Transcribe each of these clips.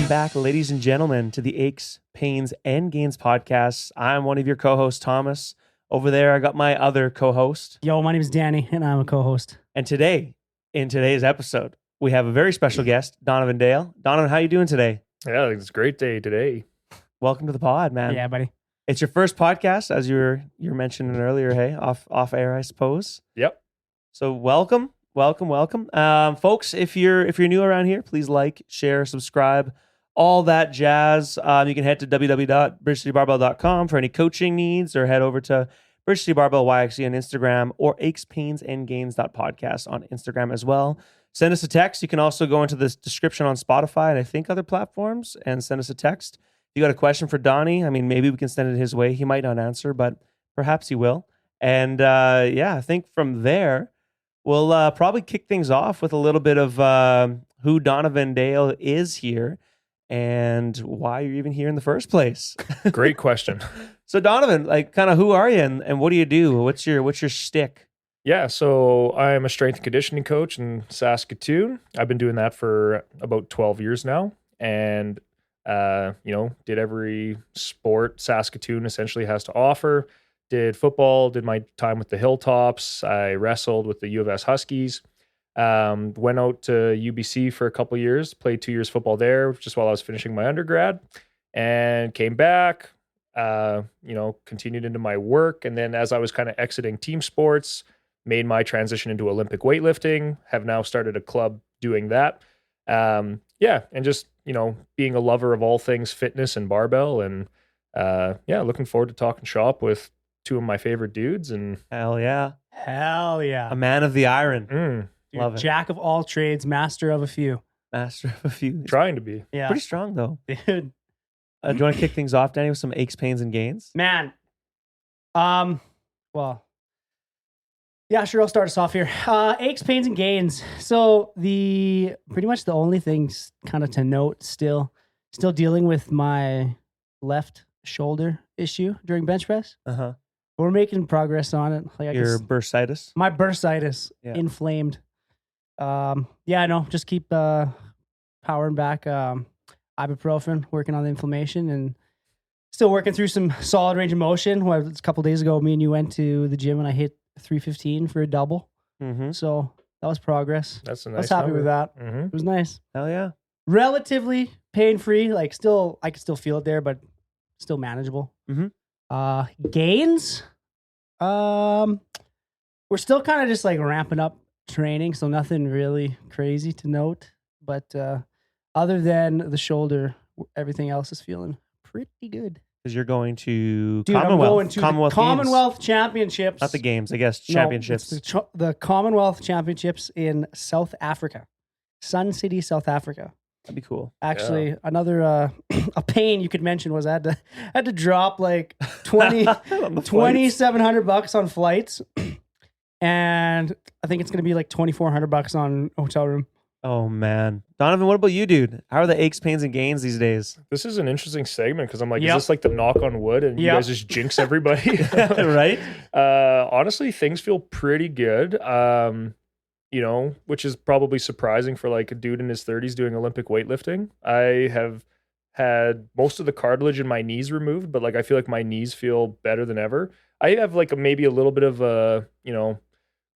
back, ladies and gentlemen, to the Aches, Pains, and Gains podcast. I'm one of your co-hosts, Thomas. Over there, I got my other co-host. Yo, my name is Danny, and I'm a co-host. And today, in today's episode, we have a very special guest, Donovan Dale. Donovan, how you doing today? Yeah, it's a great day today. Welcome to the pod, man. Yeah, buddy. It's your first podcast, as you were mentioning earlier, hey, off air, I suppose. Yep. So welcome. Folks, if you're new around here, please like, share, subscribe, all that jazz. You can head to www.bridgecitybarbell.com for any coaching needs, or head over to Bridge City Barbell YXC on Instagram, or Aches, Pains, and Gains.podcast on Instagram as well. Send us a text. You can also go into the description on Spotify and I think other platforms and send us a text. If you got a question for Donnie, I mean, maybe we can send it his way. He might not answer, but perhaps he will. And I think from there, we'll probably kick things off with a little bit of who Donovan Dale is here and why you're even here in the first place. Great question. So Donovan, like, kind of who are you and what do you do? What's your shtick? Yeah, so I'm a strength and conditioning coach in Saskatoon. I've been doing that for about 12 years now, and did every sport Saskatoon essentially has to offer. Did football, did my time with the Hilltops. I wrestled with the U of S Huskies. Went out to UBC for a couple of years, played 2 years football there, just while I was finishing my undergrad, and came back, continued into my work. And then as I was kind of exiting team sports, made my transition into Olympic weightlifting, have now started a club doing that. And just, being a lover of all things fitness and barbell, and looking forward to talking shop with two of my favorite dudes. And Hell yeah. A man of the iron. Dude, Love it. Jack of all trades, master of a few. Master of a few. trying to be. Yeah. Pretty strong, though. Dude. Do you want to kick things off, Danny, with some aches, pains, and gains? Man. Yeah, sure. I'll start us off here. Aches, pains, and gains. So pretty much the only things kind of to note still dealing with my left shoulder issue during bench press. Uh-huh. We're making progress on it. Your bursitis? My bursitis inflamed. Just keep powering back. Ibuprofen, working on the inflammation, and still working through some solid range of motion. A couple days ago, me and you went to the gym and I hit 315 for a double. Mm-hmm. So that was progress. That's a nice I was happy number. with that. Mm-hmm. It was nice. Hell yeah. Relatively pain-free. I could still feel it there, but still manageable. Mm-hmm. Gains. We're still kind of just like ramping up training, so nothing really crazy to note. But other than the shoulder, everything else is feeling pretty good. Because you're going to Dude, Commonwealth. I'm going to Commonwealth, the Commonwealth Championships. Not the games, I guess. No, Championships. it's the Commonwealth Championships in South Africa. Sun City, South Africa. That'd be cool. Actually, another a pain you could mention was I had to drop like $2,700 on flights, and I think it's gonna be like $2,400 on hotel room. Oh, man. Donovan, what about you, dude? How are the aches, pains, and gains these days? This is an interesting segment because I'm like, Yep. is this like the knock on wood and you guys just jinx everybody? Right? Honestly, things feel pretty good. Which is probably surprising for like a dude in his 30s doing Olympic weightlifting. I have had most of the cartilage in my knees removed, but like I feel like my knees feel better than ever. I have like maybe a little bit of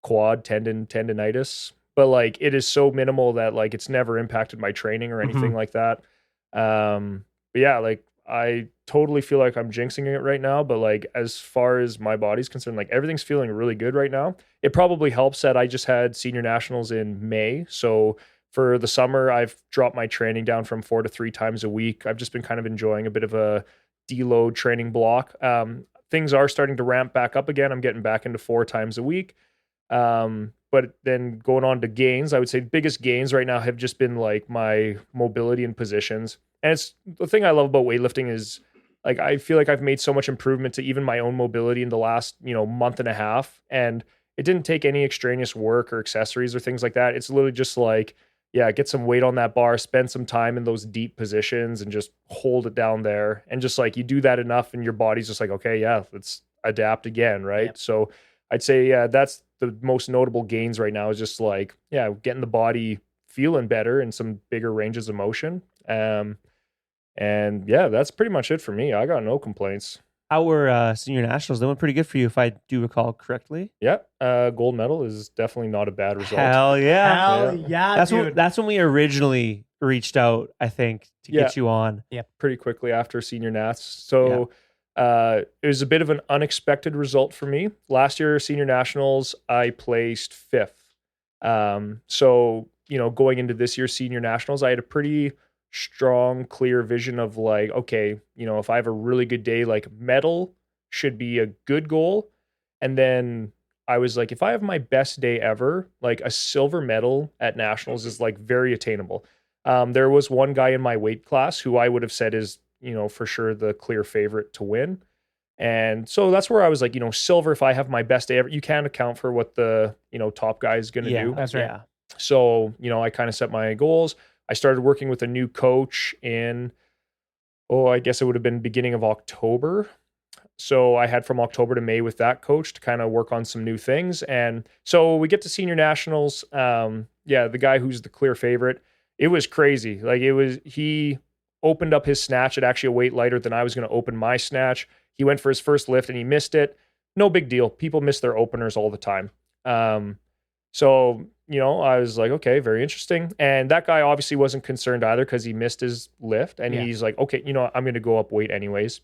quad tendonitis, but like it is so minimal that like it's never impacted my training or anything like that. But yeah, like I totally feel like I'm jinxing it right now, but like as far as my body's concerned, like everything's feeling really good right now. It probably helps that I just had senior nationals in May. So for the summer, I've dropped my training down from 4 to 3 times a week. I've just been kind of enjoying a bit of a deload training block. Things are starting to ramp back up again. I'm getting back into 4 times a week. But then going on to gains, I would say the biggest gains right now have just been like my mobility and positions. And it's the thing I love about weightlifting is like, I feel like I've made so much improvement to even my own mobility in the last, month and a half. And it didn't take any extraneous work or accessories or things like that. It's literally just like, get some weight on that bar, spend some time in those deep positions and just hold it down there. And just like you do that enough and your body's just like, okay, let's adapt again. Right. Yep. So I'd say, that's the most notable gains right now is just like, getting the body feeling better in some bigger ranges of motion. And yeah, that's pretty much it for me. I got no complaints. How were senior nationals? They went pretty good for you, if I do recall correctly. Yeah, gold medal is definitely not a bad result. Hell yeah! Hell Yeah. yeah, dude. That's when we originally reached out, I think, to get you on. Pretty quickly after senior nats. So it was a bit of an unexpected result for me. Last year, senior nationals, I placed 5th. So, going into this year's senior nationals, I had a pretty strong, clear vision of like, okay, if I have a really good day, like medal should be a good goal. And then I was like, if I have my best day ever, like a silver medal at nationals is like very attainable. There was one guy in my weight class who I would have said is, for sure the clear favorite to win. And so that's where I was like, silver, if I have my best day ever, you can't account for what the, top guy is going to do. That's right. Yeah. So, I kind of set my goals. I started working with a new coach in, I guess it would have been beginning of October. So I had from October to May with that coach to kind of work on some new things. And so we get to senior nationals. The guy who's the clear favorite, it was crazy. Like he opened up his snatch at actually a weight lighter than I was going to open my snatch. He went for his first lift and he missed it. No big deal. People miss their openers all the time. So, I was like, okay, very interesting. And that guy obviously wasn't concerned either because he missed his lift. And he's like, okay, I'm going to go up weight anyways.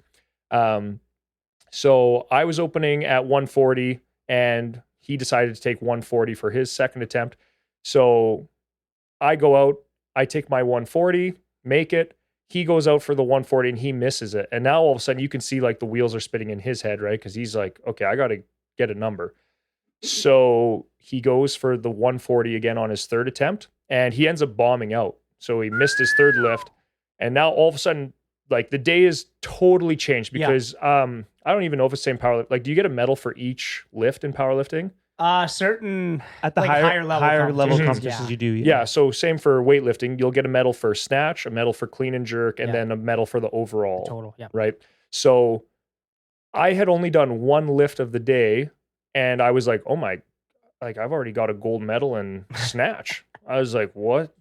So I was opening at 140 and he decided to take 140 for his second attempt. So I go out, I take my 140, make it. He goes out for the 140 and he misses it. And now all of a sudden you can see like the wheels are spinning in his head, right? Because he's like, okay, I got to get a number. So he goes for the 140 again on his third attempt and he ends up bombing out. So he missed his third lift. And now all of a sudden, like the day is totally changed because I don't even know if it's the same power. Like, do you get a medal for each lift in powerlifting? Certain At the like higher level competitions, competitions you do. Yeah. So same for weightlifting. You'll get a medal for snatch, a medal for clean and jerk, and then a medal for the overall. Total. Yeah. Right. So I had only done one lift of the day and I was like, oh my, like I've already got a gold medal in snatch. I was like, what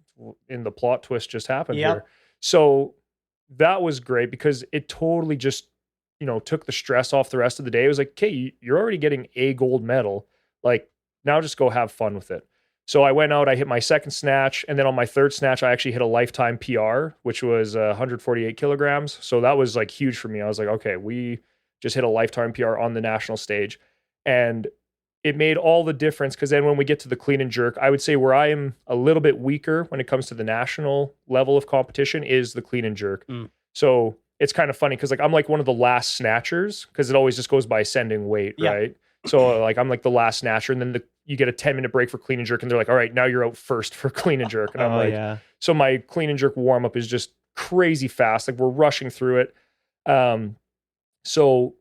in the plot twist just happened here? So that was great because it totally just, took the stress off the rest of the day. It was like, okay, you're already getting a gold medal. Like now just go have fun with it. So I went out, I hit my second snatch. And then on my third snatch, I actually hit a lifetime PR, which was 148 kilograms. So that was like huge for me. I was like, okay, we just hit a lifetime PR on the national stage. And it made all the difference because then when we get to the clean and jerk, I would say where I am a little bit weaker when it comes to the national level of competition is the clean and jerk. So it's kind of funny because like I'm like one of the last snatchers because it always just goes by ascending weight, right? So like I'm like the last snatcher and then you get a 10-minute break for clean and jerk and they're like, all right, now you're out first for clean and jerk. And I'm so my clean and jerk warm up is just crazy fast. Like we're rushing through it. So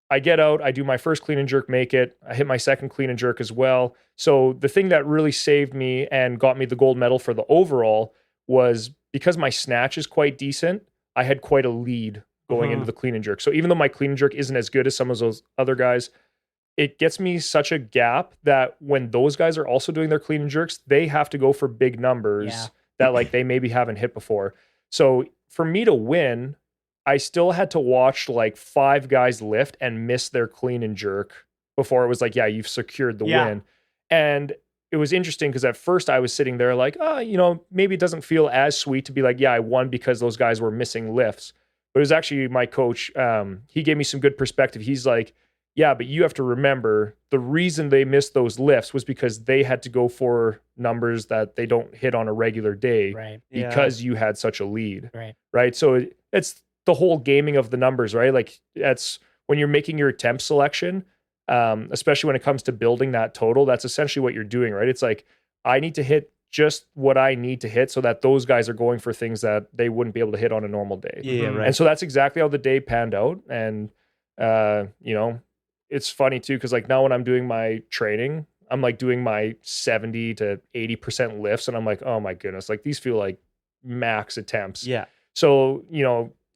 I get out, I do my first clean and jerk, make it. I hit my second clean and jerk as well. So the thing that really saved me and got me the gold medal for the overall was because my snatch is quite decent, I had quite a lead going into the clean and jerk. So even though my clean and jerk isn't as good as some of those other guys, it gets me such a gap that when those guys are also doing their clean and jerks, they have to go for big numbers that like they maybe haven't hit before. So for me to win, I still had to watch like 5 guys lift and miss their clean and jerk before it was like, yeah, you've secured the win. And it was interesting because at first I was sitting there like, maybe it doesn't feel as sweet to be like, yeah, I won because those guys were missing lifts. But it was actually my coach. He gave me some good perspective. He's like, yeah, but you have to remember the reason they missed those lifts was because they had to go for numbers that they don't hit on a regular day because you had such a lead. Right. So it's the whole gaming of the numbers, right? Like that's when you're making your attempt selection, especially when it comes to building that total, that's essentially what you're doing, right? It's like, I need to hit just what I need to hit so that those guys are going for things that they wouldn't be able to hit on a normal day. Right. And so that's exactly how the day panned out. And, it's funny too, because like now when I'm doing my training, I'm like doing my 70 to 80% lifts. And I'm like, oh my goodness, like these feel like max attempts. Yeah. So,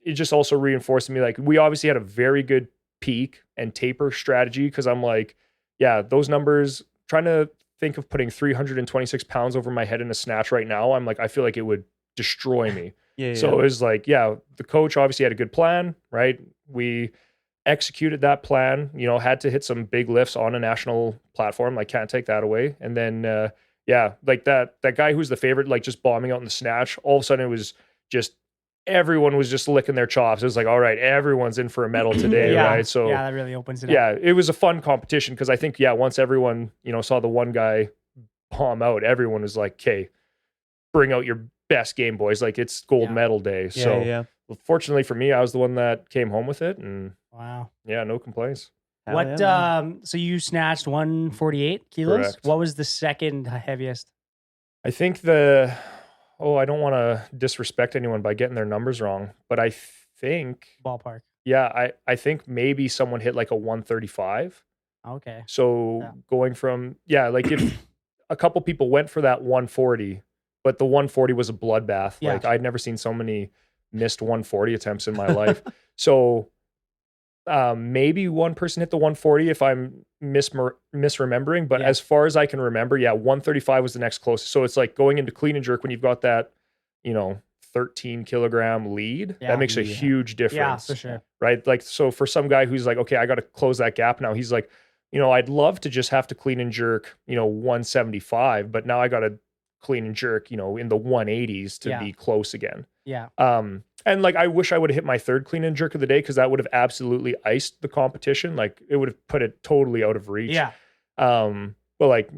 it just also reinforced me, like we obviously had a very good peak and taper strategy because I'm like, yeah, those numbers, trying to think of putting 326 pounds over my head in a snatch right now, I'm like, I feel like it would destroy me. Yeah. So it was like, yeah, the coach obviously had a good plan, right? We executed that plan, had to hit some big lifts on a national platform. Like, can't take that away. And then, yeah, like that guy who's the favorite, like just bombing out in the snatch, all of a sudden it was just, everyone was just licking their chops. It was like, all right, everyone's in for a medal today, Yeah. right? So Yeah, that really opens it up. yeah, it was a fun competition because I think, yeah, once everyone, saw the one guy bomb out, everyone was like, okay, bring out your best game, boys. Like, it's gold medal day. Yeah, So yeah. well, fortunately for me, I was the one that came home with it, and Wow. yeah, no complaints. Hell What? yeah, man. So you snatched 148 kilos. Correct. What was the second heaviest? I think I don't want to disrespect anyone by getting their numbers wrong, but I think, Ballpark. yeah, I think maybe someone hit like a 135. Okay. So Yeah. going from, like if a couple people went for that 140, but the 140 was a bloodbath. Yeah. Like, I'd never seen so many missed 140 attempts in my life. So maybe one person hit the 140 if I'm misremembering, but as far as I can remember, 135 was the next closest. So it's like going into clean and jerk when you've got that, 13 kilogram lead, that makes a huge difference. Yeah, for sure. Right? Like, so for some guy who's like, okay, I got to close that gap now. He's like, I'd love to just have to clean and jerk, 175, but now I got to clean and jerk, in the 180s to be close again. Yeah. And like, I wish I would have hit my third clean and jerk of the day, because that would have absolutely iced the competition. Like, it would have put it totally out of reach. Yeah. But like,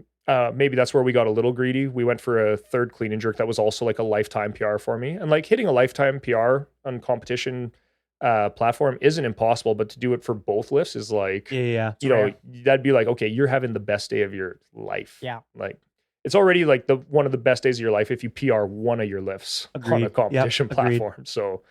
maybe that's where we got a little greedy. We went for a third clean and jerk that was also like a lifetime PR for me. And like, hitting a lifetime PR on competition platform isn't impossible, but to do it for both lifts is like, that'd be like, okay, you're having the best day of your life. Yeah. Like, it's already like one of the best days of your life if you PR one of your lifts on a competition platform. So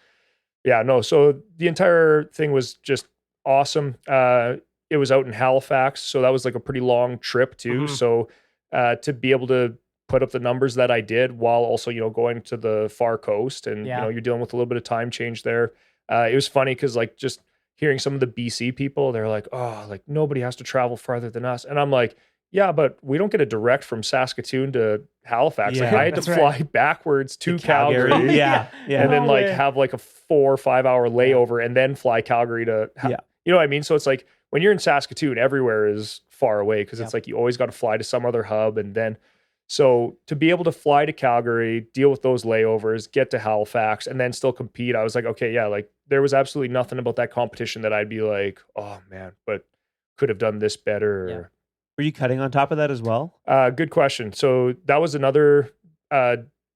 yeah, no. So the entire thing was just awesome. It was out in Halifax, so that was like a pretty long trip too. Mhm. So to be able to put up the numbers that I did while also, going to the far coast, and you're dealing with a little bit of time change there. It was funny because like, just hearing some of the BC people, they're like, oh, like nobody has to travel farther than us. And I'm like, yeah, but we don't get a direct from Saskatoon to Halifax. Like, I had to fly backwards to Calgary. Yeah. And then like have like a 4 or 5 hour layover and then fly Calgary to, you know what I mean? So it's like, when you're in Saskatoon, everywhere is far away, because it's like you always got to fly to some other hub. And then, so to be able to fly to Calgary, deal with those layovers, get to Halifax, and then still compete, I was like, okay, yeah, like there was absolutely nothing about that competition that I'd be like, oh man, but could have done this better. Yeah. Were you cutting on top of that as well? Good question. So that was another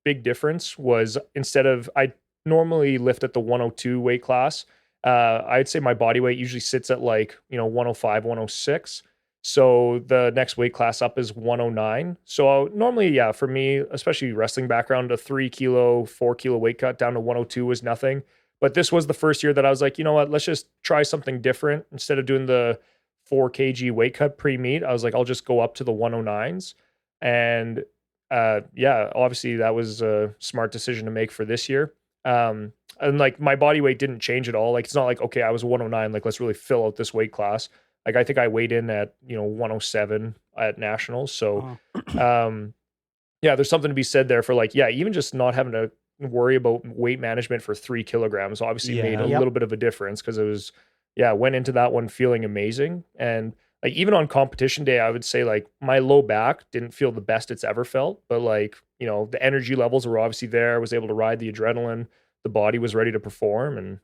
big difference, was instead of, I normally lift at the 102 weight class. I'd say my body weight usually sits at like, 105, 106. So the next weight class up is 109. So normally, for me, especially wrestling background, a 3 kilo, 4 kilo weight cut down to 102 was nothing. But this was the first year that I was like, you know what, let's just try something different. Instead of doing the 4 kg weight cut pre-meet, I was like, I'll just go up to the 109s. And obviously that was a smart decision to make for this year. And like, my body weight didn't change at all. Like, it's not like, okay, I was 109, like let's really fill out this weight class. Like, I think I weighed in at 107 at nationals. So there's something to be said there for like, even just not having to worry about weight management for 3 kilograms obviously made a little bit of a difference, because it was went into that one feeling amazing. And like, even on competition day, I would say like my low back didn't feel the best it's ever felt, but like, the energy levels were obviously there. I was able to ride the adrenaline. The body was ready to perform, and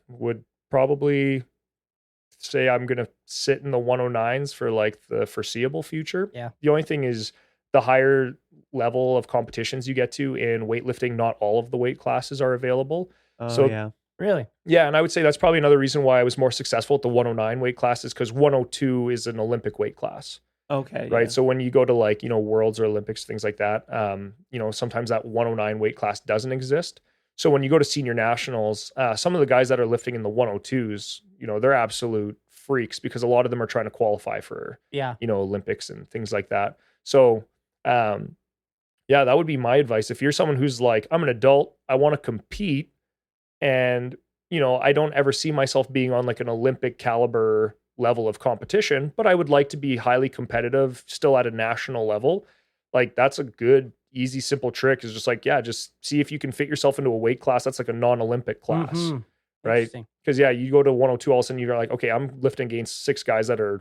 would probably say I'm going to sit in the 109s for like the foreseeable future. Yeah. The only thing is, the higher level of competitions you get to in weightlifting, not all of the weight classes are available. Really? Yeah, and I would say that's probably another reason why I was more successful at the 109 weight class, is because 102 is an Olympic weight class. Okay. Right. So when you go to like, Worlds or Olympics, things like that, sometimes that 109 weight class doesn't exist. So when you go to senior nationals, some of the guys that are lifting in the 102s, they're absolute freaks, because a lot of them are trying to qualify for, Olympics and things like that. So, that would be my advice. If you're someone who's like, I'm an adult, I want to compete, and, I don't ever see myself being on like an Olympic caliber level of competition, but I would like to be highly competitive still at a national level. Like, that's a good easy, simple trick is just like, just see if you can fit yourself into a weight class that's like a non-Olympic class, right? Because you go to 102, all of a sudden you're like, okay, I'm lifting against 6 guys that are,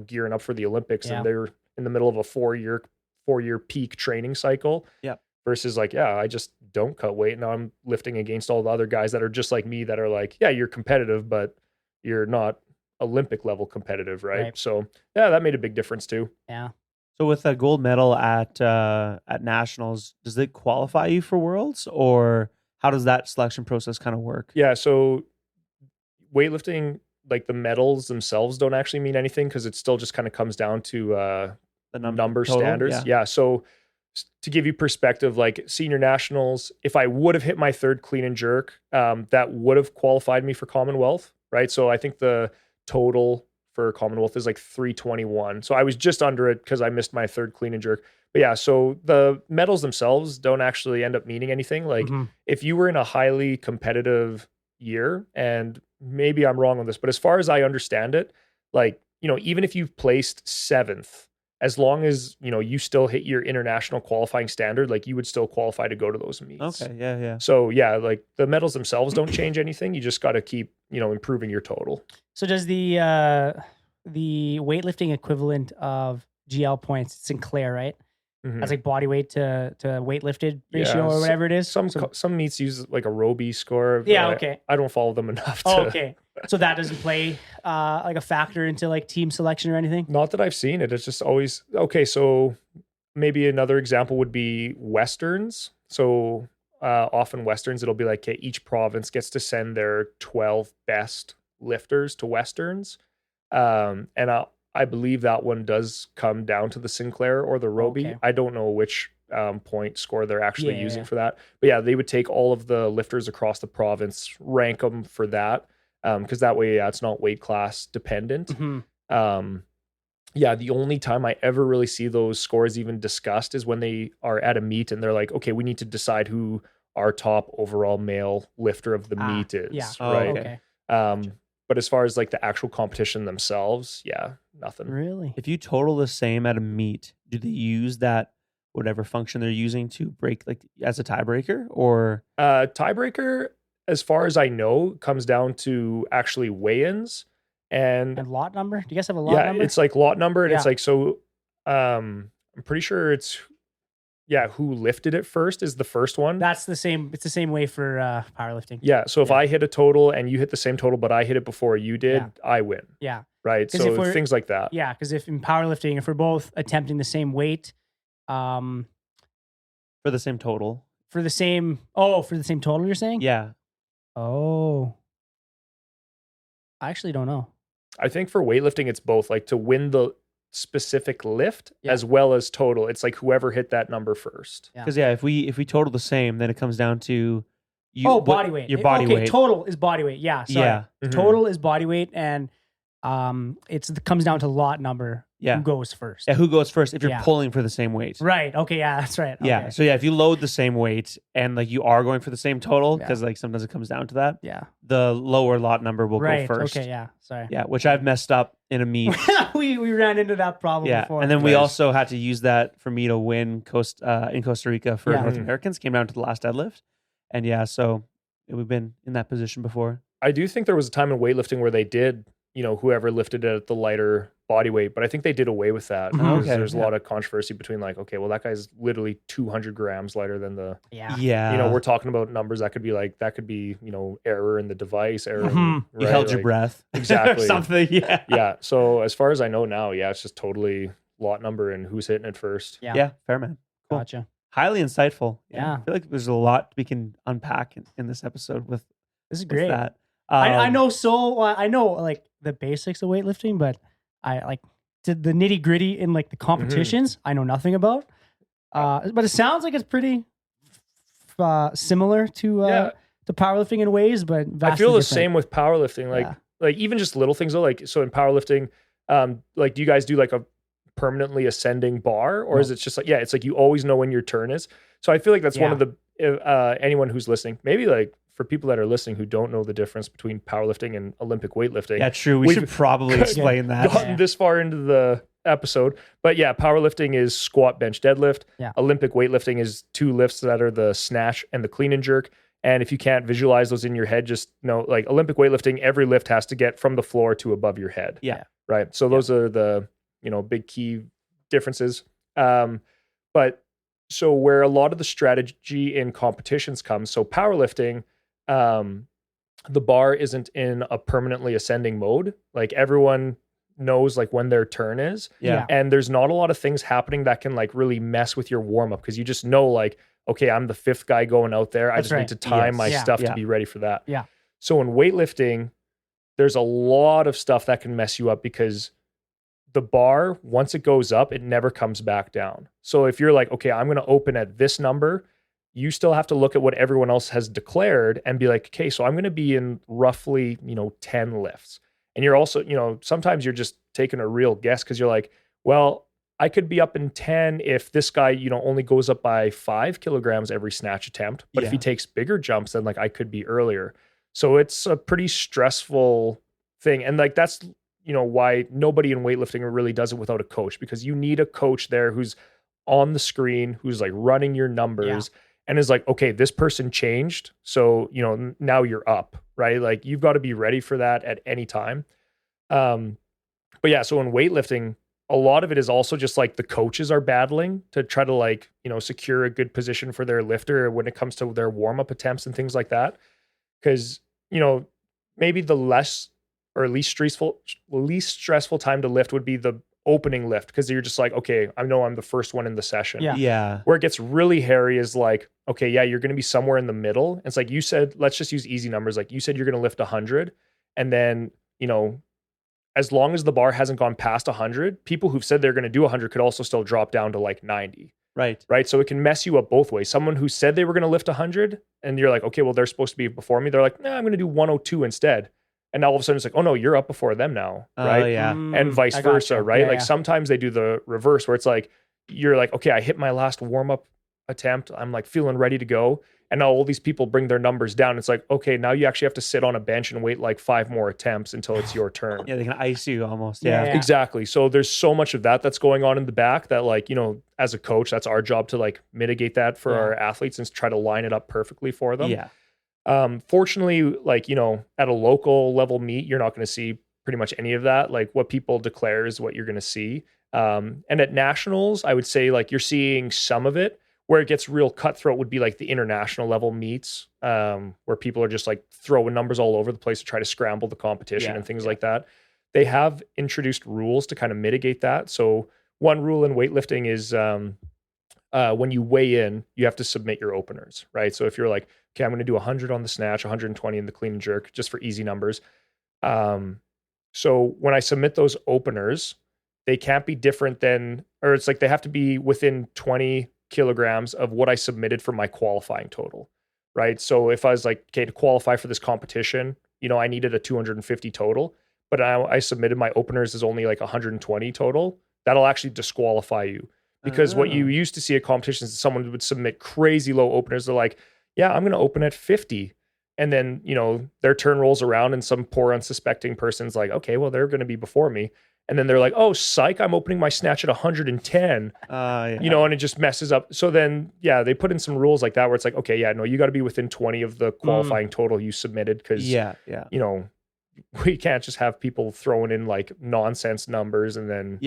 gearing up for the Olympics, and they're in the middle of a 4-year peak training cycle. Yeah. Versus like, I just don't cut weight. Now I'm lifting against all the other guys that are just like me, that are like, you're competitive, but you're not Olympic level competitive, right? So that made a big difference too. Yeah. So with a gold medal at nationals, does it qualify you for worlds, or how does that selection process kind of work? Yeah. So weightlifting, like the medals themselves don't actually mean anything, because it still just kind of comes down to The number total? standards. Yeah. So to give you perspective, like senior nationals, if I would have hit my 3rd clean and jerk, that would have qualified me for Commonwealth, right? So I think the total for Commonwealth is like 321. So I was just under it because I missed my 3rd clean and jerk. But so the medals themselves don't actually end up meaning anything. Like if you were in a highly competitive year, and maybe I'm wrong on this, but as far as I understand it, like, even if you've placed 7th, as long as, you still hit your international qualifying standard, like you would still qualify to go to those meets. Okay. Yeah. So like the medals themselves don't change anything. You just got to keep, improving your total. So does the weightlifting equivalent of GL points, Sinclair, right? That's like body weight to weightlifted ratio or whatever it is. Some meets use like a Roby score. Yeah. Okay. I don't follow them enough. Okay. So that doesn't play like a factor into like team selection or anything? Not that I've seen it. It's just always, okay, so maybe another example would be Westerns. So often Westerns, it'll be like, okay, each province gets to send their 12 best lifters to Westerns. And I believe that one does come down to the Sinclair or the Roby. Okay. I don't know which point score they're actually using for that. But they would take all of the lifters across the province, rank them for that. Because that way, it's not weight class dependent. The only time I ever really see those scores even discussed is when they are at a meet and they're like, okay, we need to decide who our top overall male lifter of the meet is. Yeah. Right. Okay. But as far as like the actual competition themselves, nothing. Really? If you total the same at a meet, do they use that whatever function they're using to break like as a tiebreaker, or tiebreaker? As far as I know, comes down to actually weigh-ins and lot number. Do you guys have a lot number? Yeah, it's like lot number, and it's like, so I'm pretty sure it's who lifted it first is the first one. That's the same. It's the same way for powerlifting. Yeah. So if I hit a total and you hit the same total, but I hit it before you did, I win. Yeah. Right. So things like that. Yeah, because if in powerlifting, if we're both attempting the same weight, for the same total. For the same total, you're saying? Yeah. Oh. I actually don't know. I think for weightlifting, it's both, like to win the specific lift as well as total. It's like whoever hit that number first. Because if we total the same, then it comes down to body weight. Your body weight. Total is body weight. Yeah. Sorry. Yeah. Total is body weight, and it comes down to lot number. Yeah. Who goes first? Yeah, who goes first if you're pulling for the same weight. Right. Okay, yeah, that's right. Okay. Yeah. So if you load the same weight and like you are going for the same total, because like sometimes it comes down to that. Yeah. The lower lot number will go first. Okay, yeah. Sorry. Yeah, which I've messed up in a meet. we ran into that problem before. And then we also had to use that for me to win in Costa Rica for North Americans. Came down to the last deadlift. And so we've been in that position before. I do think there was a time in weightlifting where they did, whoever lifted it at the lighter body weight, but I think they did away with that. Because there's a lot of controversy between like, okay, well, that guy's literally 200 grams lighter than the, we're talking about numbers that could be like, error in the device, error. You held your breath. Exactly. Something. Yeah. Yeah. So as far as I know now, it's just totally lot number and who's hitting it first. Yeah. Fair, man. Cool. Gotcha. Highly insightful. Yeah. I feel like there's a lot we can unpack in this episode with this is great. That. I know like the basics of weightlifting, but I like the nitty gritty in like the competitions. I know nothing about. But it sounds like it's pretty similar to powerlifting in ways, but vastly I feel the different. same with powerlifting. Like even just little things though. Like so in powerlifting, like do you guys do like a permanently ascending bar, or is it just like it's like you always know when your turn is? So I feel like that's one of the anyone who's listening, maybe like for people that are listening who don't know the difference between powerlifting and Olympic weightlifting. Yeah, true. We should probably explain that. Gotten this far into the episode. But yeah, powerlifting is squat, bench, deadlift. Yeah. Olympic weightlifting is 2 lifts that are the snatch and the clean and jerk. And if you can't visualize those in your head, just know like Olympic weightlifting, every lift has to get from the floor to above your head. Yeah. Right. So those are the, big key differences. But so where a lot of the strategy in competitions comes, so powerlifting, the bar isn't in a permanently ascending mode. Like everyone knows like when their turn is. Yeah. And there's not a lot of things happening that can like really mess with your warm up because you just know like, okay, I'm the 5th guy going out there. I That's just need to time my stuff to be ready for that. Yeah. So in weightlifting, there's a lot of stuff that can mess you up because the bar, once it goes up, it never comes back down. So if you're like, okay, I'm going to open at this number, you still have to look at what everyone else has declared and be like, okay, so I'm going to be in roughly, 10 lifts. And you're also, sometimes you're just taking a real guess because you're like, well, I could be up in 10 if this guy, only goes up by 5 kilograms every snatch attempt. But if he takes bigger jumps, then like I could be earlier. So it's a pretty stressful thing. And like that's, why nobody in weightlifting really does it without a coach, because you need a coach there who's on the screen, who's like running your numbers and is like, okay, this person changed. So, now you're up, right? Like you've got to be ready for that at any time. But yeah, so in weightlifting, a lot of it is also just like the coaches are battling to try to like, secure a good position for their lifter when it comes to their warm-up attempts and things like that. Because, maybe the least stressful time to lift would be the opening lift, because you're just like, okay, I know I'm the first one in the session. Yeah. Where it gets really hairy is like, okay, yeah, you're going to be somewhere in the middle. It's like you said, let's just use easy numbers. Like you said, you're going to lift 100. And then, as long as the bar hasn't gone past 100, people who've said they're going to do 100 could also still drop down to like 90. Right. So it can mess you up both ways. Someone who said they were going to lift 100 and you're like, okay, well, they're supposed to be before me. They're like, nah, I'm going to do 102 instead. And now all of a sudden it's like, oh no, you're up before them now. Right. Oh, yeah. And vice versa. Right. Yeah, sometimes they do the reverse where it's like, you're like, okay, I hit my last warm up attempt. I'm like feeling ready to go. And now all these people bring their numbers down. It's like, okay, now you actually have to sit on a bench and wait like 5 more attempts until it's your turn. Yeah, they can ice you almost. Yeah. Exactly. So there's so much of that that's going on in the back that like, as a coach, that's our job to like mitigate that for our athletes and try to line it up perfectly for them. Yeah. Fortunately, like, at a local level meet, you're not going to see pretty much any of that. Like what people declare is what you're going to see. And at nationals, I would say like you're seeing some of it. Where it gets real cutthroat would be like the international level meets, where people are just like throwing numbers all over the place to try to scramble the competition and things like that. They have introduced rules to kind of mitigate that. So one rule in weightlifting is when you weigh in, you have to submit your openers, right? So if you're like, okay, I'm going to do 100 on the snatch, 120 in the clean and jerk, just for easy numbers. So when I submit those openers, they can't be different than, or it's like they have to be within 20 kilograms of what I submitted for my qualifying total, right? So if I was like, okay, to qualify for this competition, I needed a 250 total, but I submitted my openers as only like 120 total, that'll actually disqualify you. Because what you used to see at competitions is someone would submit crazy low openers. They're like, yeah, I'm going to open at 50. And then, their turn rolls around and some poor unsuspecting person's like, okay, well, they're going to be before me. And then they're like, oh, psych, I'm opening my snatch at 110, and it just messes up. So then, they put in some rules like that where it's like, okay, you got to be within 20 of the qualifying total you submitted. Cause we can't just have people throwing in like nonsense numbers and then,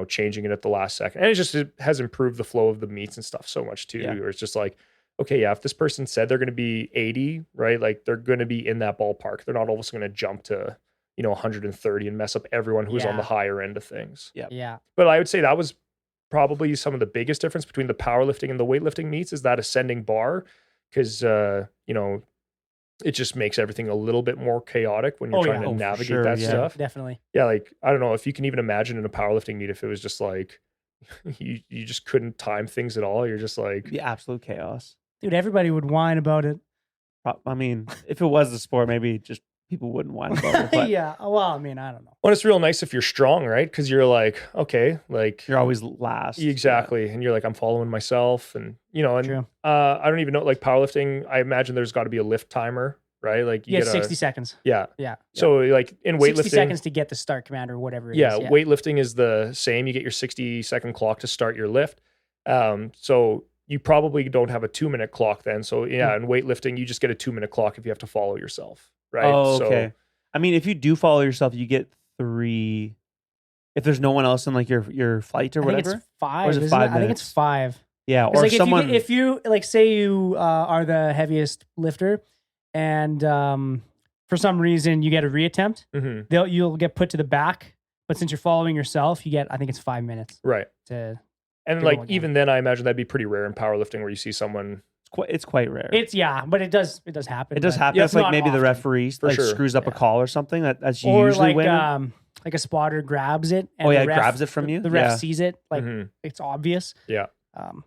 changing it at the last second. And it has improved the flow of the meets and stuff so much too, where it's just like, okay, if this person said they're going to be 80, right? Like they're going to be in that ballpark. They're not always going to jump to, 130 and mess up everyone who's on the higher end of things. Yeah. But I would say that was probably some of the biggest difference between the powerlifting and the weightlifting meets is that ascending bar. Cause, it just makes everything a little bit more chaotic when you're trying to navigate that stuff. Definitely. Yeah. Like, I don't know if you can even imagine in a powerlifting meet, if it was just like, you just couldn't time things at all. You're just like the absolute chaos. Dude, everybody would whine about it. I mean, if it was the sport, maybe just people wouldn't whine about it. But Yeah. Well, I mean, I don't know. well, it's real nice if you're strong, right? Because you're like, okay, like you're always last. exactly, and you're like, I'm following myself, and True. I don't even know, like powerlifting. I imagine there's got to be a lift timer, right? Like You get 60 seconds. Yeah. Yeah. So like in weightlifting, 60 seconds to get the start command or whatever it is. yeah, weightlifting is the same. You get your 60-second clock to start your lift. So you probably don't have a 2-minute clock then. So yeah, in weightlifting, you just get a 2-minute clock if you have to follow yourself, right? Oh, okay. So, I mean, if you do follow yourself, you get 3. If there's no one else in like your flight or I whatever, think it's 5. Or is it 5 I think it's minutes? 5. Yeah, It's or like someone. if you like say you are the heaviest lifter, and for some reason you get a reattempt, mhm, you'll get put to the back. But since you're following yourself, you get, I think it's 5 minutes right. to. And Go like again. even then, I imagine that'd be pretty rare in powerlifting where you see someone. it's quite rare. But it does happen. It does but happen. Yeah, if like not maybe the often. referee For like sure. screws up a Yeah. call or something. That's Or usually like when. like a spotter grabs it. And Oh, yeah, the it ref, grabs it from you? The ref Yeah. sees it, like Mhm, it's obvious. yeah.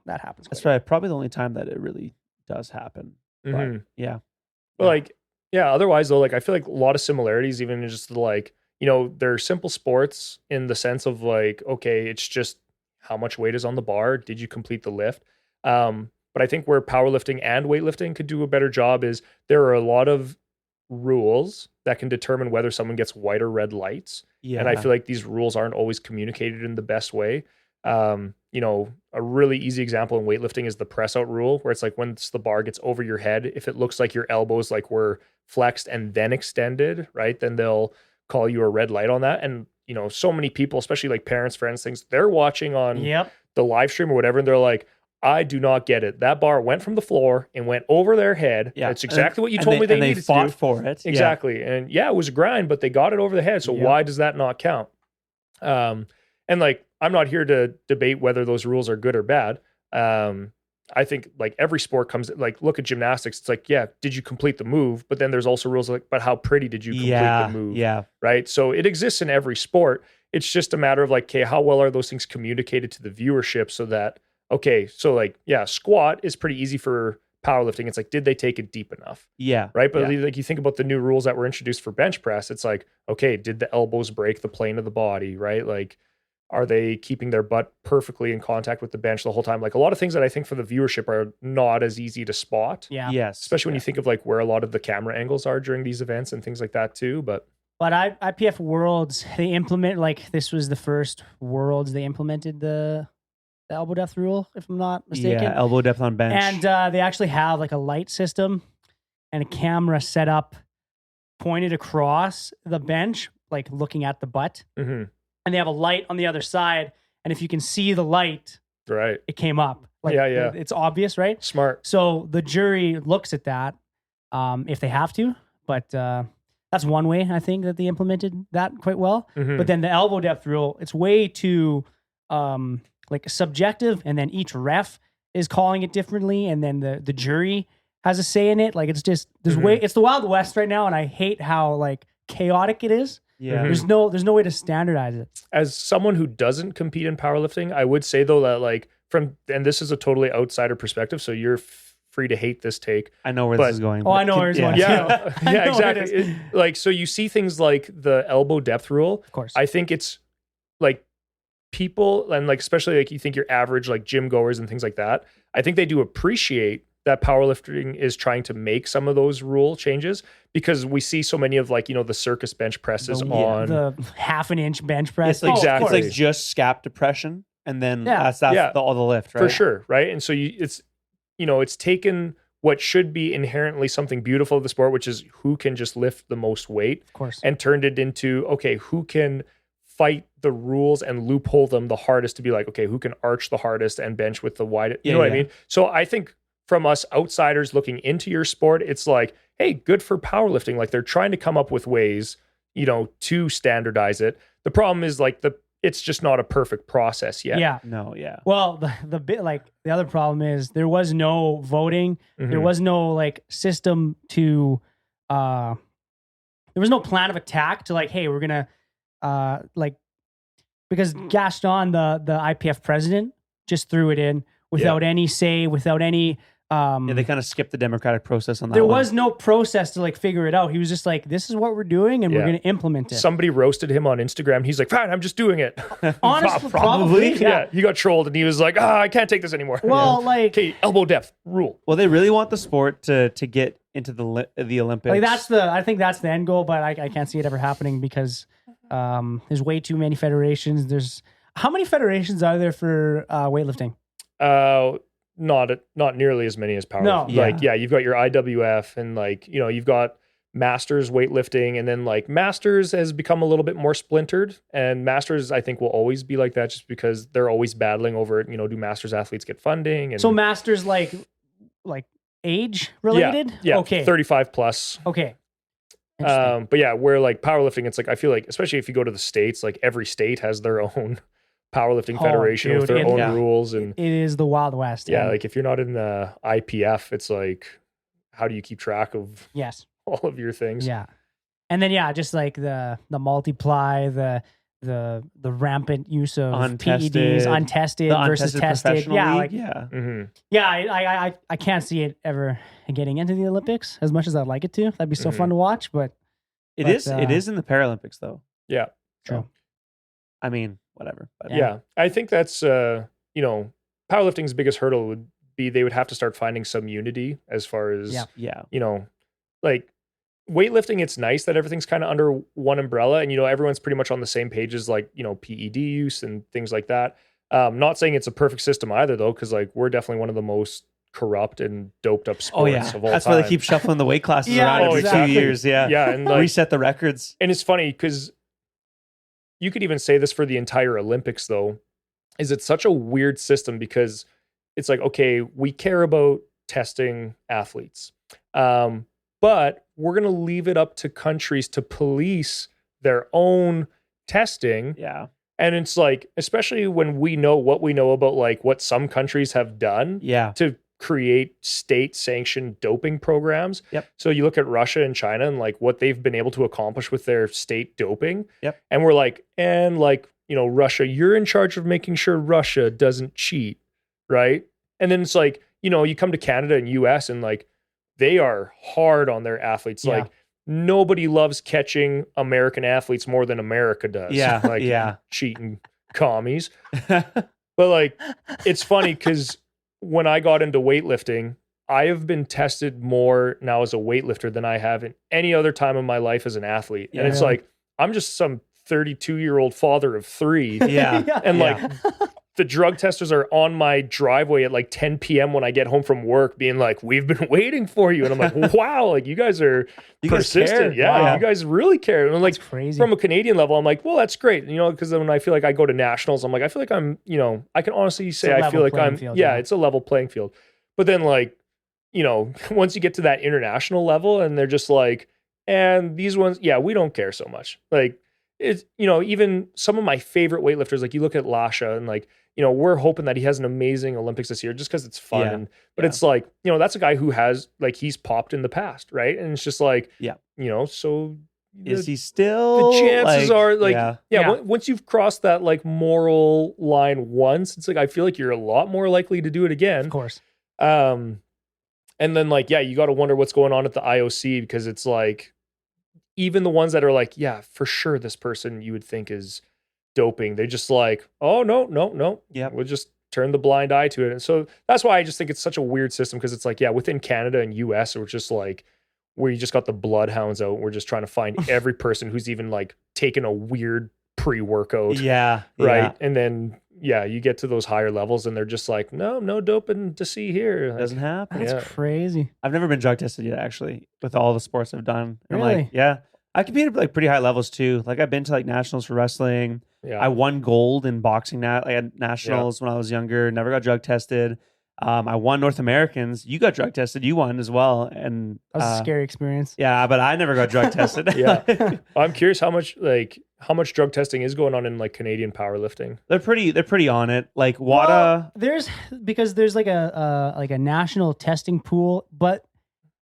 That happens. That's quite right. Probably the only time that it really does happen. But Mhm. yeah. But like, yeah, otherwise though, like I feel like a lot of similarities, even in just the, like, they're simple sports in the sense of like, okay, it's just how much weight is on the bar. Did you complete the lift? But I think where powerlifting and weightlifting could do a better job is there are a lot of rules that can determine whether someone gets white or red lights. Yeah. And I feel like these rules aren't always communicated in the best way. A really easy example in weightlifting is the press out rule, where it's like once the bar gets over your head, if it looks like your elbows like were flexed and then extended, right, then they'll call you a red light on that. And so many people, especially like parents, friends, things, they're watching on Yep. the live stream or whatever, and they're like, I do not get it. That bar went from the floor and went over their head. Yeah. That's exactly what you And told me they needed fought to do. for it. Yeah. Exactly. And yeah, it was a grind, but they got it over the head. So Yep. why does that not count? And like, I'm not here to debate whether those rules are good or bad. I think like every sport comes, like look at gymnastics. It's like, yeah, did you complete the move? But then there's also rules like, but how pretty did you complete the move? Yeah. Right. So it exists in every sport. It's just a matter of like, okay, how well are those things communicated to the viewership so that, okay, so like, yeah, squat is pretty easy for powerlifting. It's like, did they take it deep enough? Yeah. Right. But yeah. like you think about the new rules that were introduced for bench press, it's like, okay, did the elbows break the plane of the body? Right. Like, are they keeping their butt perfectly in contact with the bench the whole time? Like a lot of things that I think for the viewership are not as easy to spot. Yeah. Yes. Especially when you think of like where a lot of the camera angles are during these events and things like that too. But IPF Worlds, they implement, like this was the first Worlds they implemented the elbow depth rule, if I'm not mistaken. Yeah, elbow depth on bench. And they actually have like a light system and a camera set up pointed across the bench, like looking at the butt. mhm, And they have a light on the other side. And if you can see the light, right. it came up. Like, Yeah. It's obvious, right? Smart. So the jury looks at that if they have to. But that's one way, I think, that they implemented that quite well. Mhm. But then the elbow depth rule, it's way too like subjective. And then each ref is calling it differently. And then the jury has a say in it. Like it's just, it's the Wild West right now. And I hate how like chaotic it is. yeah. Mhm. There's no way to standardize it. As someone who doesn't compete in powerlifting, I would say though that like and this is a totally outsider perspective, so you're free to hate this take. I know where But- this is going. Oh, I know where it's going. Yeah, I yeah, know what it exactly. is. Like, so you see things like the elbow depth rule. Of course. I think it's like people, and like especially like you think your average like gym goers and things like that, I think they do appreciate that powerlifting is trying to make some of those rule changes, because we see so many of like, the circus bench presses on. the half an inch bench press. It's like, Oh, of exactly. it's course. like just scap depression, and then Yeah. that's Yeah. all the lift, right? For sure, right? And so it's taken what should be inherently something beautiful of the sport, which is who can just lift the most weight, Of course. and turned it into, okay, who can fight the rules and loophole them the hardest to be like, okay, who can arch the hardest and bench with the widest, you Yeah, know what yeah. I mean? So I think from us outsiders looking into your sport, it's like, hey, good for powerlifting. Like they're trying to come up with ways, to standardize it. The problem is like it's just not a perfect process yet. Yeah. No, yeah. Well, the bit like the other problem is there was no voting. Mhm. There was no like system to there was no plan of attack to like, hey, we're gonna like, because Gaston, the IPF president, just threw it in without any say, without any Yeah, they kind of skipped the democratic process on that. There one. was no process to like figure it out. He was just like, "This is what we're doing, and we're Yeah. going to implement it." Somebody roasted him on Instagram. He's like, fine, I'm just doing it. Honestly, Probably. probably. Yeah, he got trolled and he was like, I can't take this anymore. Well, like, Okay, elbow depth rule. Well, they really want the sport to get into the Olympics. I think that's the end goal, but I can't see it ever happening because there's way too many federations. How many federations are there for weightlifting? Not nearly as many as powerlifting. No. Like, you've got your IWF and like, you've got Masters weightlifting, and then like Masters has become a little bit more splintered, and Masters I think will always be like that just because they're always battling over it. Do Masters athletes get funding? And So Masters like age related? Yeah. Okay. 35 plus. Okay. Interesting. But yeah, where like powerlifting, it's like I feel like especially if you go to the States, like every state has their own powerlifting federation with dude, their own rules, and it is the Wild West. yeah, and- like if you're not in the IPF, it's like how do you keep track of yes. all of your things? Yeah. And then just like the multiply, the rampant use of Untested. PEDs, untested The versus untested tested. professional Yeah, league, like yeah. Mm-hmm. I can't see it ever getting into the Olympics as much as I'd like it to. That'd be so Mhm. fun to watch, but It is in the Paralympics though. Yeah. true. I mean, whatever. But Yeah. I think that's powerlifting's biggest hurdle would be they would have to start finding some unity as far as yeah. like weightlifting. It's nice that everything's kind of under one umbrella, and everyone's pretty much on the same page as like PED use and things like that. Not saying it's a perfect system either though, because like we're definitely one of the most corrupt and doped up sports Oh yeah, of all that's time. why they keep shuffling the weight classes Yeah, around every exactly. 2 years. Yeah, Yeah, and like, reset the records. and it's funny because you could even say this for the entire Olympics though, is it's such a weird system because it's like, okay, we care about testing athletes, but we're going to leave it up to countries to police their own testing. Yeah, And it's like, especially when we know what we know about like what some countries have done yeah, to create state sanctioned doping programs. Yep. So you look at Russia and China and like what they've been able to accomplish with their state doping. Yep. And we're like, Russia, you're in charge of making sure Russia doesn't cheat. Right. And then it's like, you come to Canada and US and like they are hard on their athletes. Yeah. Like nobody loves catching American athletes more than America does. Yeah, Like yeah. cheating commies. But like, it's funny because when I got into weightlifting, I have been tested more now as a weightlifter than I have in any other time in my life as an athlete. And it's Yeah. like, I'm just some 32-year-old father of 3. Yeah. And Yeah. like the drug testers are on my driveway at like 10 p.m. when I get home from work being like, we've been waiting for you. And I'm like, wow, like you guys are You guys persistent. care. Yeah, Wow. you guys really care. And I'm like, That's crazy. from a Canadian level, I'm like, well, that's great. Because then when I feel like I go to nationals, I'm like, I feel like I'm, I can honestly say a I level feel like playing I'm, field, yeah, yeah. it's a level playing field. But then like, once you get to that international level and they're just like, and these ones, yeah, we don't care so much. Like it's, even some of my favorite weightlifters, like you look at Lasha and like, we're hoping that he has an amazing Olympics this year just because it's fun. Yeah. But Yeah. it's like, that's a guy who has like, he's popped in the past. Right. And it's just like, Yeah. So Is he still? the chances are like, yeah. Yeah. once you've crossed that like moral line once, it's like, I feel like you're a lot more likely to do it again. Of course. And then like, yeah, you got to wonder what's going on at the IOC because it's like, even the ones that are like, yeah, for sure, this person you would think is doping. They're just like, oh, no. Yep. We'll just turn the blind eye to it. And so that's why I just think it's such a weird system because it's like, yeah, within Canada and US, we're just like, where you just got the bloodhounds out. We're just trying to find every person who's even like taken a weird pre-workout. Yeah. Right. Yeah. And then, yeah, you get to those higher levels and they're just like, no doping to see here. Like, Doesn't happen. That's Yeah. crazy. I've never been drug tested yet, actually, with all the sports I've done. I'm Really? like, yeah. I competed at like pretty high levels too. Like I've been to like nationals for wrestling. yeah. I won gold in boxing at nationals when I was younger. Never got drug tested. I won North Americans. You got drug tested. You won as well. And That was a scary experience. yeah, but I never got drug tested. Yeah. I'm curious how much drug testing is going on in like Canadian powerlifting. They're pretty on it. Like WADA. There's like a national testing pool, but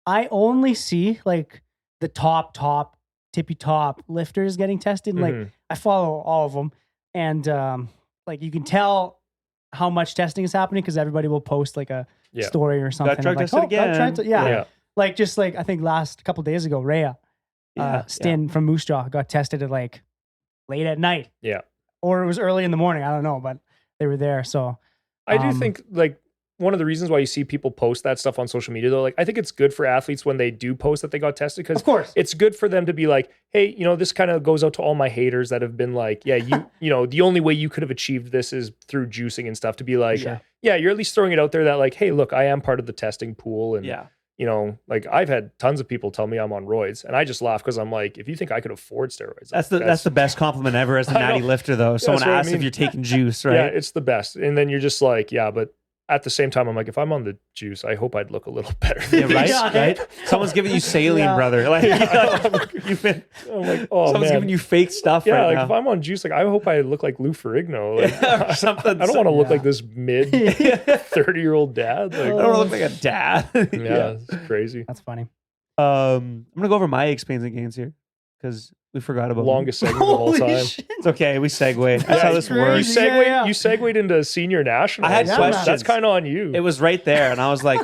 I only see like the top tippy top lifters getting tested. Like Mhm. I follow all of them, and like you can tell how much testing is happening because everybody will post like a Yeah. story or something. drug like, tested again. Yeah. Like just like I think last couple days ago, Rhea Stin from Moose Jaw got tested at like late at night. Yeah. Or it was early in the morning. I don't know, but they were there. So I do think like one of the reasons why you see people post that stuff on social media though, like I think it's good for athletes when they do post that they got tested because of course it's good for them to be like, hey, you know, this kind of goes out to all my haters that have been like, yeah, you know, the only way you could have achieved this is through juicing and stuff to be like, yeah, you're at least throwing it out there that like, hey, look, I am part of the testing pool. And you know, like I've had tons of people tell me I'm on roids and I just laugh because I'm like, if you think I could afford steroids, that's the best compliment ever as a natty lifter though. Someone asks if you're taking juice, right? Yeah, it's the best. And then you're just like, yeah, but at the same time, I'm like, if I'm on the juice, I hope I'd look a little better. Right? Someone's giving you saline, brother. Like, you've been. I'm like, oh, someone's giving you fake stuff. Yeah, right like now. If I'm on juice, like I hope I look like Lou Ferrigno. Like, or something. I don't want to look like this mid 30-year-old dad. Like, I don't want to look like a dad. It's crazy. That's funny. I'm gonna go over my aches, pains, and gains here because we forgot about longest segment of all time. Shit. It's okay. We segue. That's how this works. You segued into senior national. I had questions. That's kind of on you. It was right there, and I was like,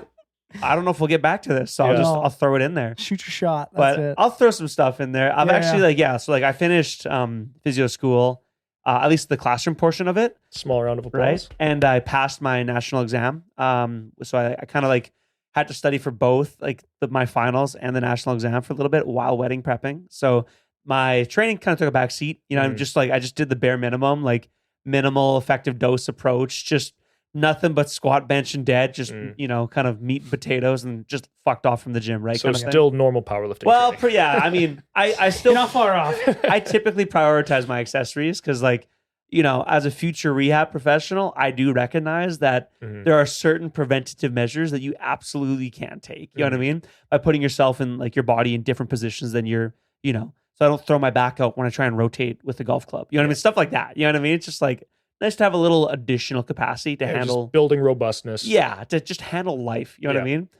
I don't know if we'll get back to this, so I'll throw it in there. Shoot your shot. That's it. I'll throw some stuff in there. I've actually So I finished physio school, at least the classroom portion of it. Small round of applause. Right, and I passed my national exam. So I kind of like had to study for both, like my finals and the national exam for a little bit while wedding prepping. So my training kind of took a back seat. You know, I'm just like I just did the bare minimum, like minimal effective dose approach, just nothing but squat, bench, and dead, just you know, kind of meat and potatoes, and just fucked off from the gym, right? So kind of still normal powerlifting. Well, I mean, I still not far off. I typically prioritize my accessories because, like, you know, as a future rehab professional, I do recognize that there are certain preventative measures that you absolutely can take. You know what I mean? By putting yourself in like your body in different positions than you're, you know. So I don't throw my back out when I try and rotate with the golf club. You know what I mean? Stuff like that. You know what I mean? It's just like nice to have a little additional capacity to handle just building robustness. Yeah, to just handle life. You know what I mean?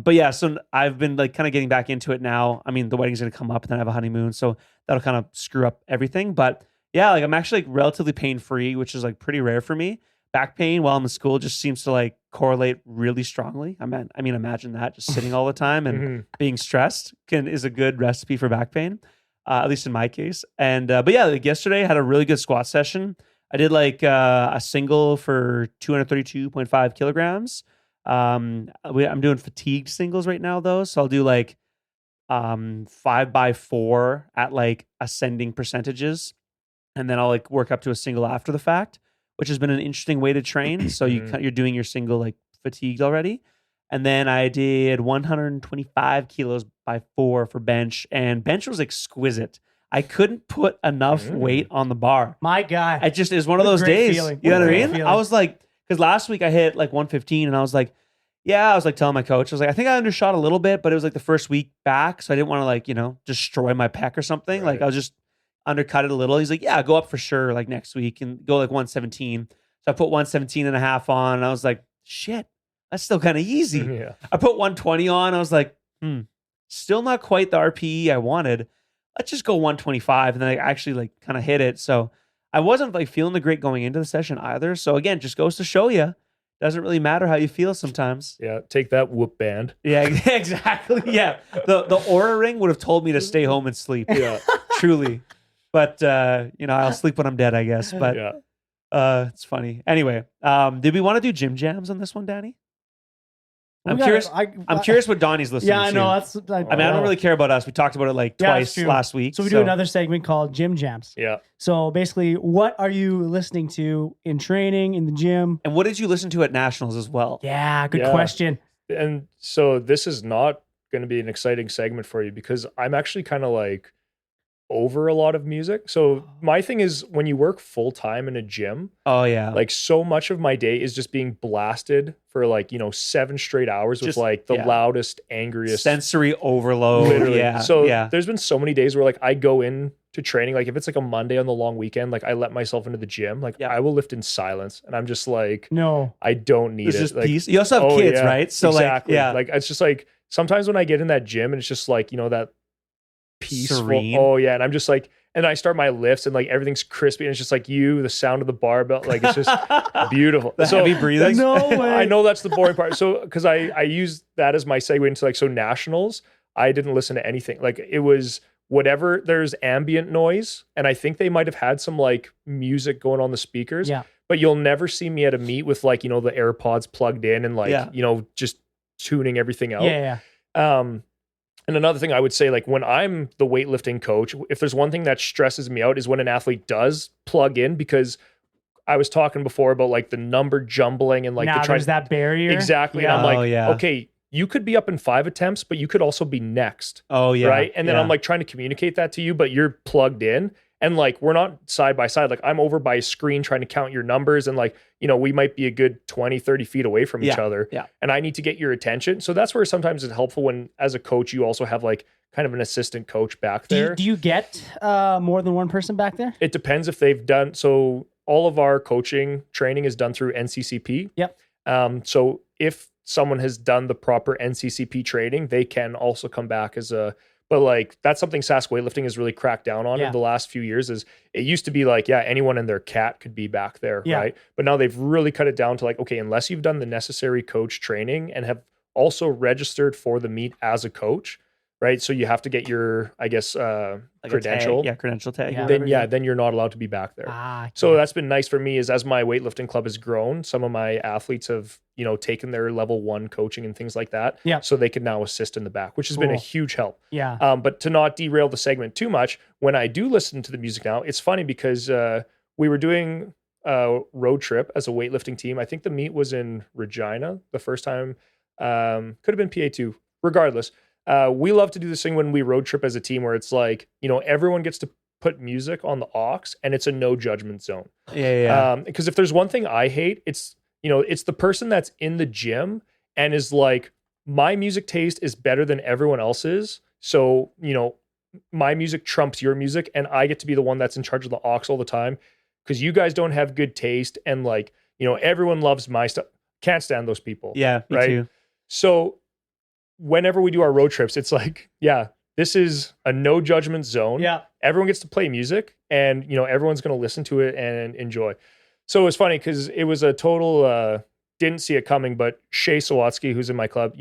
But yeah, so I've been like kind of getting back into it now. I mean, the wedding's gonna come up and then I have a honeymoon, so that'll kind of screw up everything. But yeah, like I'm actually like relatively pain free, which is like pretty rare for me. Back pain while I'm in school just seems to like correlate really strongly. I mean, imagine that just sitting all the time and being stressed is a good recipe for back pain. At least in my case. And but yeah, like yesterday I had a really good squat session. I did like a single for 232.5 kilograms. I'm doing fatigued singles right now though, so I'll do like 5x4 at like ascending percentages, and then I'll like work up to a single after the fact, which has been an interesting way to train. So you're doing your single like fatigued already. And then I did 125 kilos by 4 for bench, and bench was exquisite. I couldn't put enough weight on the bar. My guy. It just is one of those days. Feeling. You know what I mean? I was like, because last week I hit like 115 and I was like, I was like telling my coach, I was like, I think I undershot a little bit, but it was like the first week back. So I didn't want to like, you know, destroy my pec or something. Like I was just undercut it a little. He's like, yeah, go up for sure. Like next week and go like 117. So I put 117 and a half on and I was like, shit. That's still kind of easy. Yeah. I put 120 on. I was like, still not quite the RPE I wanted. Let's just go 125. And then I actually like kind of hit it. So I wasn't like feeling the great going into the session either. So again, just goes to show you, doesn't really matter how you feel sometimes. Yeah. Take that whoop band. Yeah, exactly. Yeah. The Aura ring would have told me to stay home and sleep. Yeah, truly. But, you know, I'll sleep when I'm dead, I guess. But it's funny. Anyway, did we want to do gym jams on this one, Danny? I'm curious. I'm curious what Donnie's listening to. Yeah, I know. I mean, I don't really care about us. We talked about it like twice last week. So we do another segment called Gym Jams. Yeah. So basically, what are you listening to in training, in the gym? And what did you listen to at Nationals as well? Yeah, good question. And so this is not going to be an exciting segment for you because I'm actually kind of like over a lot of music. So my thing is when you work full time in a gym, like so much of my day is just being blasted for like, you know, 7 straight hours with like the loudest, angriest sensory overload. Literally. There's been so many days where like I go in to training, like if it's like a Monday on the long weekend, like I let myself into the gym, like I will lift in silence and I'm just like, no, I don't need it. Just like, peace. You also have kids, right? So exactly. Like it's just like sometimes when I get in that gym and it's just like, you know, that peaceful. Serene. Oh yeah. And I'm just like, And I start my lifts and like everything's crispy and it's just like the sound of the barbell, like it's just beautiful. The heavy breathing. No way. I know that's the boring part. So because I use that as my segue into like, so nationals, I didn't listen to anything. Like it was whatever, there's ambient noise. And I think they might have had some like music going on the speakers. Yeah. But you'll never see me at a meet with like, the AirPods plugged in and like, Yeah. just tuning everything out. Yeah. And another thing I would say, like when I'm the weightlifting coach, if there's one thing that stresses me out is when an athlete does plug in, because I was talking before about like the number jumbling and like Now there's that barrier. Exactly. Yeah. And I'm like, yeah. okay, you could be up in 5 attempts, but you could also be next. Oh yeah. Right. And then yeah. I'm like trying to communicate that to you, but you're plugged in. And like, we're not side by side. Like I'm over by a screen trying to count your numbers. And like, we might be a good 20, 30 feet away from each other. Yeah. And I need to get your attention. So that's where sometimes it's helpful when, as a coach, you also have like kind of an assistant coach back there. Do you get more than one person back there? It depends if they've done. So all of our coaching training is done through NCCP. Yep. So if someone has done the proper NCCP training, they can also come back as a, but like that's something Sask Weightlifting has really cracked down on in the last few years. Is it used to be like, anyone and their cat could be back there, right? But now they've really cut it down to like, okay, unless you've done the necessary coach training and have also registered for the meet as a coach, right? So you have to get your, I guess, like credential. Credential tag. Then you're not allowed to be back there. So that's been nice for me is as my weightlifting club has grown, some of my athletes have, taken their level 1 coaching and things like that. Yeah. So they can now assist in the back, which has been a huge help. Yeah. But to not derail the segment too much, when I do listen to the music now, it's funny because we were doing a road trip as a weightlifting team. I think the meet was in Regina the first time. Could have been PA2. Regardless. We love to do this thing when we road trip as a team where it's like, everyone gets to put music on the aux and it's a no judgment zone. Yeah. Because if there's one thing I hate, it's the person that's in the gym and is like, my music taste is better than everyone else's. So, my music trumps your music and I get to be the one that's in charge of the aux all the time because you guys don't have good taste and like, everyone loves my stuff. Can't stand those people. Yeah, me too. So whenever we do our road trips, it's like, this is a no judgment zone. Yeah. Everyone gets to play music and, everyone's going to listen to it and enjoy. So it was funny because it was a total, didn't see it coming, but Shay Sawatsky, who's in my club,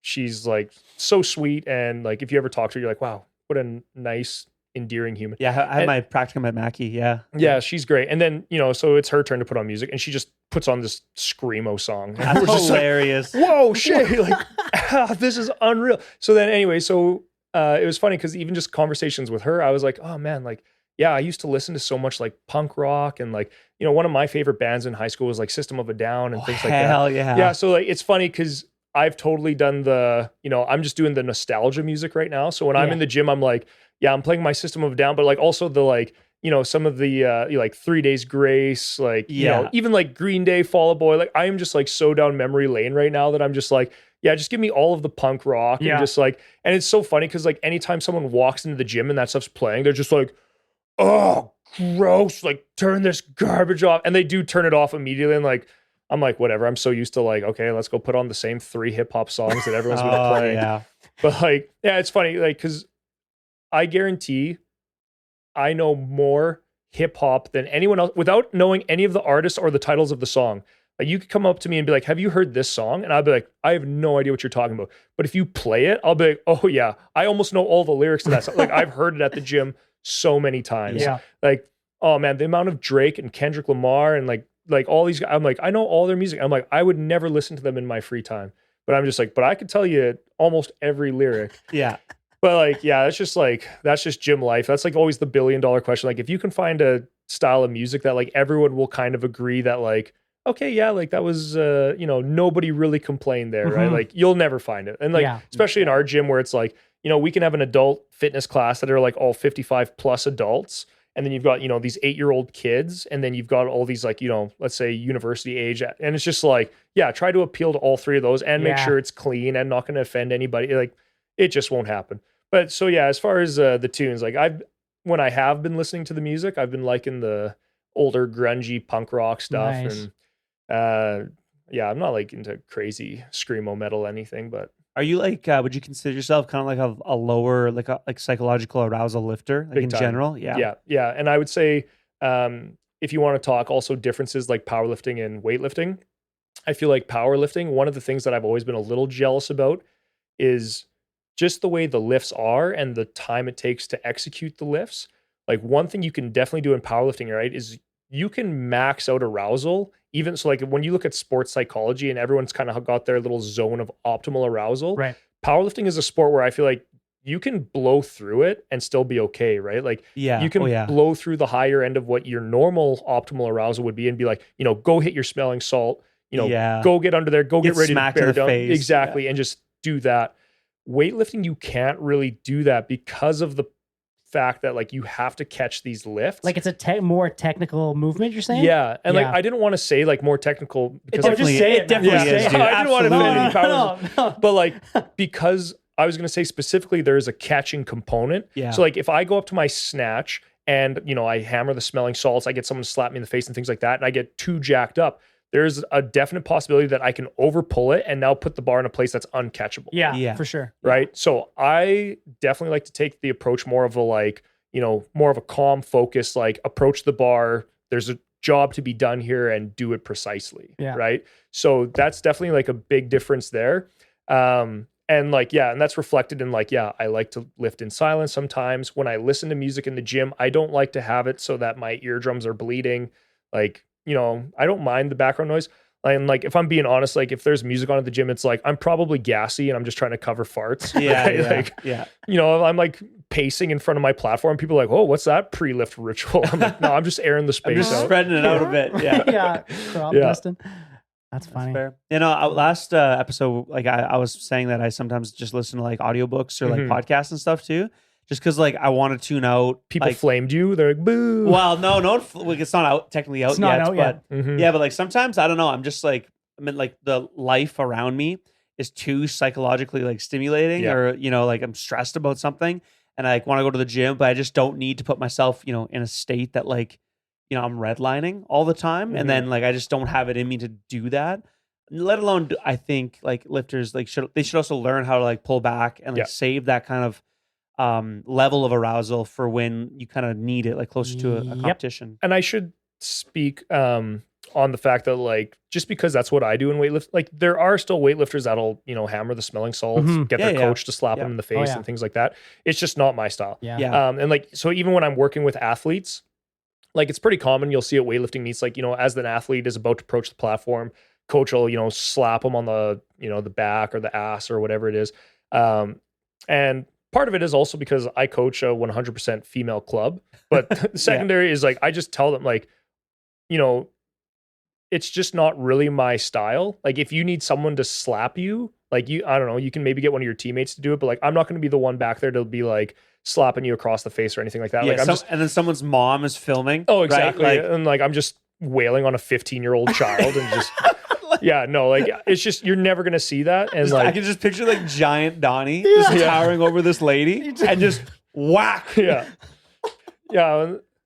she's like so sweet. And like, if you ever talk to her, you're like, wow, what a nice, endearing human. Yeah. I had my practicum at Mackie. Yeah. Yeah. She's great. And then, so it's her turn to put on music and she just puts on this screamo song. That's hilarious. Like, whoa, Shay, like, this is unreal. So then anyway, it was funny because even just conversations with her, I was like, oh man, like, I used to listen to so much like punk rock and like, one of my favorite bands in high school was like System of a Down and things like that. Hell yeah. Yeah. So like, it's funny because I've totally done the, I'm just doing the nostalgia music right now. So when I'm in the gym, I'm like, I'm playing my System of a Down, but like also the like, some of the like 3 Days Grace, like, even like Green Day, Fall Out Boy. Like I am just like so down memory lane right now that I'm just like, just give me all of the punk rock and just like, and it's so funny because like anytime someone walks into the gym and that stuff's playing, they're just like, oh, gross, like turn this garbage off. And they do turn it off immediately. And like, I'm like, whatever. I'm so used to like, okay, let's go put on the same 3 hip hop songs that everyone's been playing. Yeah. But like, it's funny, like, because I guarantee I know more hip hop than anyone else without knowing any of the artists or the titles of the song. Like you could come up to me and be like, have you heard this song? And I'll be like, I have no idea what you're talking about. But if you play it, I'll be like, oh yeah, I almost know all the lyrics to that song. Like I've heard it at the gym so many times. Yeah. Like, oh man, the amount of Drake and Kendrick Lamar and like all these guys, I'm like, I know all their music. I'm like, I would never listen to them in my free time. But I'm just like, but I could tell you almost every lyric. Yeah. But like, that's just gym life. That's like always the $1 billion question. Like if you can find a style of music that like everyone will kind of agree that like, okay, yeah, like that was, nobody really complained there, right? Like you'll never find it. And like, especially in our gym where it's like, we can have an adult fitness class that are like all 55 plus adults. And then you've got, these 8-year-old kids. And then you've got all these like, let's say university age. And it's just like, try to appeal to all 3 of those and make sure it's clean and not going to offend anybody. Like it just won't happen. But so, as far as the tunes, like when I have been listening to the music, I've been liking the older grungy punk rock stuff. Nice. And I'm not like into crazy screamo metal anything, but Are you like, would you consider yourself kind of like a lower, like psychological arousal lifter, like Big in time. general? Yeah. Yeah. And I would say, if you want to talk also differences like powerlifting and weightlifting, I feel like powerlifting, one of the things that I've always been a little jealous about is just the way the lifts are and the time it takes to execute the lifts. Like one thing you can definitely do in powerlifting, right, is you can max out arousal. Even so, like when you look at sports psychology and everyone's kind of got their little zone of optimal arousal, Right. Powerlifting is a sport where I feel like you can blow through it and still be okay, right? Like you can blow through the higher end of what your normal optimal arousal would be and be like, go hit your smelling salt, go get under there, go get ready to bear down. Face. Exactly. And just do that. Weightlifting, you can't really do that because of the fact that like you have to catch these lifts. Like it's a more technical movement, you're saying? Yeah. And like I didn't want to say like more technical because it definitely is, dude. I didn't want to offend any powers. No. But like because I was going to say specifically there is a catching component. Yeah. So like if I go up to my snatch and I hammer the smelling salts, I get someone to slap me in the face and things like that, and I get too jacked up, there's a definite possibility that I can over pull it and now put the bar in a place that's uncatchable. Yeah, for sure. Right. So I definitely like to take the approach more of a like, more of a calm focus, like approach the bar. There's a job to be done here and do it precisely. Yeah. Right. So that's definitely like a big difference there. And like, and that's reflected in like, I like to lift in silence sometimes. When I listen to music in the gym, I don't like to have it so that my eardrums are bleeding. Like, I don't mind the background noise. And like, if I'm being honest, like if there's music on at the gym, it's like, I'm probably gassy and I'm just trying to cover farts. I'm like pacing in front of my platform. People are like, oh, what's that pre-lift ritual? I'm like, no, I'm just airing the space out. Spreading it out a bit. Yeah. Crop dusting. That's funny. Fair. Last episode, like I was saying that I sometimes just listen to like audiobooks or like podcasts and stuff too. Just because, like, I want to tune out. People flamed you. They're like, boo. Well, no, like, it's not technically out yet. Yeah, but like sometimes I don't know. I'm just like, like the life around me is too psychologically like stimulating, or like I'm stressed about something, and I like want to go to the gym, but I just don't need to put myself, in a state that like, I'm redlining all the time, and then like I just don't have it in me to do that. Let alone, I think like lifters like should also learn how to like pull back and like save that kind of level of arousal for when you kind of need it, like closer to a competition. And I should speak on the fact that like just because that's what I do in weightlift, like there are still weightlifters that'll hammer the smelling salts, get their coach to slap them in the face and things like that. It's just not my style. And like so even when I'm working with athletes, like it's pretty common, you'll see at weightlifting meets, like as an athlete is about to approach the platform, coach will slap them on the the back or the ass or whatever it is. And part of it is also because I coach a 100% female club, but the secondary is like, I just tell them like, it's just not really my style. Like if you need someone to slap you, like I don't know, you can maybe get one of your teammates to do it, but like, I'm not going to be the one back there to be like slapping you across the face or anything like that. Yeah, like and then someone's mom is filming. Oh, exactly. Right? And like, I'm just wailing on a 15-year-old child and just, like it's just, you're never going to see that. And like, I can just picture like giant Donnie just towering over this lady and just whack. Yeah.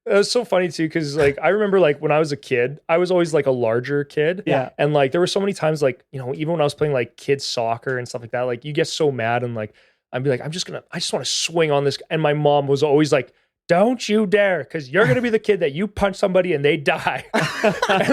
It was so funny too, because like I remember like when I was a kid, I was always like a larger kid. Yeah. And like there were so many times like, even when I was playing like kids soccer and stuff like that, like you get so mad and like I'd be like, I just want to swing on this. And my mom was always like, don't you dare, because you're going to be the kid that you punch somebody and they die. And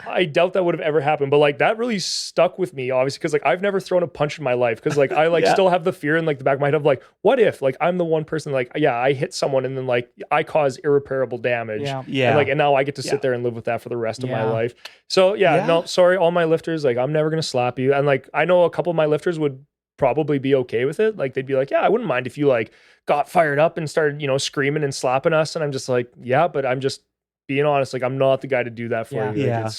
I doubt that would have ever happened, but like that really stuck with me, obviously, because like I've never thrown a punch in my life, because like I like still have the fear in like the back of my head of like, what if like I'm the one person like I hit someone and then like I cause irreparable damage, and now I get to sit there and live with that for the rest of my life. So no, sorry, all my lifters, like I'm never gonna slap you, and like I know a couple of my lifters would probably be okay with it. Like they'd be like, I wouldn't mind if you like got fired up and started screaming and slapping us, and I'm just like, but I'm just being honest, like I'm not the guy to do that for you. Like,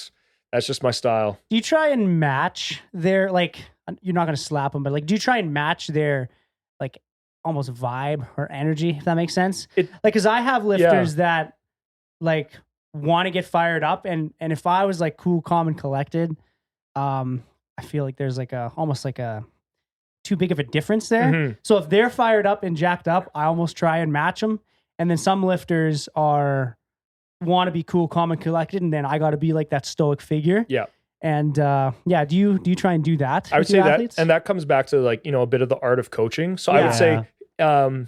that's just my style. Do you try and match their, like, you're not going to slap them, but like, do you try and match their like almost vibe or energy, if that makes sense? Cause I have lifters that like want to get fired up. And if I was like cool, calm and collected, I feel like there's like almost like a too big of a difference there. So if they're fired up and jacked up, I almost try and match them. And then some lifters want to be cool, calm, and collected, and then I got to be like that stoic figure. Yeah. And yeah, do you try and do that? I would with say your that, athletes? and that comes back to like, a bit of the art of coaching. So I would Yeah. say,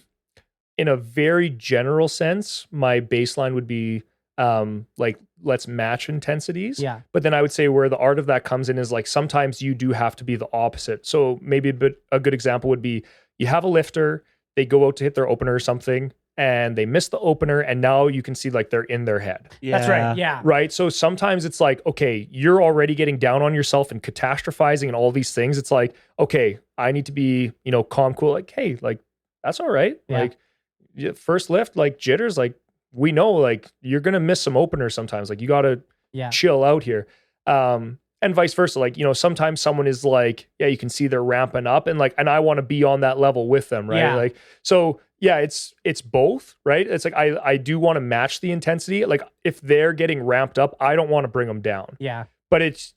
in a very general sense, my baseline would be like, let's match intensities. Yeah. But then I would say where the art of that comes in is like, sometimes you do have to be the opposite. So maybe a good example would be you have a lifter, they go out to hit their opener or something, and they miss the opener, and now you can see like they're in their head. That's right. Yeah. Right. So sometimes it's like, okay, you're already getting down on yourself and catastrophizing and all these things. It's like, okay, I need to be, calm, cool. Like, hey, like, that's all right. Yeah. Like, first lift, like jitters, like we know, like you're going to miss some openers sometimes. Like you got to chill out here. And vice versa. Like, sometimes someone is like, yeah, you can see they're ramping up and I want to be on that level with them. Right. Yeah. Like, so yeah, it's both, right? It's like, I do want to match the intensity. Like if they're getting ramped up, I don't want to bring them down. Yeah. But it's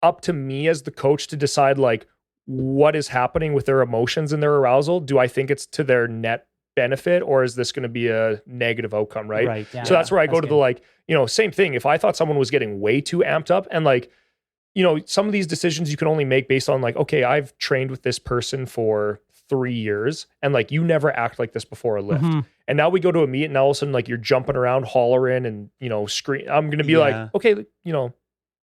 up to me as the coach to decide like what is happening with their emotions and their arousal. Do I think it's to their net benefit, or is this going to be a negative outcome? Right. Right. Yeah. So that's where I go to good. the like, same thing. If I thought someone was getting way too amped up and like, some of these decisions you can only make based on like, okay, I've trained with this person for 3 years and like you never act like this before a lift. Mhm. And now we go to a meet and all of a sudden like you're jumping around, hollering and, scream. I'm going to be like, okay,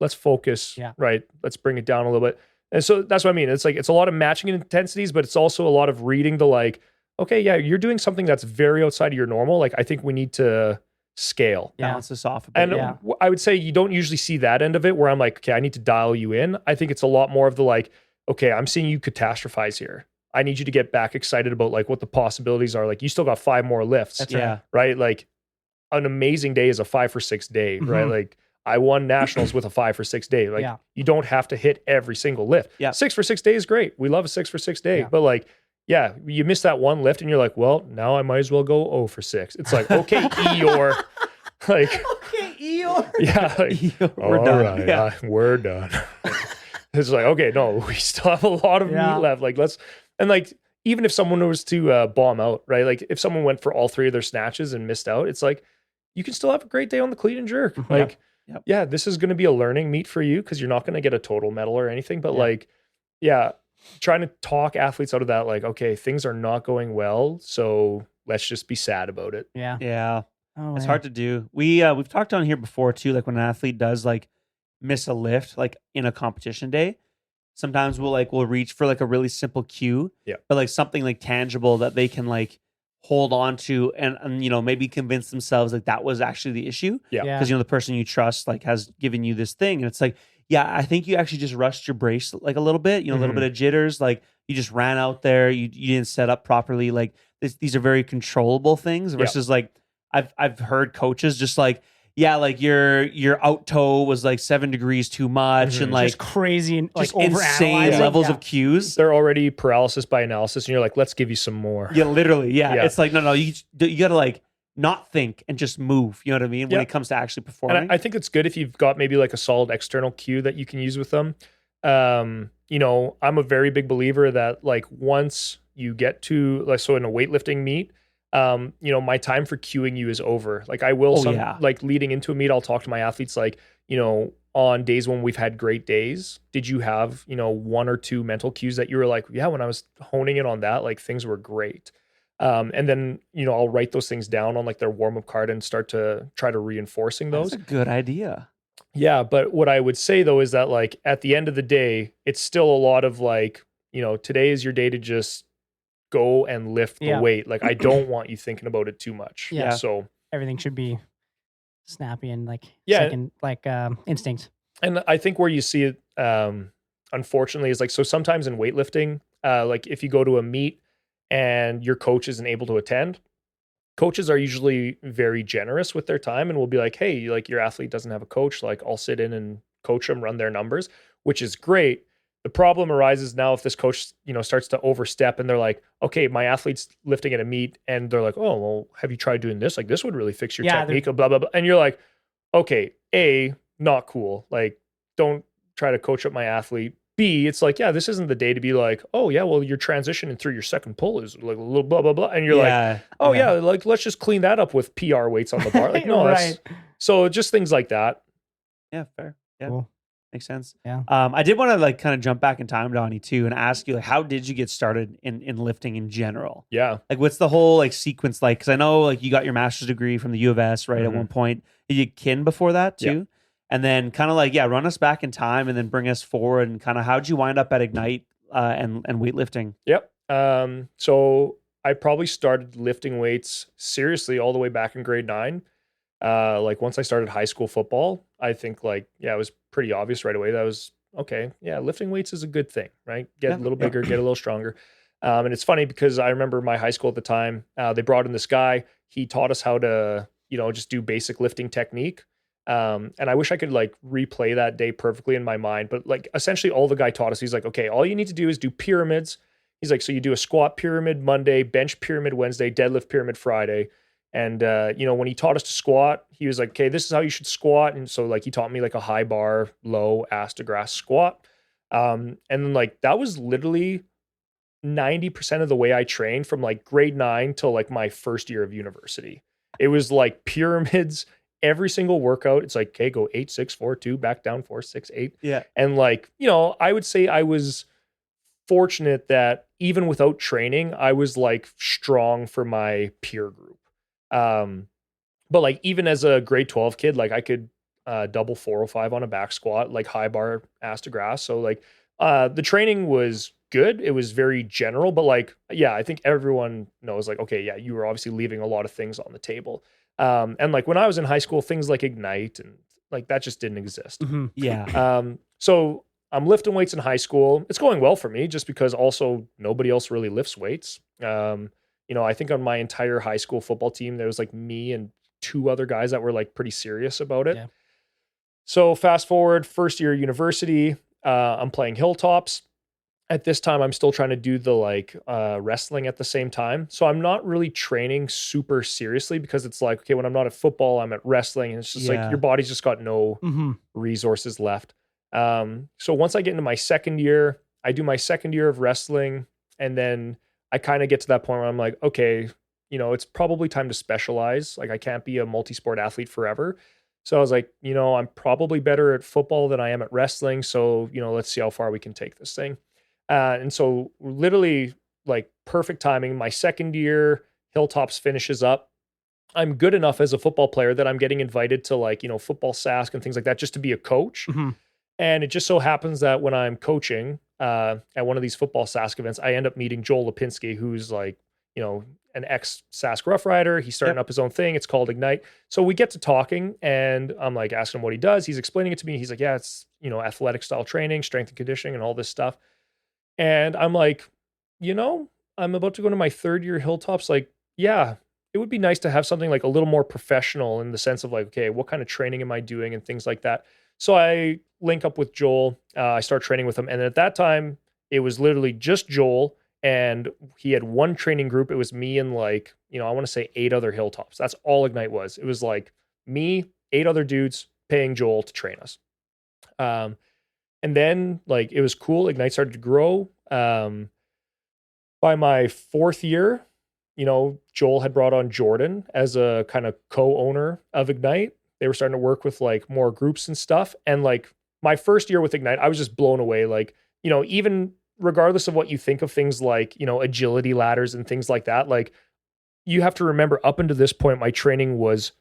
let's focus. Yeah. Right. Let's bring it down a little bit. And so that's what I mean. It's like, it's a lot of matching intensities, but it's also a lot of reading the like, okay, yeah, you're doing something that's very outside of your normal. Like, I think we need to scale. Yeah. Balance this off a bit. And Yeah. I would say you don't usually see that end of it where I'm like, okay, I need to dial you in. I think it's a lot more of the like, okay, I'm seeing you catastrophize here. I need you to get back excited about like what the possibilities are. Like you still got 5 more lifts. That's Yeah. Right? Like an amazing day is a 5 for 6 day, right? Mhm. Like I won nationals with a 5 for 6 day. Like you don't have to hit every single lift. Yeah. 6 for 6 day is great. We love a 6 for 6 day, Yeah. but like, yeah, you miss that one lift and you're like, well, now I might as well go 0 for 6. It's like, okay, Eeyore. Like, Okay, Eeyore. yeah, like, We're all done. right, Yeah. we're done. It's like, okay, no, we still have a lot of Yeah. meat left. Like, and like, even if someone was to bomb out, right? Like, if someone went for all 3 of their snatches and missed out, it's like, you can still have a great day on the clean and jerk. Mhm. Like, Yep. yeah, this is going to be a learning meet for you because you're not going to get a total medal or anything. But Yeah. like, yeah, trying to talk athletes out of that, like, okay, things are not going well, so let's just be sad about it. Yeah. Yeah. Oh, It's man. hard to do. We've talked on here before too, like when an athlete does like miss a lift, like in a competition day, sometimes we'll reach for like a really simple cue, Yeah. but like something like tangible that they can like hold on to and maybe convince themselves like that was actually the issue. Yeah. Yeah. Because the person you trust like has given you this thing, and it's like, yeah, I think you actually just rushed your brace like a little bit, a little Mhm. bit of jitters, like you just ran out there, you didn't set up properly. Like these are very controllable things versus like I've heard coaches just like, yeah, like your out toe was like 7 degrees too much, Mhm. and like just crazy and like just insane overanalyzing. levels Yeah. of cues. They're already paralysis by analysis, and you're like, let's give you some more. Yeah, literally. Yeah. Yeah. It's like, no, you got to like not think and just move. You know what I mean? When Yeah. it comes to actually performing. And I think it's good if you've got maybe like a solid external cue that you can use with them. I'm a very big believer that like once you get to like, so in a weightlifting meet, my time for cueing you is over. Like I will like leading into a meet, I'll talk to my athletes like, on days when we've had great days, did you have, 1 or 2 mental cues that you were like, yeah, when I was honing in on that, like things were great. And then, I'll write those things down on like their warm-up card and start to try to reinforcing those. That's a good idea. Yeah. But what I would say though, is that like at the end of the day, it's still a lot of like, today is your day to just go and lift the Yeah. weight. Like, I don't want you thinking about it too much. Yeah. So, Everything should be snappy and like Yeah. second, like instinct. and I think where you see it, unfortunately, is like, so sometimes in weightlifting, like if you go to a meet and your coach isn't able to attend, coaches are usually very generous with their time and will be like, hey, like your athlete doesn't have a coach, like I'll sit in and coach them, run their numbers, which is great. The problem arises now if this coach, starts to overstep and they're like, okay, my athlete's lifting at a meet and they're like, oh, well, have you tried doing this? Like this would really fix your technique, blah, blah, blah. And you're like, okay, A, not cool. Like, don't try to coach up my athlete. B, it's like, yeah, this isn't the day to be like, oh yeah, well, you're transitioning through your second pull is like a little blah, blah, blah. And you're like, oh yeah, like let's just clean that up with PR weights on the bar. Like, no, Right. so just things like that. Yeah, fair. Yeah. Cool. Makes sense. Yeah. I did want to like kind of jump back in time, Donnie, too, and ask you like, how did you get started in lifting in general? Yeah. Like, what's the whole like sequence like? Because I know like you got your master's degree from the U of S, right? At Mhm. one point, did you kin before that Yeah. too? And then kind of like run us back in time and then bring us forward and kind of how'd you wind up at Ignite and weightlifting? Yep. So I probably started lifting weights seriously all the way back in grade 9. Like once I started high school football, I think like, it was pretty obvious right away that was okay. Yeah, lifting weights is a good thing, right? Get Yeah. a little bigger, get a little stronger. And it's funny because I remember my high school at the time, they brought in this guy. He taught us how to, just do basic lifting technique. And I wish I could like replay that day perfectly in my mind. But like essentially all the guy taught us, he's like, okay, all you need to do is do pyramids. He's like, so you do a squat pyramid Monday, bench pyramid Wednesday, deadlift pyramid Friday. And, when he taught us to squat, he was like, okay, this is how you should squat. And so like, he taught me like a high bar, low ass to grass squat. And then like, that was literally 90% of the way I trained from like grade 9 till like my first year of university. It was like pyramids, every single workout. It's like, okay, go 8, 6, 4, 2, back down 4, 6, 8. Yeah. And like, I would say I was fortunate that even without training, I was like strong for my peer group. But like even as a grade 12 kid, like I could double 405 on a back squat, like high bar ass to grass. So like the training was good. It was very general, but like, I think everyone knows like, okay, you were obviously leaving a lot of things on the table. And like when I was in high school, things like Ignite and like that just didn't exist. Mhm. Yeah. So I'm lifting weights in high school. It's going well for me just because also nobody else really lifts weights. I think on my entire high school football team, there was like me and 2 other guys that were like pretty serious about it. Yeah. So fast forward, first year university, I'm playing Hilltops. At this time, I'm still trying to do the like wrestling at the same time. So I'm not really training super seriously because it's like, okay, when I'm not at football, I'm at wrestling. And it's just like your body's just got no Mhm. resources left. So once I get into my second year, I do my second year of wrestling. And then I kind of get to that point where I'm like, okay, it's probably time to specialize. Like I can't be a multi-sport athlete forever. So I was like, I'm probably better at football than I am at wrestling. So, let's see how far we can take this thing. And so literally like perfect timing. My second year, Hilltops finishes up. I'm good enough as a football player that I'm getting invited to like, football Sask and things like that just to be a coach. Mhm. And it just so happens that when I'm coaching at one of these football Sask events, I end up meeting Joel Lipinski, who's like, an ex-Sask Rough Rider. He's starting up his own thing. It's called Ignite. So we get to talking and I'm like asking him what he does. He's explaining it to me. He's like, yeah, it's, athletic style training, strength and conditioning and all this stuff. And I'm like, I'm about to go to my third year Hilltops. Like, it would be nice to have something like a little more professional in the sense of like, okay, what kind of training am I doing and things like that. So I link up with Joel. I start training with him. And at that time, it was literally just Joel. And he had one training group. It was me and like, I want to say 8 other Hilltops. That's all Ignite was. It was like me, 8 other dudes paying Joel to train us. And then like it was cool. Ignite started to grow. By my 4th year, Joel had brought on Jordan as a kind of co-owner of Ignite. They were starting to work with like more groups and stuff. And like my first year with Ignite, I was just blown away. Like, even regardless of what you think of things like, agility ladders and things like that, like you have to remember up until this point, my training was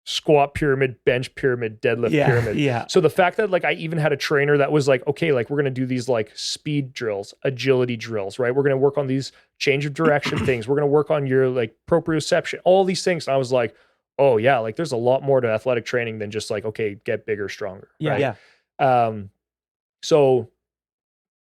squat pyramid, bench pyramid, deadlift pyramid. Yeah. So the fact that like I even had a trainer that was like, okay, like we're going to do these like speed drills, agility drills, right? We're going to work on these change of direction things. We're going to work on your like proprioception, all these things. And I was like, oh yeah, like there's a lot more to athletic training than just like, okay, get bigger, stronger. Yeah. Right? So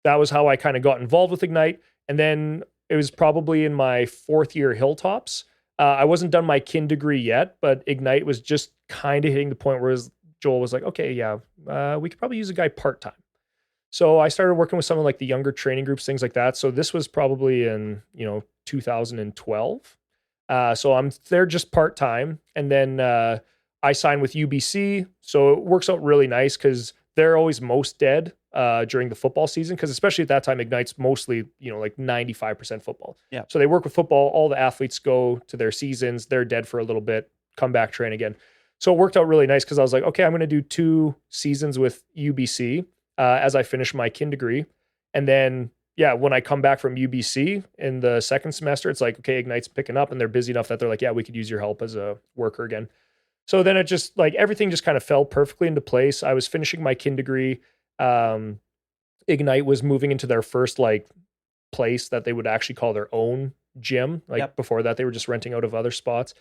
that was how I kind of got involved with Ignite. And then it was probably in my 4th year Hilltops. I wasn't done my kin degree yet, but Ignite was just kind of hitting the point where Joel was like, okay, we could probably use a guy part-time. So I started working with some of like the younger training groups, things like that. So this was probably in, 2012. So I'm there just part-time. And then I signed with UBC. So it works out really nice because they're always most dead during the football season. Because especially at that time, Ignite's mostly, like 95% football. Yeah. So they work with football. All the athletes go to their seasons. They're dead for a little bit, come back, train again. So it worked out really nice because I was like, okay, I'm going to do 2 seasons with UBC as I finish my kin degree. And then, yeah, when I come back from UBC in the second semester, it's like, okay, Ignite's picking up and they're busy enough that they're like, yeah, we could use your help as a worker again. So then it just like everything just kind of fell perfectly into place. I was finishing my kin degree. Ignite was moving into their first like place that they would actually call their own gym. Like before that, they were just renting out of other spots.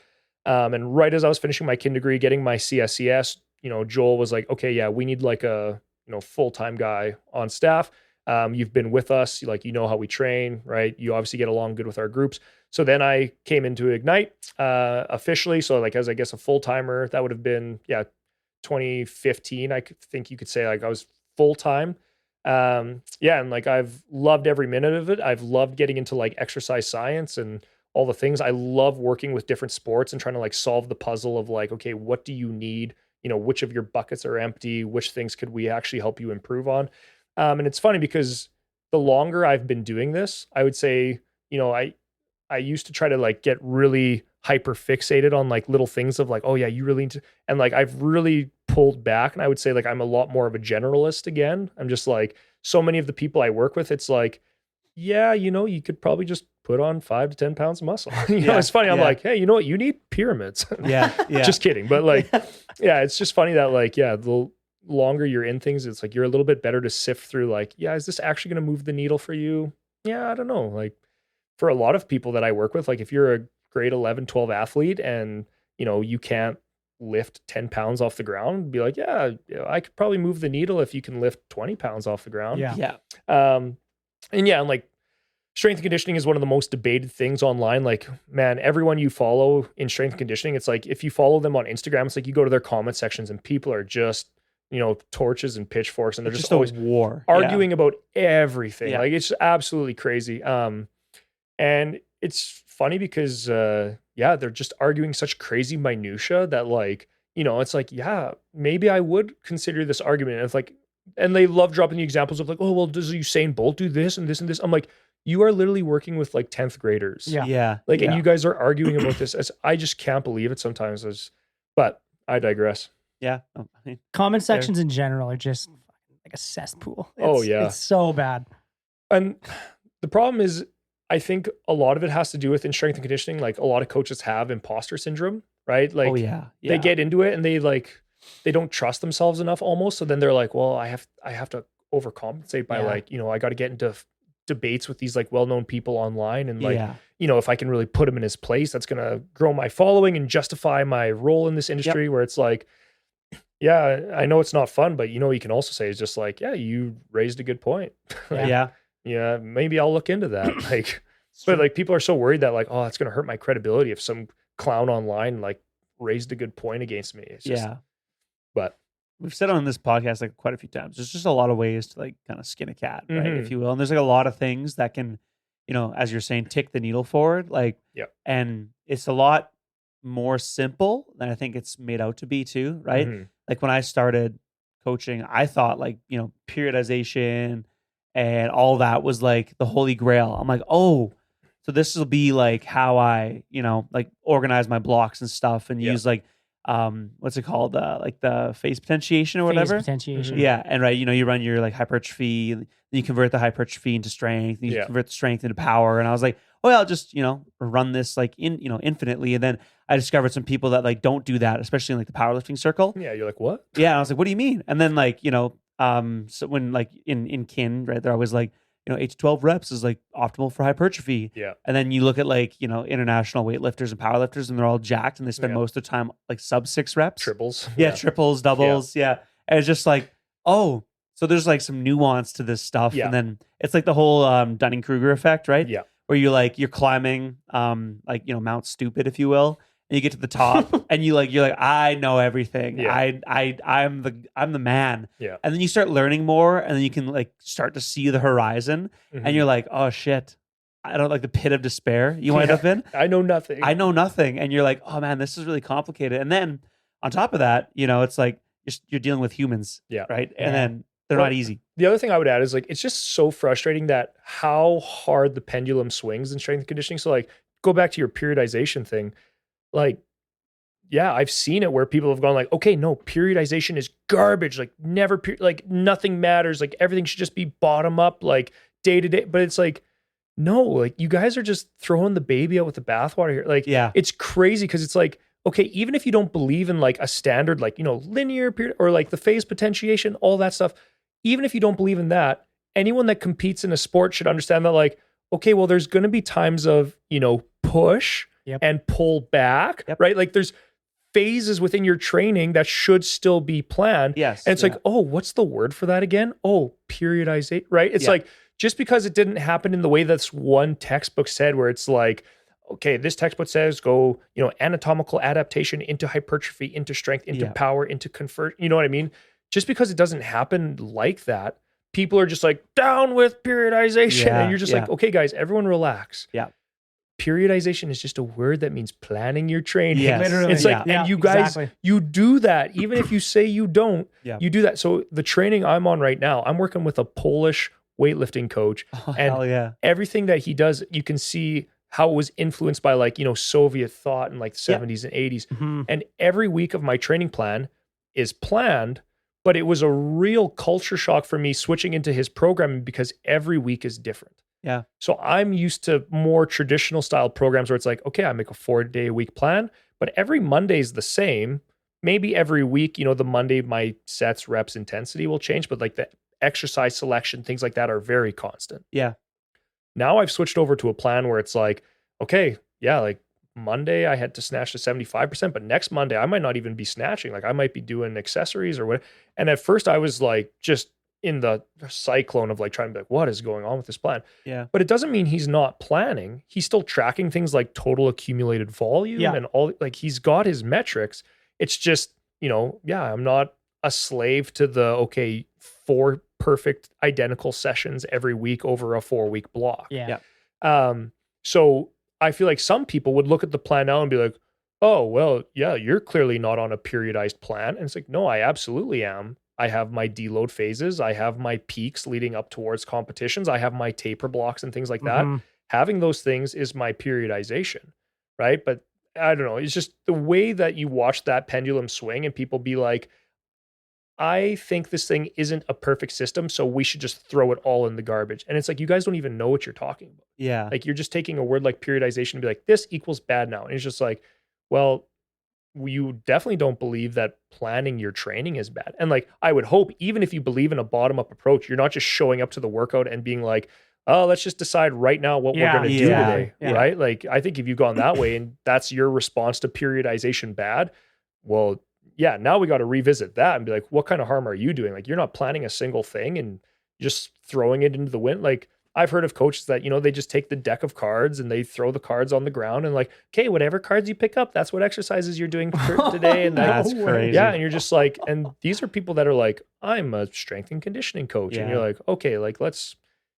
And right as I was finishing my kin degree, getting my CSCS, Joel was like, okay, yeah, we need like a, full-time guy on staff. You've been with us, like, how we train, right? You obviously get along good with our groups. So then I came into Ignite officially. So like as I guess a full-timer, that would have been, 2015. I think you could say like I was full-time. And like I've loved every minute of it. I've loved getting into like exercise science and all the things. I love working with different sports and trying to like solve the puzzle of like, okay, what do you need? Which of your buckets are empty? Which things could we actually help you improve on? And it's funny because the longer I've been doing this, I would say, I used to try to like get really hyper fixated on like little things of like, oh yeah, you really need to, and like I've really pulled back, and I would say like I'm a lot more of a generalist again. I'm just like, so many of the people I work with, it's like, yeah, you could probably just put on 5 to 10 pounds of muscle. It's funny. I'm like, hey, you know what? You need pyramids. Yeah. Just kidding. But like, yeah, it's just funny that like, yeah, the longer you're in things, it's like you're a little bit better to sift through like, yeah, is this actually going to move the needle for you? Yeah, I don't know. Like for a lot of people that I work with, like if you're a grade 11, 12 athlete and, you can't lift 10 pounds off the ground, be like, yeah, I could probably move the needle if you can lift 20 pounds off the ground. Yeah. And like strength and conditioning is one of the most debated things online. Like, man, everyone you follow in strength and conditioning, it's like if you follow them on Instagram, it's like you go to their comment sections and people are just, torches and pitchforks, and they're just always war arguing about everything. Yeah. Like it's absolutely crazy. And it's funny because they're just arguing such crazy minutia that like, it's like, yeah, maybe I would consider this argument. And it's like, and they love dropping the examples of like, oh, well, does Usain Bolt do this and this and this? I'm like, you are literally working with like 10th graders. Yeah. Like, and you guys are arguing about this. I just can't believe it sometimes. But I digress. Yeah. Comment sections in general are just like a cesspool. Yeah. It's so bad. And the problem is, I think a lot of it has to do with in strength and conditioning. Like a lot of coaches have imposter syndrome, right? Like they get into it and they don't trust themselves enough almost. So then they're like, well, I have to overcompensate by like, I got to get into debates with these like well-known people online. And like, if I can really put him in his place, that's going to grow my following and justify my role in this industry where it's like, yeah, I know it's not fun, but you can also say is just like, yeah, you raised a good point. Yeah, maybe I'll look into that. Like, but like people are so worried that like, oh, it's going to hurt my credibility if some clown online like raised a good point against me. It's just, but we've said on this podcast like quite a few times, there's just a lot of ways to like kind of skin a cat, right? If you will. And there's like a lot of things that can, as you're saying, tick the needle forward. Like, and it's a lot more simple than I think it's made out to be too, right? Like when I started coaching, I thought like, periodization and all that was like the holy grail. I'm like, oh, so this will be like how I, like organize my blocks and stuff and use like, what's it called? Like the phase potentiation or whatever. Phase potentiation. Yeah. And right, you run your like hypertrophy, then you convert the hypertrophy into strength, and you convert the strength into power. And I was like, oh yeah, I'll just, run this like infinitely. And then I discovered some people that like don't do that, especially in like the powerlifting circle. Yeah. You're like, what? Yeah. And I was like, what do you mean? And then like, so when like in kin, right, they're always like, 8 to 12 reps is like optimal for hypertrophy. Yeah. And then you look at like, international weightlifters and powerlifters and they're all jacked and they spend most of the time like sub 6 reps. Triples. Yeah. Triples, doubles. Yeah. And it's just like, oh, so there's like some nuance to this stuff. And then it's like the whole Dunning-Kruger effect, right? Yeah. Where you're climbing like, Mount Stupid, if you will. And you get to the top and you're like, I know everything. Yeah. I'm the man. Yeah. And then you start learning more and then you can like start to see the horizon and you're like, oh shit, I don't like the pit of despair you wind up in. I know nothing. And you're like, oh man, this is really complicated. And then on top of that, it's like you're dealing with humans. Yeah. Right. And then they're not easy. The other thing I would add is like, it's just so frustrating that how hard the pendulum swings in strength and conditioning. So like, go back to your periodization thing. Like, yeah, I've seen it where people have gone like, okay, no, periodization is garbage. Like never, like nothing matters. Like everything should just be bottom up, like day to day. But it's like, no, like you guys are just throwing the baby out with the bathwater here. Like, Yeah. it's crazy because it's like, okay, even if you don't believe in like a standard, like, linear period or like the phase potentiation, all that stuff, even if you don't believe in that, anyone that competes in a sport should understand that, like, okay, well, there's going to be times of, push and pull back, right? Like there's phases within your training that should still be planned. Yes. And it's like, oh, what's the word for that again? Oh, periodization, right? It's like, just because it didn't happen in the way that's one textbook said, where it's like, okay, this textbook says go, anatomical adaptation into hypertrophy, into strength, into power, into convert, you know what I mean? Just because it doesn't happen like that, people are just like, down with periodization. And you're just like, okay, guys, everyone relax. Yeah. Periodization is just a word that means planning your training. Yes. Literally. It's like, and you guys, you do that. Even if you say you don't, you do that. So the training I'm on right now, I'm working with a Polish weightlifting coach. And everything that he does, you can see how it was influenced by like, Soviet thought in like the 70s and 80s. Mm-hmm. And every week of my training plan is planned, but it was a real culture shock for me switching into his programming because every week is different. Yeah. So I'm used to more traditional style programs where it's like, okay, I make a 4-day a week plan, but every Monday is the same. Maybe every week, the Monday, my sets, reps, intensity will change, but like the exercise selection, things like that are very constant. Yeah. Now I've switched over to a plan where it's like, okay, yeah, like Monday I had to snatch to 75%, but next Monday I might not even be snatching. Like I might be doing accessories or what. And at first I was like, just in the cyclone of like trying to be like, what is going on with this plan? Yeah. But it doesn't mean he's not planning. He's still tracking things like total accumulated volume and all, like he's got his metrics. It's just, I'm not a slave to the, okay, 4 perfect identical sessions every week over a 4-week block. Yeah. So I feel like some people would look at the plan now and be like, oh, well, yeah, you're clearly not on a periodized plan. And it's like, no, I absolutely am. I have my deload phases. I have my peaks leading up towards competitions. I have my taper blocks and things like that. Mm-hmm. Having those things is my periodization, right? But I don't know. It's just the way that you watch that pendulum swing and people be like, I think this thing isn't a perfect system, so we should just throw it all in the garbage. And it's like, you guys don't even know what you're talking about. Yeah. Like you're just taking a word like periodization and be like, this equals bad now. And it's just like, well, you definitely don't believe that planning your training is bad. And like, I would hope, even if you believe in a bottom-up approach, you're not just showing up to the workout and being like, oh, let's just decide right now what we're going to do today, right? Like, I think if you've gone that way and that's your response to periodization bad, well, yeah, now we got to revisit that and be like, what kind of harm are you doing? Like, you're not planning a single thing and just throwing it into the wind. Like, I've heard of coaches that, they just take the deck of cards and they throw the cards on the ground and like, okay, whatever cards you pick up, that's what exercises you're doing for today. And that's crazy. Yeah. And you're just like, and these are people that are like, I'm a strength and conditioning coach. And you're like, okay, like, let's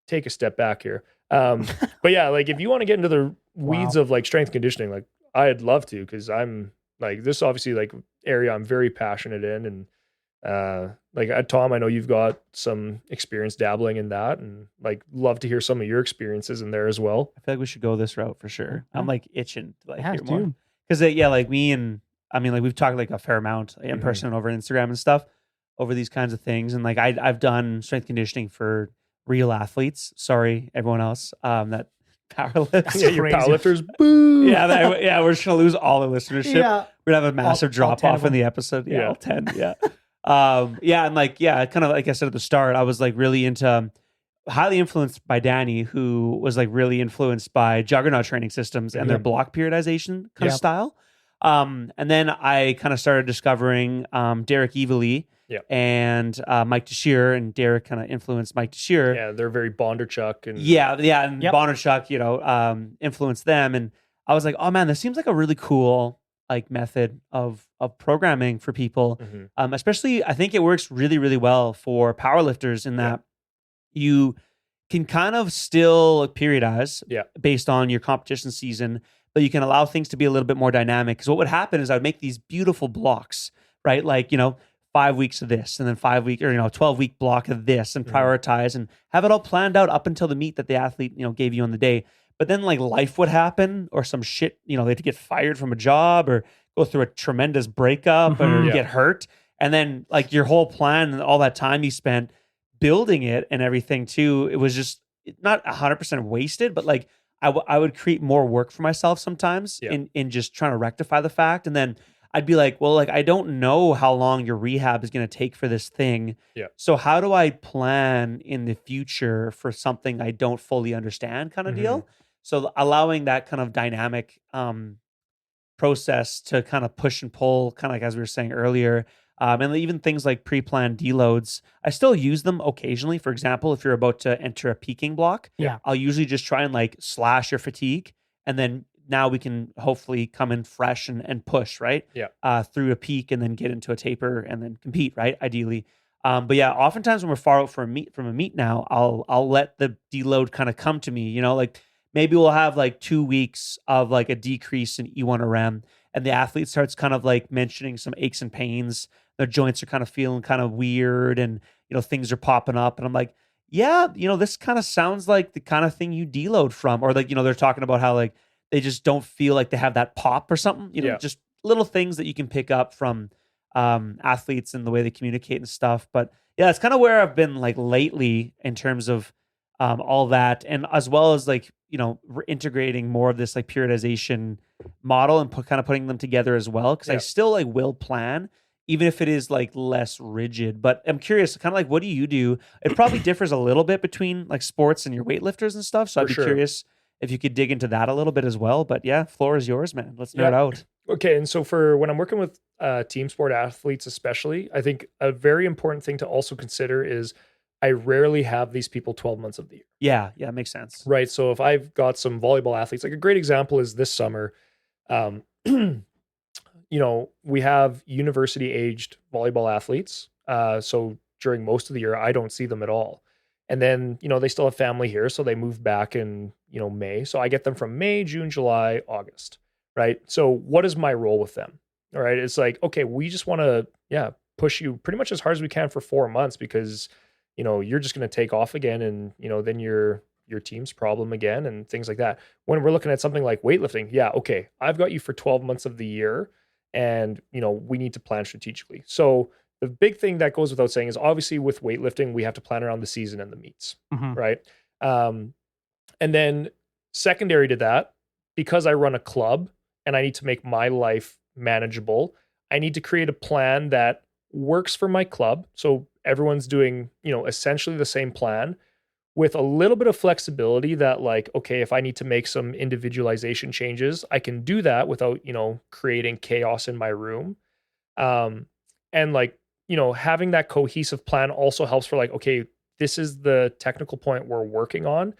take a step back here. But yeah, like if you want to get into the weeds of like strength conditioning, like I'd love to, because I'm like, this is obviously like area I'm very passionate in. And like Tom, I know you've got some experience dabbling in that, and like love to hear some of your experiences in there as well. I feel like we should go this route for sure. I'm like itching to like hear to. more. Because like me and I mean, like we've talked like a fair amount in person and over Instagram and stuff over these kinds of things. And like I've done strength conditioning for real athletes. Sorry, everyone else that powerlifts. Yeah, your powerlifters. Boo. Yeah, we're just gonna lose all the listenership. Yeah. We're gonna have a massive drop off in the episode. Yeah, all 10. Yeah. And like, kind of like I said at the start, I was like really into highly influenced by Danny, who was like really influenced by Juggernaut training systems and their block periodization kind of style. And then I kind of started discovering Derek Evely and Mike Teixeira, and Derek kind of influenced Mike Teixeira. Yeah, they're very Bondarchuk and and Bondarchuk, influenced them. And I was like, oh man, this seems like a really cool like method of programming for people. Especially I think it works really, really well for powerlifters in that you can kind of still periodize based on your competition season, but you can allow things to be a little bit more dynamic. Because what would happen is I would make these beautiful blocks, right? Like, 5 weeks of this, and then 5 week or 12-week block of this, and prioritize and have it all planned out up until the meet that the athlete gave you on the day. But then like life would happen, or some shit, they had to get fired from a job or go through a tremendous breakup or Yeah. get hurt. And then like your whole plan and all that time you spent building it and everything too, it was just not 100% wasted, but like I would create more work for myself sometimes Yeah. in just trying to rectify the fact. And then I'd be like, well, like I don't know how long your rehab is going to take for this thing. Yeah. So how do I plan in the future for something I don't fully understand kind of deal? So allowing that kind of dynamic process to kind of push and pull, kind of like as we were saying earlier. And even things like pre-planned deloads, I still use them occasionally. For example, if you're about to enter a peaking block, Yeah. I'll usually just try and like slash your fatigue, and then now we can hopefully come in fresh and push right, through a peak, and then get into a taper and then compete right, ideally. But yeah, oftentimes when we're far out from a meet now, I'll let the deload kind of come to me. You know, like maybe we'll have like 2 weeks of like a decrease in E1RM, and the athlete starts kind of like mentioning some aches and pains. Their joints are kind of feeling kind of weird, and you know things are popping up, and I'm like, yeah, you know, this kind of sounds like the kind of thing you deload from, or like, you know, they're talking about how like they just don't feel like they have that pop or something, you know, just little things that you can pick up from athletes and the way they communicate and stuff. But yeah, it's kind of where I've been like lately in terms of all that, and as well as like, you know, integrating more of this like periodization model and kind of putting them together as well, because I still like will plan even if it is like less rigid. But I'm curious, kind of like, what do you do? It probably differs a little bit between like sports and your weightlifters and stuff, so I'd be curious if you could dig into that a little bit as well. But yeah, floor is yours, man. Let's nerd out. Okay, and so for when I'm working with team sport athletes especially, I think a very important thing to also consider is I rarely have these people 12 months of the year. Yeah, it makes sense. Right. So if I've got some volleyball athletes, like a great example is this summer, you know, we have university aged volleyball athletes. So during most of the year, I don't see them at all. And then, you know, they still have family here. So they move back in, you know, May. So I get them from May, June, July, August. Right. So what is my role with them? All right. It's like, okay, we just want to, push you pretty much as hard as we can for 4 months, because, you know, you're just going to take off again. And, you know, then your team's problem again and things like that. When we're looking at something like weightlifting, okay, I've got you for 12 months of the year, and, you know, we need to plan strategically. So the big thing that goes without saying is obviously with weightlifting, we have to plan around the season and the meets, right? And then secondary to that, because I run a club and I need to make my life manageable, I need to create a plan that works for my club. So everyone's doing, you know, essentially the same plan, with a little bit of flexibility that, like, okay, if I need to make some individualization changes, I can do that without, you know, creating chaos in my room. And like, you know, having that cohesive plan also helps for like, okay, this is the technical point we're working on.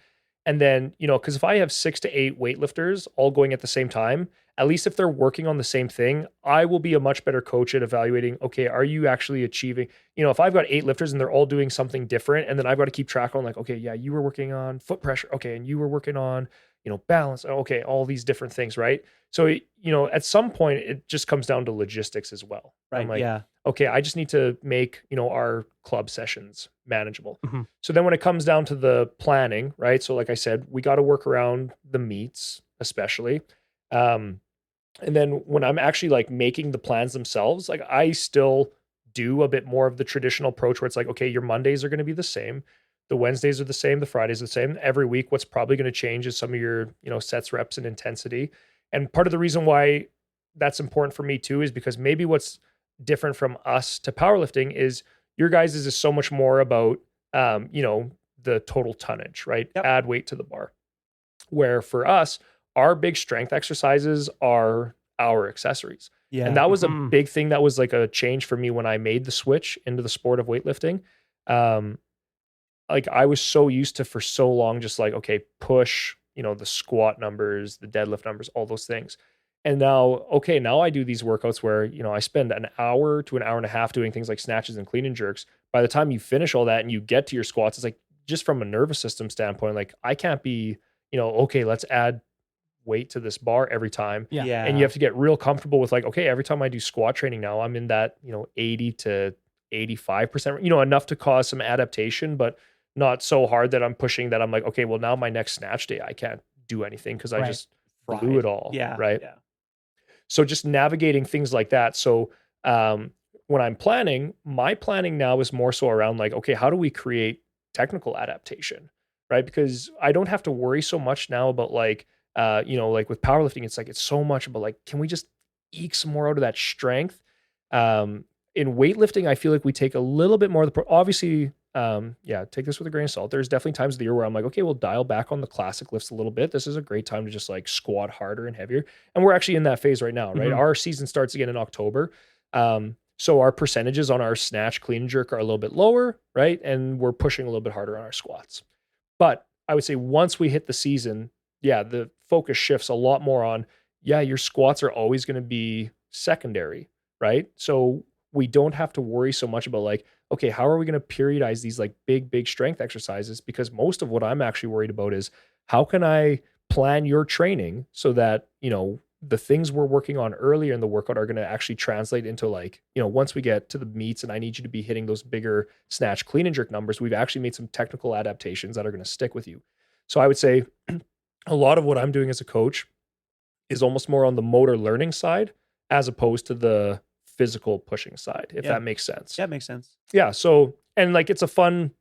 And then, you know, because if I have 6 to 8 weightlifters all going at the same time, at least if they're working on the same thing, I will be a much better coach at evaluating, okay, are you actually achieving, you know, if I've got 8 lifters and they're all doing something different, and then I've got to keep track on like, okay, yeah, you were working on foot pressure. Okay. And you were working on, you know, balance. Okay. All these different things. Right. So, you know, at some point it just comes down to logistics as well. Right. I'm like, okay, I just need to make, you know, our club sessions manageable. So then when it comes down to the planning, right? So like I said, we got to work around the meets, especially. And then when I'm actually like making the plans themselves, like I still do a bit more of the traditional approach where it's like, okay, your Mondays are going to be the same. The Wednesdays are the same. The Fridays are the same. Every week, what's probably going to change is some of your, you know, sets, reps, and intensity. And part of the reason why that's important for me too is because maybe what's different from us to powerlifting is your guys is so much more about, you know, the total tonnage, right? Add weight to the bar. Where for us, our big strength exercises are our accessories. Yeah. And that was a big thing that was like a change for me when I made the switch into the sport of weightlifting. Like I was so used to for so long, just like, okay, push, you know, the squat numbers, the deadlift numbers, all those things. And now, okay, now I do these workouts where, you know, I spend an hour to an hour and a half doing things like snatches and clean and jerks. By the time you finish all that and you get to your squats, it's like, just from a nervous system standpoint, like I can't be, you know, okay, let's add weight to this bar every time. Yeah. And you have to get real comfortable with like, okay, every time I do squat training now, I'm in that, you know, 80 to 85%, you know, enough to cause some adaptation, but not so hard that I'm pushing that I'm like, okay, well now my next snatch day, I can't do anything because I just blew it all. Yeah. Right. Yeah. So just navigating things like that. So when I'm planning, my planning now is more so around like, okay, how do we create technical adaptation, right? Because I don't have to worry so much now about like, like with powerlifting, it's so much about like, can we just eke some more out of that strength? In weightlifting, I feel like we take a little bit more of the obviously, take this with a grain of salt. There's definitely times of the year where I'm like, okay, we'll dial back on the classic lifts a little bit. This is a great time to just like squat harder and heavier. And we're actually in that phase right now, right? Mhm. Our season starts again in October. So our percentages on our snatch, clean and jerk are a little bit lower, right? And we're pushing a little bit harder on our squats. But I would say once we hit the season, the focus shifts a lot more on, your squats are always going to be secondary, right? So we don't have to worry so much about like, okay, how are we going to periodize these like big strength exercises? Because most of what I'm actually worried about is how can I plan your training so that, the things we're working on earlier in the workout are going to actually translate into like, once we get to the meets and I need you to be hitting those bigger snatch, clean and jerk numbers, we've actually made some technical adaptations that are going to stick with you. So I would say a lot of what I'm doing as a coach is almost more on the motor learning side as opposed to the physical pushing side, if that makes sense. Yeah, it makes sense. Yeah. So, and like, it's a fun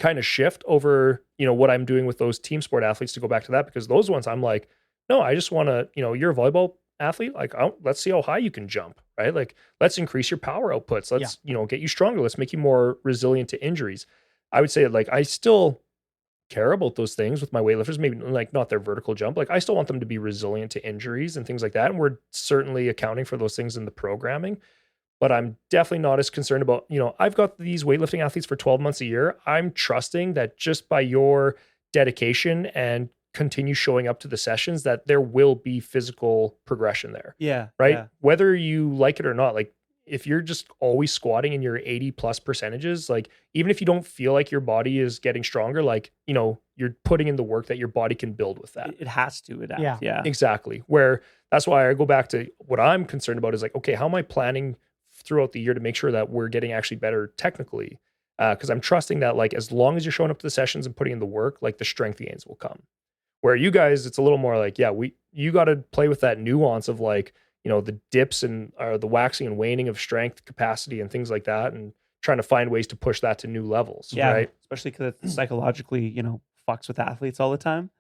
kind of shift over, what I'm doing with those team sport athletes, to go back to that, because those ones I'm like, no, I just want to, you're a volleyball athlete. Like, let's see how high you can jump, right? Like, let's increase your power outputs. Let's, get you stronger. Let's make you more resilient to injuries. I would say like, I still care about those things with my weightlifters, maybe like not their vertical jump. Like, I still want them to be resilient to injuries and things like that. And we're certainly accounting for those things in the programming. But I'm definitely not as concerned about, I've got these weightlifting athletes for 12 months a year. I'm trusting that just by your dedication and continue showing up to the sessions, that there will be physical progression there. Yeah. Right. Yeah. Whether you like it or not, like if you're just always squatting in your 80 plus percentages, like even if you don't feel like your body is getting stronger, like, you're putting in the work that your body can build with that. It has to adapt. Yeah. Exactly. Where that's why I go back to what I'm concerned about is like, okay, how am I planning throughout the year to make sure that we're getting actually better technically? Because I'm trusting that like, as long as you're showing up to the sessions and putting in the work, like the strength gains will come. Where you guys, it's a little more like, you got to play with that nuance of like, the dips and the waxing and waning of strength capacity and things like that, and trying to find ways to push that to new levels. Yeah. Right. Especially because it psychologically, fucks with athletes all the time.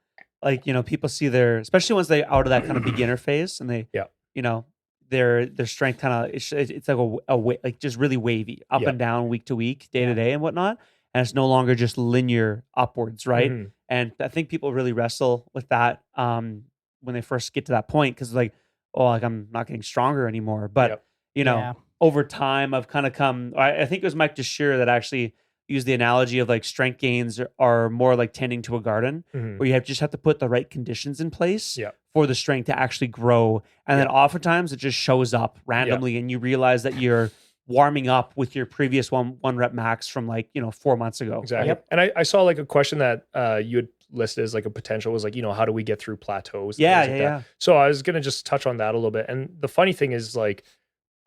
Like, people see especially once they out of that kind of beginner phase and they, their strength kind of, it's like like just really wavy up and down week to week, day to day and whatnot. And it's no longer just linear upwards, right? Mm-hmm. And I think people really wrestle with that when they first get to that point, because like, oh, like I'm not getting stronger anymore. But over time, I've kind of come. I think it was Mike Desher that actually used the analogy of like strength gains are more like tending to a garden, where you just have to put the right conditions in place for the strength to actually grow. And then oftentimes it just shows up randomly, and you realize that you're warming up with your previous one rep max from like 4 months ago. Exactly. And I saw like a question that you had listed as like a potential was like, how do we get through plateaus? Yeah. So I was gonna just touch on that a little bit. And the funny thing is like,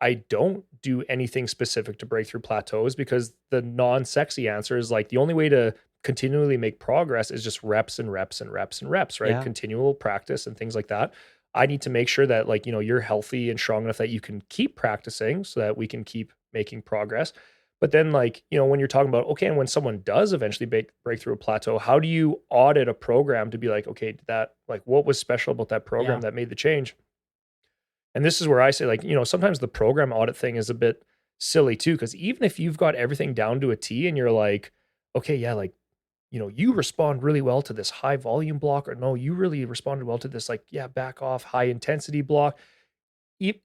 I don't do anything specific to break through plateaus, because the non-sexy answer is like, the only way to continually make progress is just reps and reps and reps and reps, right? Continual practice and things like that. I need to make sure that like, you're healthy and strong enough that you can keep practicing so that we can keep making progress. But then like, when you're talking about, okay, and when someone does eventually break through a plateau, how do you audit a program to be like, okay, that like, what was special about that program that made the change? And this is where I say like, sometimes the program audit thing is a bit silly too, because even if you've got everything down to a T and you're like, okay, like, you respond really well to this high volume block, or no, you really responded well to this, like, back off high intensity block.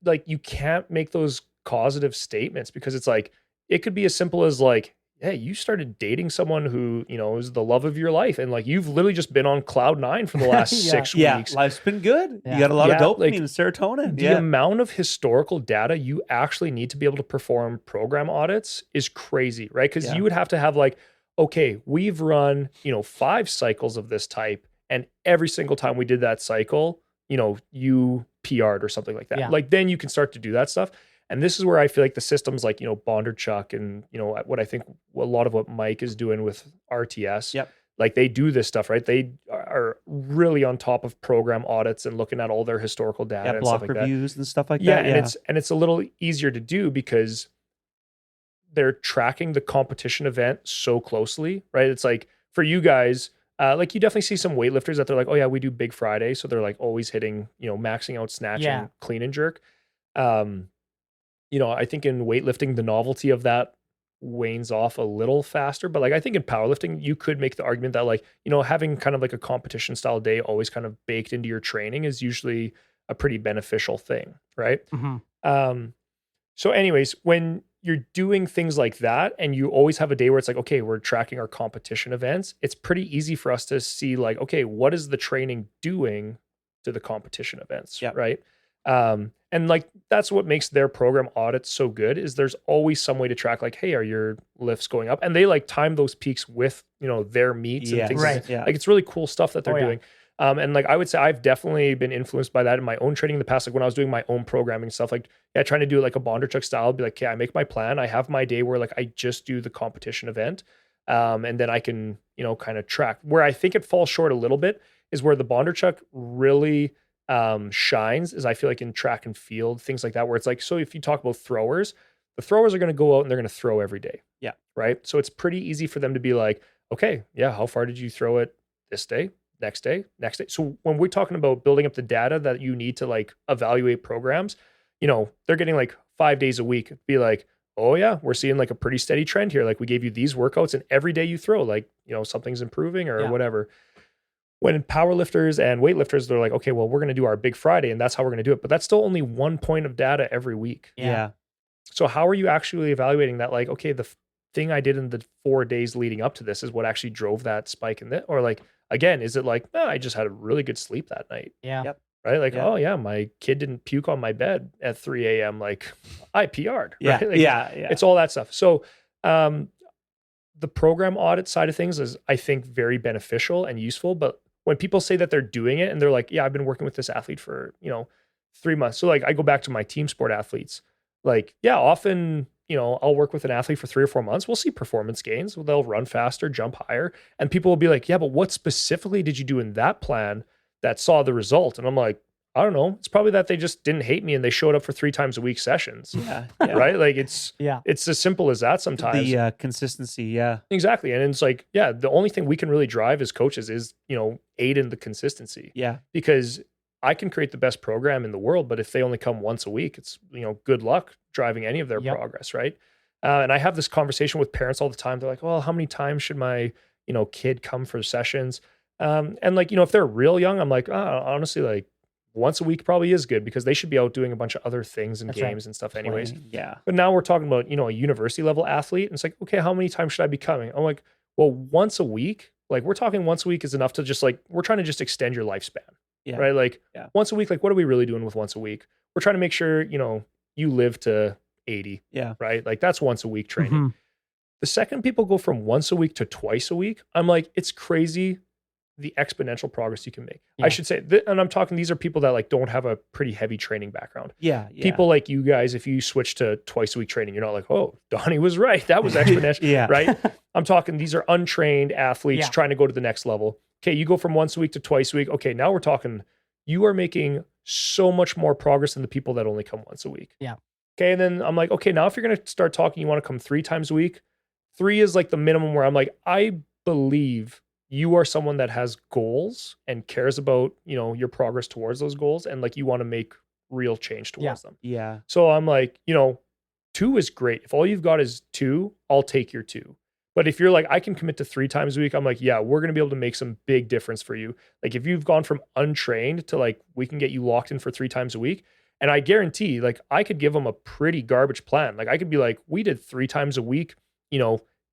Like, you can't make those causative statements, because it's like, it could be as simple as like, hey, you started dating someone who, is the love of your life. And like, you've literally just been on cloud 9 for the last 6 weeks. Life's been good. You got a lot of dopamine and serotonin. The amount of historical data you actually need to be able to perform program audits is crazy, right? Because you would have to have like, okay, we've run, 5 cycles of this type, and every single time we did that cycle, you PR'd or something like that. Yeah. Like, then you can start to do that stuff. And this is where I feel like the systems like, Bondarchuk and, what I think a lot of what Mike is doing with RTS, like they do this stuff, right? They are really on top of program audits and looking at all their historical data and block stuff like reviews and stuff like that. that. Yeah, and it's a little easier to do because they're tracking the competition event so closely, right? It's like for you guys, like you definitely see some weightlifters that they're like, oh yeah, we do Big Friday, so they're like always hitting, maxing out snatch and clean and jerk. I think in weightlifting, the novelty of that wanes off a little faster. But like I think in powerlifting, you could make the argument that like, having kind of like a competition style day always kind of baked into your training is usually a pretty beneficial thing, right? So anyways, when you're doing things like that and you always have a day where it's like, okay, we're tracking our competition events, it's pretty easy for us to see like, okay, what is the training doing to the competition events, right? And like that's what makes their program audits so good is there's always some way to track like, hey, are your lifts going up? And they like time those peaks with their meets and things like that. Yeah. Like it's really cool stuff that they're doing. And like I would say I've definitely been influenced by that in my own training in the past. Like when I was doing my own programming stuff, like trying to do it like a Bondarchuk style, be like, okay, I make my plan. I have my day where like I just do the competition event. And then I can, kind of track. Where I think it falls short a little bit is where the Bondarchuk really shines is I feel like in track and field, things like that, where it's like, so if you talk about throwers, the throwers are going to go out and they're going to throw every day. Yeah. Right. So it's pretty easy for them to be like, okay, yeah, how far did you throw it this day? Next day. So when we're talking about building up the data that you need to like evaluate programs, they're getting like 5 days a week. Be like, oh yeah, we're seeing like a pretty steady trend here. Like we gave you these workouts and every day you throw like, something's improving or whatever. When powerlifters and weightlifters, they're like, okay, well, we're going to do our Big Friday and that's how we're going to do it. But that's still only 1 point of data every week. Yeah. So how are you actually evaluating that? Like, okay, the thing I did in the 4 days leading up to this is what actually drove that spike in that? Or like, again, is it like, I just had a really good sleep that night. Yeah. Yep. Right. Like, oh yeah, my kid didn't puke on my bed at 3 a.m. Like I PR'd. Yeah. Right? Like, Yeah. It's all that stuff. So, the program audit side of things is, I think, very beneficial and useful. But when people say that they're doing it and they're like, yeah, I've been working with this athlete for, 3 months. So like I go back to my team sport athletes, like, yeah, often, I'll work with an athlete for 3 or 4 months. We'll see performance gains. They'll run faster, jump higher. And people will be like, yeah, but what specifically did you do in that plan that saw the result? And I'm like, I don't know. It's probably that they just didn't hate me and they showed up for 3 times a week sessions. Yeah. Right. Like it's as simple as that sometimes. The consistency. Yeah. Exactly. And it's like, yeah, the only thing we can really drive as coaches is, aid in the consistency. Yeah. Because I can create the best program in the world, but if they only come once a week, it's, good luck driving any of their progress. Right. And I have this conversation with parents all the time. They're like, well, how many times should my, kid come for sessions? And like, if they're real young, I'm like, honestly, like once a week probably is good because they should be out doing a bunch of other things and games and stuff anyways. Yeah. But now we're talking about, a university level athlete. And it's like, okay, how many times should I be coming? I'm like, well, once a week, like we're talking once a week is enough to just like, we're trying to just extend your lifespan. Yeah. Right. Like once a week, like what are we really doing with once a week? We're trying to make sure, you live to 80. Yeah. Right. Like that's once a week training. The second people go from once a week to twice a week, I'm like, it's crazy the exponential progress you can make. I should say, and I'm talking, these are people that like don't have a pretty heavy training background. Yeah. People like you guys, if you switch to twice a week training, you're not like, oh, Donnie was right. That was exponential. Right. I'm talking, these are untrained athletes trying to go to the next level. Okay. You go from once a week to twice a week. Okay. Now we're talking, you are making so much more progress than the people that only come once a week. Yeah. Okay. And then I'm like, okay, now if you're going to start talking, you want to come 3 times a week. 3 is like the minimum where I'm like, I believe you are someone that has goals and cares about, your progress towards those goals. And like, you want to make real change towards them. Yeah. So I'm like, 2 is great. If all you've got is 2, I'll take your 2. But if you're like, I can commit to 3 times a week, I'm like, yeah, we're going to be able to make some big difference for you. Like if you've gone from untrained to like, we can get you locked in for 3 times a week. And I guarantee like, I could give them a pretty garbage plan. Like I could be like, we did 3 times a week,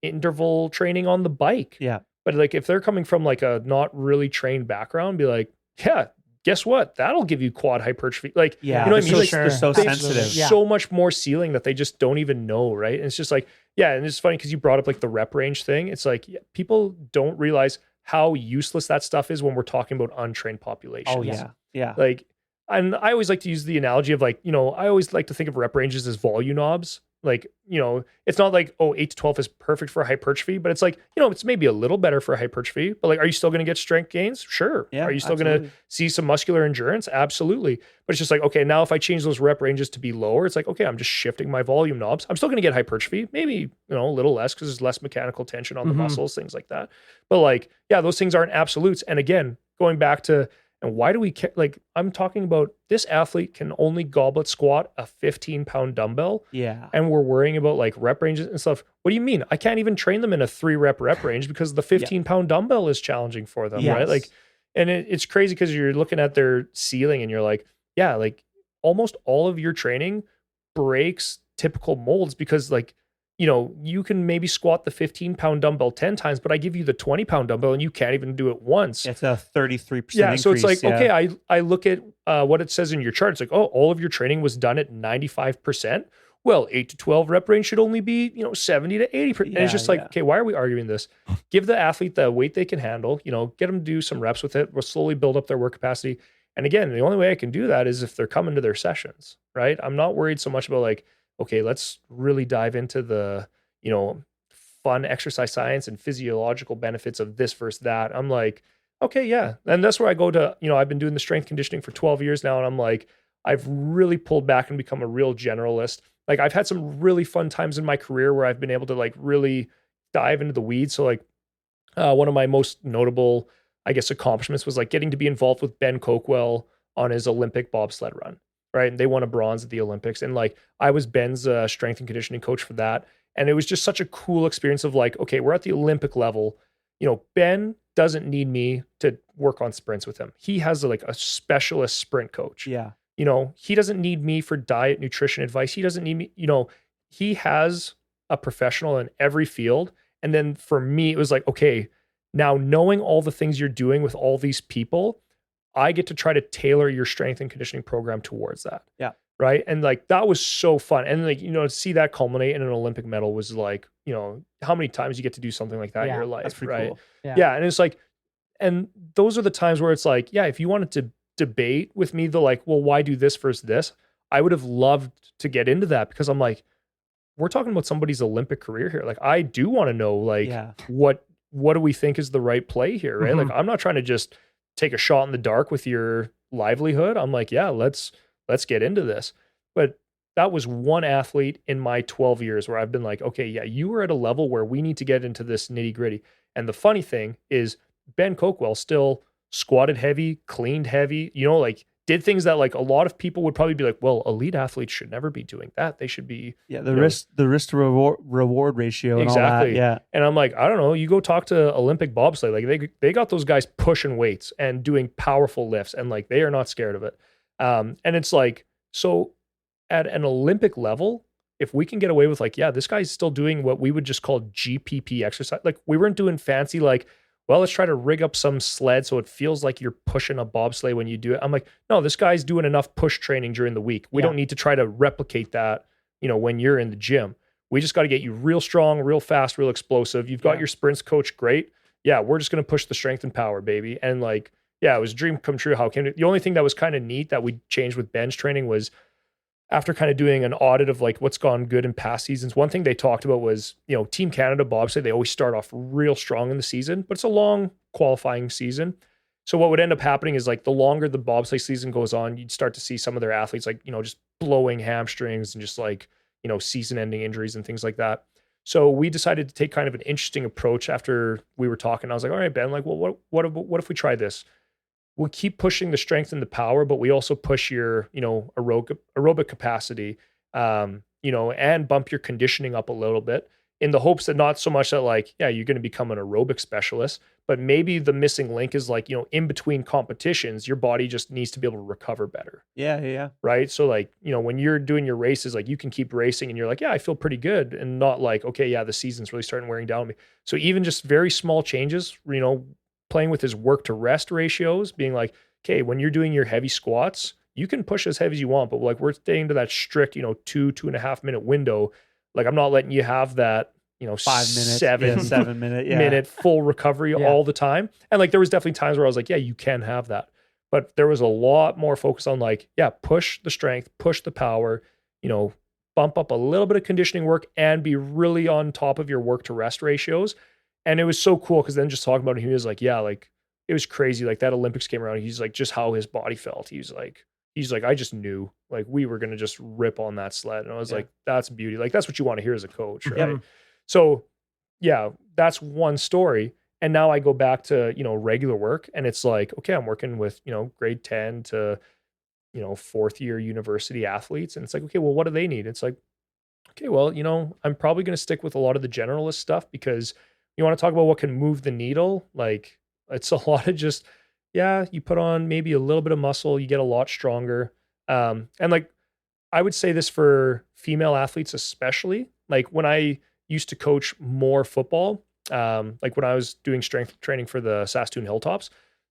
interval training on the bike. Yeah. But like if they're coming from like a not really trained background, be like, yeah, guess what? That'll give you quad hypertrophy. Like, you know what I mean? Like, they're so sensitive. So much more ceiling that they just don't even know, right? And it's just like, and it's funny because you brought up like the rep range thing. It's like people don't realize how useless that stuff is when we're talking about untrained populations. Oh yeah. Yeah. Like, and I always like to use the analogy of like, I always like to think of rep ranges as volume knobs. like, it's not like, oh, 8 to 12 is perfect for hypertrophy, but it's like, it's maybe a little better for hypertrophy, but like, are you still going to get strength gains? Sure. Yeah, Are you still going to see some muscular endurance? Absolutely. But it's just like, okay, now if I change those rep ranges to be lower, it's like, okay, I'm just shifting my volume knobs. I'm still going to get hypertrophy, maybe, a little less because there's less mechanical tension on the muscles, things like that. But like, yeah, those things aren't absolutes. And again, going back to, and why do we like, I'm talking about this athlete can only goblet squat a 15-pound dumbbell. Yeah. And we're worrying about like rep ranges and stuff. What do you mean? I can't even train them in a 3-rep rep range because the 15-pound dumbbell is challenging for them, right? Like, and it's crazy because you're looking at their ceiling and you're like, yeah, like almost all of your training breaks typical molds because like, you can maybe squat the 15-pound dumbbell 10 times, but I give you the 20-pound dumbbell and you can't even do it once. It's a 33% increase. So it's like, yeah. okay, I look at what it says in your chart. It's like, oh, all of your training was done at 95%. Well, 8 to 12 rep range should only be, 70 to 80%. And it's just like, okay, why are we arguing this? Give the athlete the weight they can handle, get them to do some reps with it. We'll slowly build up their work capacity. And again, the only way I can do that is if they're coming to their sessions, right? I'm not worried so much about like, okay, let's really dive into the, fun exercise science and physiological benefits of this versus that. I'm like, okay, yeah. And that's where I go to, I've been doing the strength conditioning for 12 years now. And I'm like, I've really pulled back and become a real generalist. Like I've had some really fun times in my career where I've been able to like really dive into the weeds. So like one of my most notable, I guess, accomplishments was like getting to be involved with Ben Coakwell on his Olympic bobsled run. Right. And they won a bronze at the Olympics. And like, I was Ben's strength and conditioning coach for that. And it was just such a cool experience of like, okay, we're at the Olympic level. Ben doesn't need me to work on sprints with him. He has like a specialist sprint coach. Yeah. He doesn't need me for diet, nutrition advice. He doesn't need me, he has a professional in every field. And then for me, it was like, okay, now knowing all the things you're doing with all these people, I get to try to tailor your strength and conditioning program towards that. Yeah. Right. And like, that was so fun. And like, to see that culminate in an Olympic medal was like, how many times you get to do something like that in your life. That's pretty right. Cool. Yeah. And it's like, and those are the times where it's like, yeah, if you wanted to debate with me, the like, well, why do this versus this? I would have loved to get into that because I'm like, we're talking about somebody's Olympic career here. Like, I do want to know, like, what do we think is the right play here? Right. Like, I'm not trying to just take a shot in the dark with your livelihood. I'm like, yeah, let's get into this. But that was one athlete in my 12 years where I've been like, okay, yeah, you were at a level where we need to get into this nitty gritty. And the funny thing is Ben Coakwell still squatted heavy, cleaned heavy, like did things that like a lot of people would probably be like, well, elite athletes should never be doing that. They should be the risk to reward ratio and exactly. all that. Yeah. And I'm like, I don't know, you go talk to Olympic bobsleigh, like they got those guys pushing weights and doing powerful lifts and like they are not scared of it. And it's like, so at an Olympic level, if we can get away with like, yeah, this guy's still doing what we would just call GPP exercise. Like we weren't doing fancy, like, well, let's try to rig up some sled so it feels like you're pushing a bobsleigh when you do it. I'm like, no, this guy's doing enough push training during the week. We don't need to try to replicate that, when you're in the gym. We just got to get you real strong, real fast, real explosive. You've got your sprints coach, great. Yeah, we're just going to push the strength and power, baby. And like, yeah, it was a dream come true how it came to. The only thing that was kind of neat that we changed with bench training was after kind of doing an audit of like what's gone good in past seasons, one thing they talked about was, Team Canada bobsleigh, they always start off real strong in the season, but it's a long qualifying season. So what would end up happening is like the longer the bobsleigh season goes on, you'd start to see some of their athletes like, just blowing hamstrings and just like, season ending injuries and things like that. So we decided to take kind of an interesting approach after we were talking. I was like, all right, Ben, like, well, what if we try this? We'll keep pushing the strength and the power, but we also push your, aerobic capacity, and bump your conditioning up a little bit in the hopes that not so much that like, yeah, you're going to become an aerobic specialist, but maybe the missing link is like, in between competitions, your body just needs to be able to recover better. Yeah. Right. So like, when you're doing your races, like you can keep racing and you're like, yeah, I feel pretty good. And not like, okay, yeah, the season's really starting wearing down on me. So even just very small changes, playing with his work to rest ratios, being like, okay, when you're doing your heavy squats, you can push as heavy as you want, but like we're staying to that strict, 2.5 minute window. Like I'm not letting you have that, 5 minutes, 7 minute full recovery all the time. And like there was definitely times where I was like, yeah, you can have that. But there was a lot more focus on like, yeah, push the strength, push the power, bump up a little bit of conditioning work and be really on top of your work to rest ratios. And it was so cool because then just talking about it, he was like, yeah, like it was crazy. Like that Olympics came around. He's like, just how his body felt. He's like, I just knew like we were going to just rip on that sled. And I was like, that's beauty. Like that's what you want to hear as a coach. Right. Yeah. So yeah, that's one story. And now I go back to, regular work and it's like, okay, I'm working with, grade 10 to, fourth year university athletes. And it's like, okay, well, what do they need? It's like, okay, well, I'm probably going to stick with a lot of the generalist stuff because you want to talk about what can move the needle. Like it's a lot of just, you put on maybe a little bit of muscle, you get a lot stronger. And like, I would say this for female athletes, especially like when I used to coach more football, like when I was doing strength training for the Saskatoon Hilltops,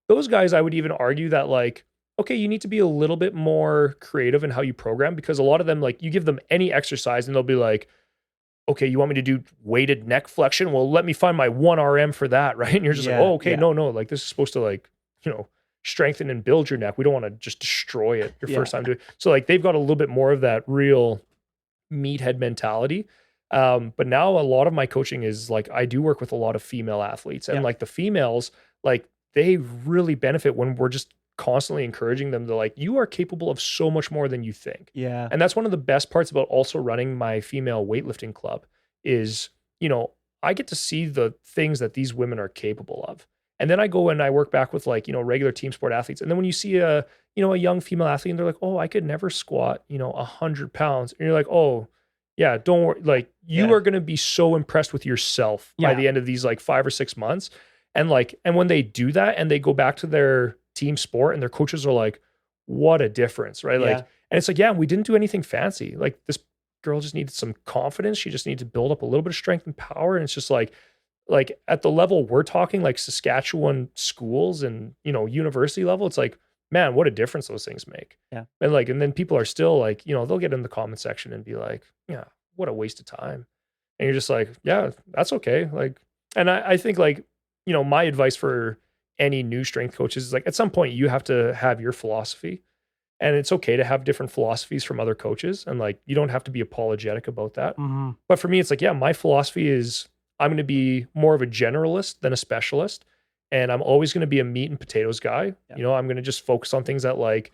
those guys, I would even argue that like, okay, you need to be a little bit more creative in how you program because a lot of them, like you give them any exercise and they'll be like, okay, you want me to do weighted neck flexion? Well, let me find my 1RM for that, right? And you're just like, oh, okay, no, like this is supposed to like, strengthen and build your neck. We don't want to just destroy it your first time doing it. So like they've got a little bit more of that real meathead mentality. But now a lot of my coaching is like, I do work with a lot of female athletes and like the females, like they really benefit when we're just constantly encouraging them to like, you are capable of so much more than you think. Yeah. And that's one of the best parts about also running my female weightlifting club is, I get to see the things that these women are capable of. And then I go and I work back with like, regular team sport athletes. And then when you see a young female athlete and they're like, oh, I could never squat, 100 pounds. And you're like, oh yeah, don't worry. Like you are going to be so impressed with yourself by the end of these like 5 or 6 months. And when they do that and they go back to their team sport and their coaches are like, what a difference, right? Like, and it's like, yeah, we didn't do anything fancy. Like this girl just needed some confidence. She just needed to build up a little bit of strength and power. And it's just like at the level we're talking, like Saskatchewan schools and, university level, it's like, man, what a difference those things make. Yeah. And then people are still like, they'll get in the comment section and be like, yeah, what a waste of time. And you're just like, yeah, that's okay. Like, and I think like, my advice for any new strength coaches is like, at some point you have to have your philosophy and it's okay to have different philosophies from other coaches. And like, you don't have to be apologetic about that. Mm-hmm. But for me, it's like, yeah, my philosophy is I'm going to be more of a generalist than a specialist. And I'm always going to be a meat and potatoes guy. Yeah. I'm going to just focus on things that like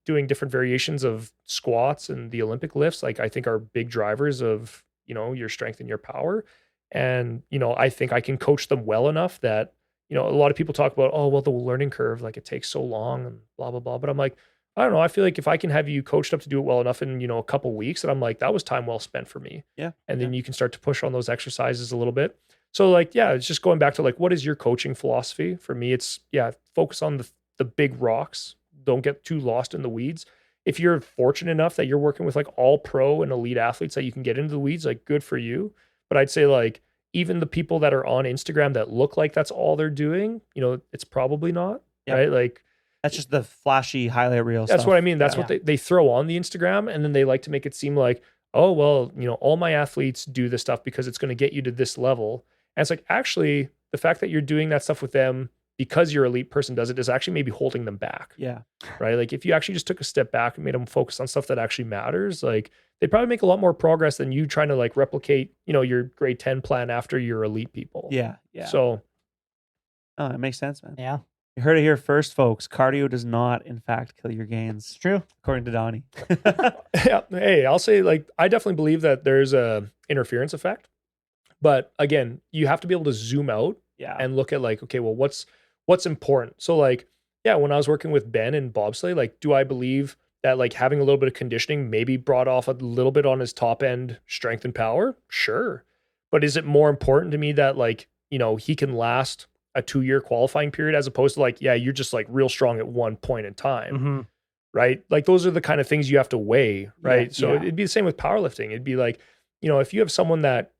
doing different variations of squats and the Olympic lifts, like I think are big drivers of, your strength and your power. And, I think I can coach them well enough that, a lot of people talk about, oh, well, the learning curve, like it takes so long and blah, blah, blah. But I'm like, I don't know. I feel like if I can have you coached up to do it well enough in, a couple weeks, and I'm like, that was time well spent for me. Yeah. And then you can start to push on those exercises a little bit. So like, yeah, it's just going back to like, what is your coaching philosophy? For me, it's focus on the big rocks. Don't get too lost in the weeds. If you're fortunate enough that you're working with like all pro and elite athletes that you can get into the weeds, like good for you. But I'd say like, even the people that are on Instagram that look like that's all they're doing, it's probably not, right? Like that's just the flashy highlight reel that's stuff. what I mean. That's what they throw on the Instagram. And then they like to make it seem like, oh, well, all my athletes do this stuff because it's going to get you to this level. And it's like, actually, the fact that you're doing that stuff with them because your elite person does it is actually maybe holding them back. Yeah. Right. Like if you actually just took a step back and made them focus on stuff that actually matters, like they probably make a lot more progress than you trying to like replicate, your grade 10 plan after your elite people. Yeah. Yeah. So. Oh, it makes sense, man. Yeah. You heard it here first, folks. Cardio does not, in fact, kill your gains. It's true. According to Donnie. Yeah. Hey, I'll say like, I definitely believe that there's a interference effect, but again, you have to be able to zoom out and look at like, okay, well, what's important? So like, yeah, when I was working with Ben and bobsleigh, like, do I believe that like having a little bit of conditioning maybe brought off a little bit on his top end strength and power? Sure. But is it more important to me that like, he can last a 2-year qualifying period as opposed to like, yeah, you're just like real strong at one point in time, right? Like those are the kind of things you have to weigh, right? So it'd be the same with powerlifting. It'd be like, if you have someone that,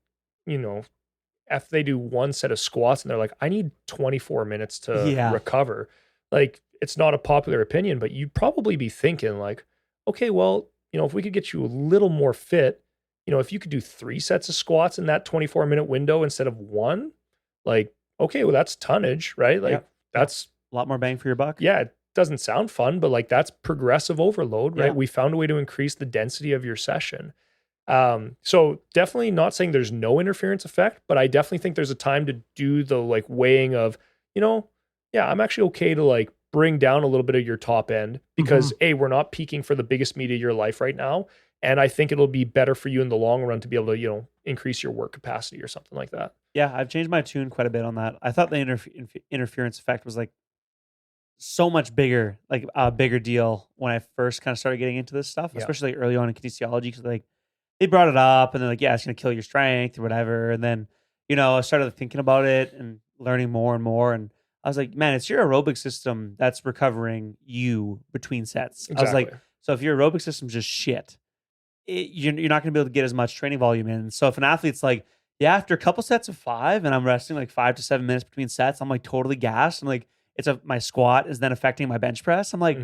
if they do one set of squats and they're like, I need 24 minutes to recover, like it's not a popular opinion, but you'd probably be thinking like, okay, well, if we could get you a little more fit, if you could do 3 sets of squats in that 24-minute window instead of 1, like, okay, well, that's tonnage, right? Like that's a lot more bang for your buck. Yeah. doesn't sound fun, but like that's progressive overload, right? Yeah. We found a way to increase the density of your session. So definitely not saying there's no interference effect, but I definitely think there's a time to do the like weighing of, yeah, I'm actually okay to like bring down a little bit of your top end because we're not peaking for the biggest meet of your life right now. And I think it'll be better for you in the long run to be able to, increase your work capacity or something like that. Yeah, I've changed my tune quite a bit on that. I thought the interference effect was like so much bigger, like a bigger deal when I first kind of started getting into this stuff, especially like early on in kinesiology, because like they brought it up and they're like, yeah, it's going to kill your strength or whatever. And then, I started thinking about it and learning more and more. And I was like, man, it's your aerobic system that's recovering you between sets. Exactly. I was like, so if your aerobic system's just shit, you're not going to be able to get as much training volume in. So if an athlete's like, yeah, after a couple sets of 5 and I'm resting like 5 to 7 minutes between sets, I'm like totally gassed. I'm like, my squat is then affecting my bench press. I'm like,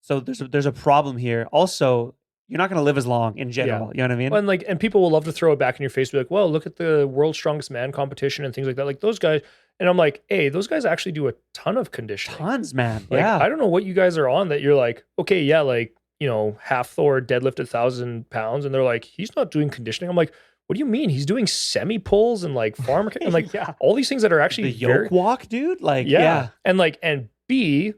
so there's a problem here. Also, you're not going to live as long in general. You know what I mean? Well, and people will love to throw it back in your face, be like, well, look at the world's strongest man competition and things like that. Like those guys. And I'm like, hey, those guys actually do a ton of conditioning. Tons, man. Like, yeah. I don't know what you guys are on that you're like, okay, yeah, like, half Thor deadlifted 1,000 pounds. And they're like, he's not doing conditioning. I'm like, what do you mean? He's doing semi pulls and like farm and like all these things that are actually the yoke walk, dude. Like, And B,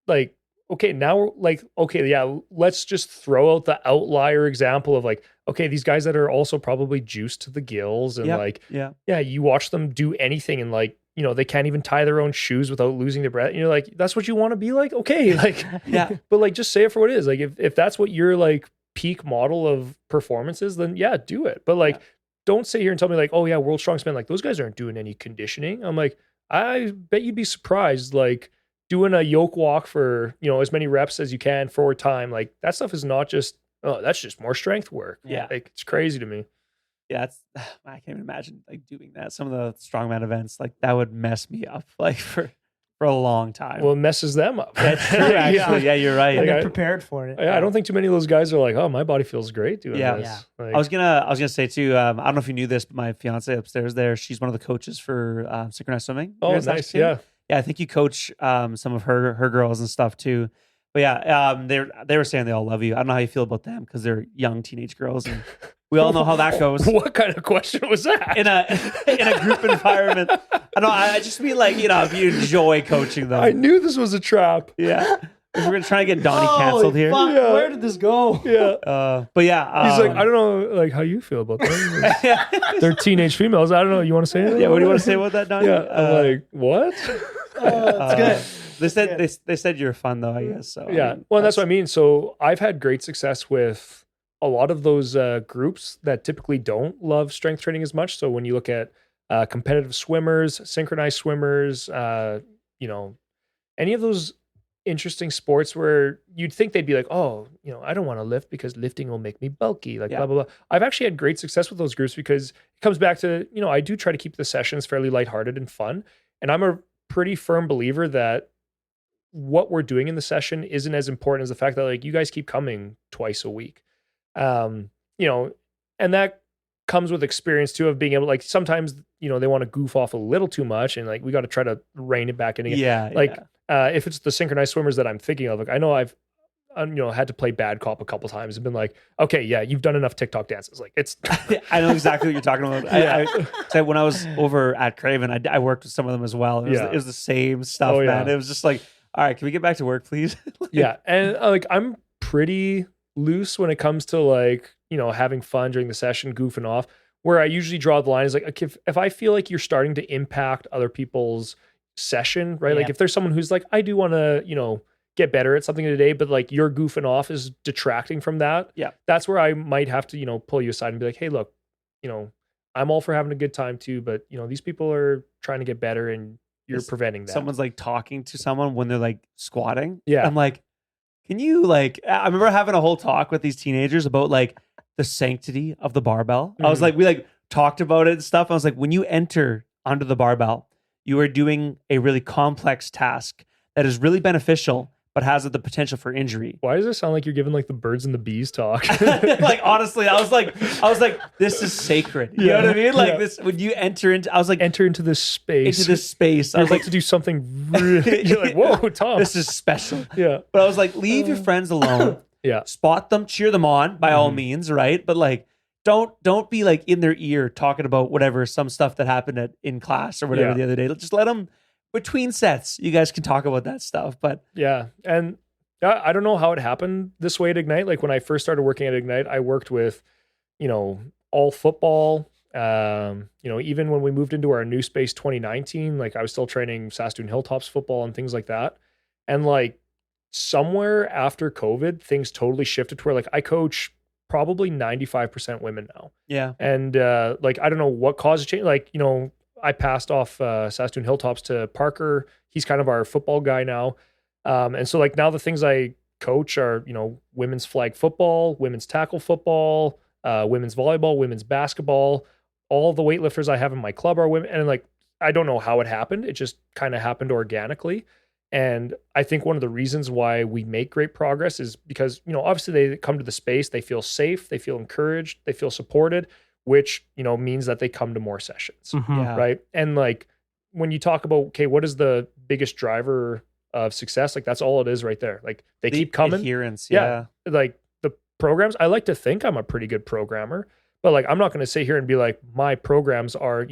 like, okay, now we're like, okay, yeah, let's just throw out the outlier example of like, okay, these guys that are also probably juiced to the gills and you watch them do anything and like, they can't even tie their own shoes without losing their breath. And you're like, that's what you want to be like? Okay. Like, but like, just say it for what it is. Like, if that's what your like peak model of performance is, then yeah, do it. But like, don't sit here and tell me like, oh yeah, world's strongest man, like those guys aren't doing any conditioning. I'm like, I bet you'd be surprised. Like, doing a yoke walk for, as many reps as you can for time, like that stuff is not just, that's just more strength work. Yeah. Like it's crazy to me. Yeah. I can't even imagine like doing that. Some of the strongman events, like that would mess me up like for a long time. Well, it messes them up. That's true, actually. Yeah, you're right. Like, they're prepared for it. I don't think too many of those guys are like, oh, my body feels great doing this. Yeah. Like, I was gonna say too, I don't know if you knew this, but my fiance upstairs there, she's one of the coaches for synchronized swimming. Oh, nice. Yeah. Yeah, I think you coach some of her girls and stuff too. But yeah, they were saying they all love you. I don't know how you feel about them because they're young teenage girls, and we all know how that goes. What kind of question was that? In a group environment. I know. I just mean like if you enjoy coaching them. I knew this was a trap. Yeah. If we're gonna try to get Donnie canceled here. Fuck, where did this go? Yeah. But yeah, he's like, I don't know, like how you feel about that. They're teenage females. I don't know. You want to say anything? Yeah. What do you want to say about that, Donnie? Yeah. I'm like, what? It's good. They said you're fun though, I guess. So yeah. Well, that's what I mean. So I've had great success with a lot of those groups that typically don't love strength training as much. So when you look at competitive swimmers, synchronized swimmers, any of those interesting sports where you'd think they'd be like, oh, I don't want to lift because lifting will make me bulky, like blah, blah, blah. I've actually had great success with those groups because it comes back to, I do try to keep the sessions fairly lighthearted and fun. And I'm a pretty firm believer that what we're doing in the session isn't as important as the fact that like you guys keep coming twice a week. And that comes with experience too of being able, like sometimes, they want to goof off a little too much and like we got to try to rein it back in again. Yeah. If it's the synchronized swimmers that I'm thinking of, like I know I've had to play bad cop a couple times and been like, okay, yeah, you've done enough TikTok dances. Like it's, I know exactly what you're talking about. So when I was over at Craven, I worked with some of them as well. It was the same stuff, man. It was just like, all right, can we get back to work, please? Yeah. And like, I'm pretty loose when it comes to like, having fun during the session, goofing off. Where I usually draw the line is like, if I feel like you're starting to impact other people's session, right? Like if there's someone who's like, I do want to, get better at something today, but like you're goofing off is detracting from that. Yeah. That's where I might have to, pull you aside and be like, hey, look, I'm all for having a good time too, but these people are trying to get better and you're preventing that. Someone's like talking to someone when they're like squatting. Yeah. I'm like, can you like, I remember having a whole talk with these teenagers about like the sanctity of the barbell. I was like, we like talked about it and stuff. I was like, when you enter onto the barbell, you are doing a really complex task that is really beneficial, but has the potential for injury. Why does it sound like you're giving like the birds and the bees talk? Like, honestly, I was like, this is sacred. You know what I mean? Like this, when you enter into, I was like, enter into this space. I was like to do something really, you're like, whoa, Tom. This is special. Yeah. But I was like, leave your friends alone. Yeah. Spot them, cheer them on by all means, right? But like, don't be like in their ear talking about whatever, some stuff that happened in class or whatever the other day. Just let them, between sets, you guys can talk about that stuff. But yeah. And I don't know how it happened this way at Ignite. Like when I first started working at Ignite, I worked with, all football. Even when we moved into our new space 2019, like I was still training Saskatoon Hilltops football and things like that. And like somewhere after COVID, things totally shifted to where like I coach probably 95% women now. yeah. And like, I don't know what caused a change. Like, I passed off Saskatoon Hilltops to Parker. He's kind of our football guy now. And so like now the things I coach are, women's flag football, women's tackle football, women's volleyball, women's basketball. All the weightlifters I have in my club are women. And like, I don't know how it happened. It just kind of happened organically. And I think one of the reasons why we make great progress is because, obviously they come to the space, they feel safe, they feel encouraged, they feel supported, which, means that they come to more sessions. Yeah. Right. And like when you talk about, okay, what is the biggest driver of success? Like that's all it is right there. Like they keep coming. Adherence. Yeah. Like the programs, I like to think I'm a pretty good programmer, but like, I'm not going to sit here and be like, my programs are,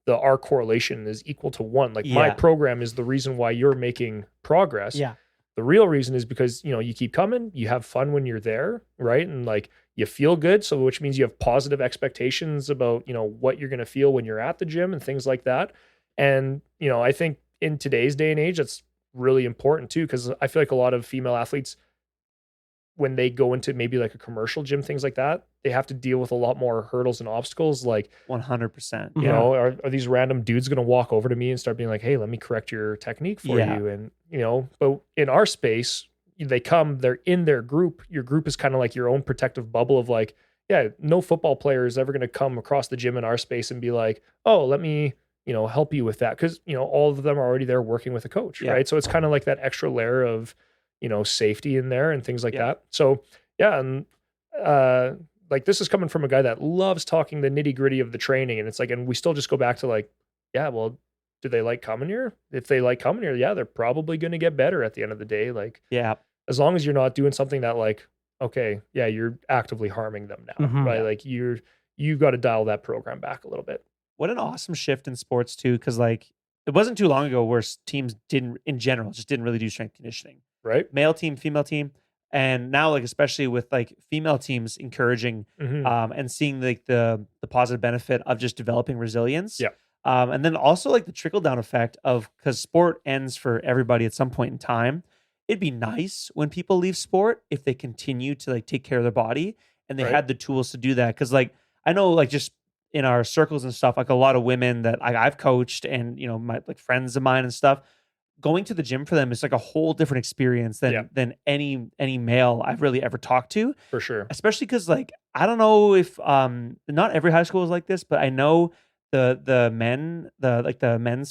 our correlation is equal to 1. Like my program is the reason why you're making progress. Yeah. The real reason is because, you keep coming, you have fun when you're there, right? And like you feel good. So which means you have positive expectations about, what you're going to feel when you're at the gym and things like that. And, I think in today's day and age, that's really important too, because I feel like a lot of female athletes, when they go into maybe like a commercial gym, things like that, they have to deal with a lot more hurdles and obstacles. Like 100%. you know, are these random dudes going to walk over to me and start being like, hey, let me correct your technique for you? And, but in our space, they come, they're in their group. Your group is kind of like your own protective bubble of like, yeah, no football player is ever going to come across the gym in our space and be like, oh, let me, help you with that. Cause all of them are already there working with a coach. Right. So it's kind of like that extra layer of, safety in there and things like that. So yeah. And, like this is coming from a guy that loves talking the nitty gritty of the training. And it's like, and we still just go back to like, yeah, well, do they like coming here? If they like coming here, yeah, they're probably going to get better at the end of the day. Like, as long as you're not doing something that like, okay, yeah, you're actively harming them now, right? Like you've got to dial that program back a little bit. What an awesome shift in sports too. Cause like it wasn't too long ago where teams didn't really do strength conditioning, right? Male team, female team. And now, like especially with like female teams encouraging and seeing like the positive benefit of just developing resilience. Yeah. And then also like the trickle down effect of, because sport ends for everybody at some point in time. It'd be nice when people leave sport if they continue to like take care of their body and they had the tools to do that. Because like I know like just in our circles and stuff, like a lot of women that I've coached and my like friends of mine and stuff, going to the gym for them is like a whole different experience than any male I've really ever talked to. For sure. Especially because like I don't know if not every high school is like this, but I know the men's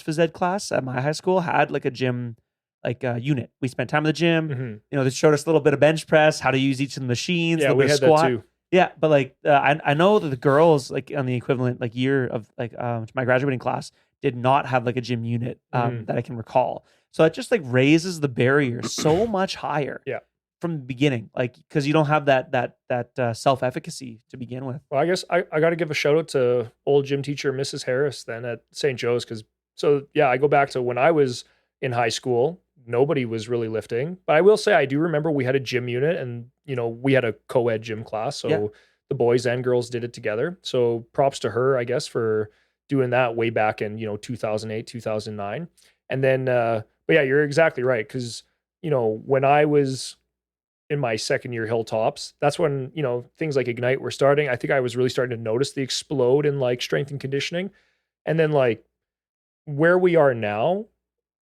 phys ed class at my high school had like a gym like unit. We spent time in the gym. They showed us a little bit of bench press, how to use each of the machines. Yeah, we had squat. that too. Yeah, but like I know that the girls like on the equivalent like year of like my graduating class did not have like a gym unit that I can recall. So it just like raises the barrier so much higher. Yeah. From the beginning, like because you don't have that self-efficacy to begin with. Well, I guess I got to give a shout out to old gym teacher Mrs. Harris then at St. Joe's I go back to when I was in high school. Nobody was really lifting, but I will say I do remember we had a gym unit and, we had a co-ed gym class. So the boys and girls did it together. So props to her, I guess, for doing that way back in, 2008, 2009. And then, but yeah, you're exactly right. Cause, when I was in my second year Hilltops, that's when, things like Ignite were starting. I think I was really starting to notice the explode in like strength and conditioning. And then like where we are now,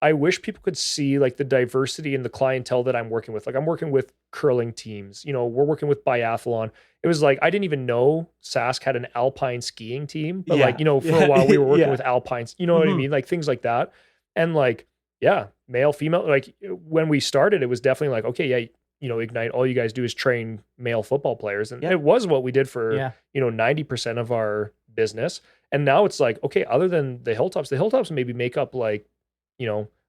I wish people could see like the diversity in the clientele that I'm working with. Like I'm working with curling teams, we're working with biathlon. It was like, I didn't even know Sask had an alpine skiing team, but for a while we were working with alpines, what I mean? Like things like that. And like, Yeah, male, female. Like when we started, it was definitely like, okay, yeah, Ignite, all you guys do is train male football players. And Yeah. it was what we did for, Yeah. 90% of our business. And now it's like, okay, other than the Hilltops maybe make up like,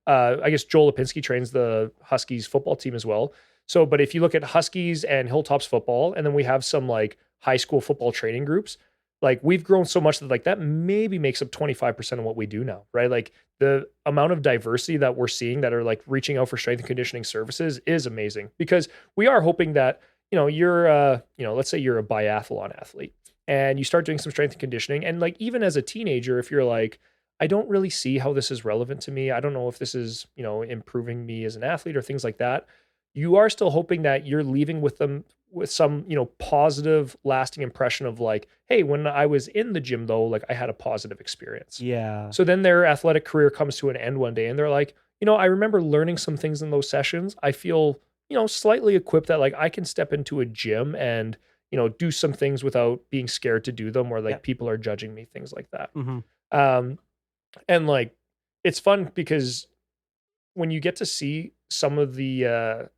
I guess Joel Lipinski trains the Huskies football team as well. So, but if you look at Huskies and Hilltops football, and then we have some like high school football training groups, like we've grown so much that like that maybe makes up 25% of what we do now, right? Like the amount of diversity that we're seeing that are like reaching out for strength and conditioning services is amazing, because we are hoping that, you're, let's say you're a biathlon athlete and you start doing some strength and conditioning. And like, even as a teenager, if you're like, I don't really see how this is relevant to me, I don't know if this is, improving me as an athlete or things like that, you are still hoping that you're leaving with them with some, positive lasting impression of like, hey, when I was in the gym though, like I had a positive experience. Yeah. So then their athletic career comes to an end one day and they're like, I remember learning some things in those sessions. I feel, slightly equipped that like I can step into a gym and, do some things without being scared to do them, or like people are judging me, things like that. Mm-hmm. And like, it's fun because when you get to see some of the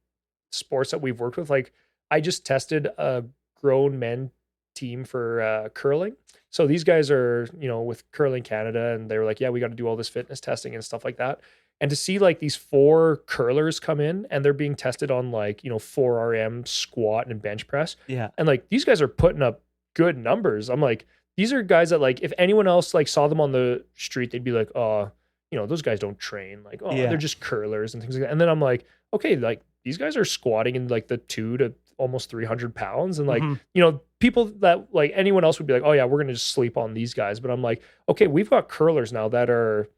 sports that we've worked with, like I just tested a grown men team for curling. So these guys are, with Curling Canada, and they were like, yeah, we got to do all this fitness testing and stuff like that. And to see like these 4 curlers come in and they're being tested on like, 4RM squat and bench press. Yeah. And like these guys are putting up good numbers. I'm like, these are guys that like, if anyone else like saw them on the street, they'd be like, oh, those guys don't train. Like, oh, Yeah. they're just curlers and things like that. And then I'm like, okay, like these guys are squatting in like the 2 to almost 300 pounds. And like, Mhm. people that like anyone else would be like, oh yeah, we're going to just sleep on these guys. But I'm like, okay, we've got curlers now that are,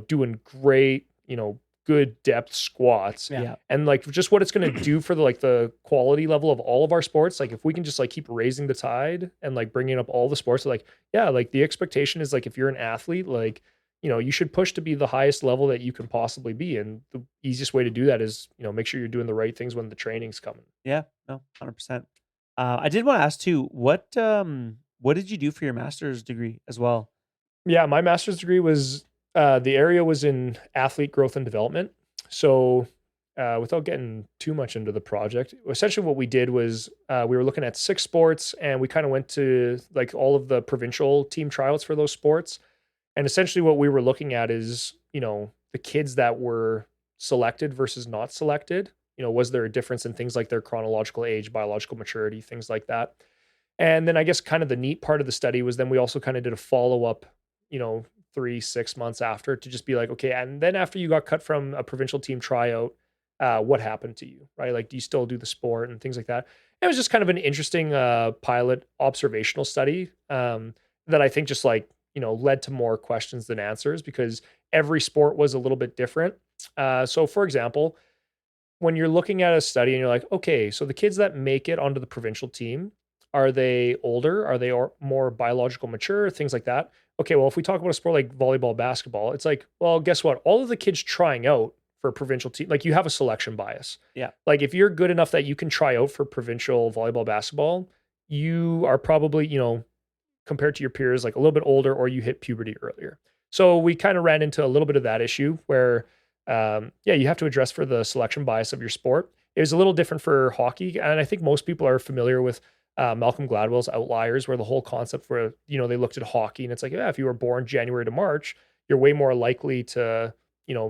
doing great, good depth squats. Yeah. Yeah. And like just what it's going to do for the quality level of all of our sports. Like if we can just like keep raising the tide and like bringing up all the sports, like, yeah, like the expectation is like, if you're an athlete, like, you should push to be the highest level that you can possibly be. And the easiest way to do that is, make sure you're doing the right things when the training's coming. Yeah. No, 100%. I did want to ask too, what did you do for your master's degree as well? Yeah, my master's degree was the area was in athlete growth and development. So without getting too much into the project, essentially what we did was we were looking at 6 sports, and we kind of went to like all of the provincial team tryouts for those sports. And essentially what we were looking at is, the kids that were selected versus not selected, was there a difference in things like their chronological age, biological maturity, things like that. And then I guess kind of the neat part of the study was then we also kind of did a follow-up, 3-6 months after, to just be like, okay, and then after you got cut from a provincial team tryout, what happened to you, right? Like, do you still do the sport and things like that? It was just kind of an interesting pilot observational study that I think just like, led to more questions than answers, because every sport was a little bit different. So for example, when you're looking at a study and you're like, okay, so the kids that make it onto the provincial team, are they older? Are they more biological mature? Things like that. Okay, well, if we talk about a sport like volleyball, basketball, it's like, well, guess what? All of the kids trying out for a provincial team, like you have a selection bias. Yeah. Like if you're good enough that you can try out for provincial volleyball, basketball, you are probably, compared to your peers, like a little bit older, or you hit puberty earlier. So we kind of ran into a little bit of that issue where, you have to address for the selection bias of your sport. It was a little different for hockey. And I think most people are familiar with Malcolm Gladwell's Outliers, where the whole concept where, they looked at hockey and it's like, yeah, if you were born January to March, you're way more likely to,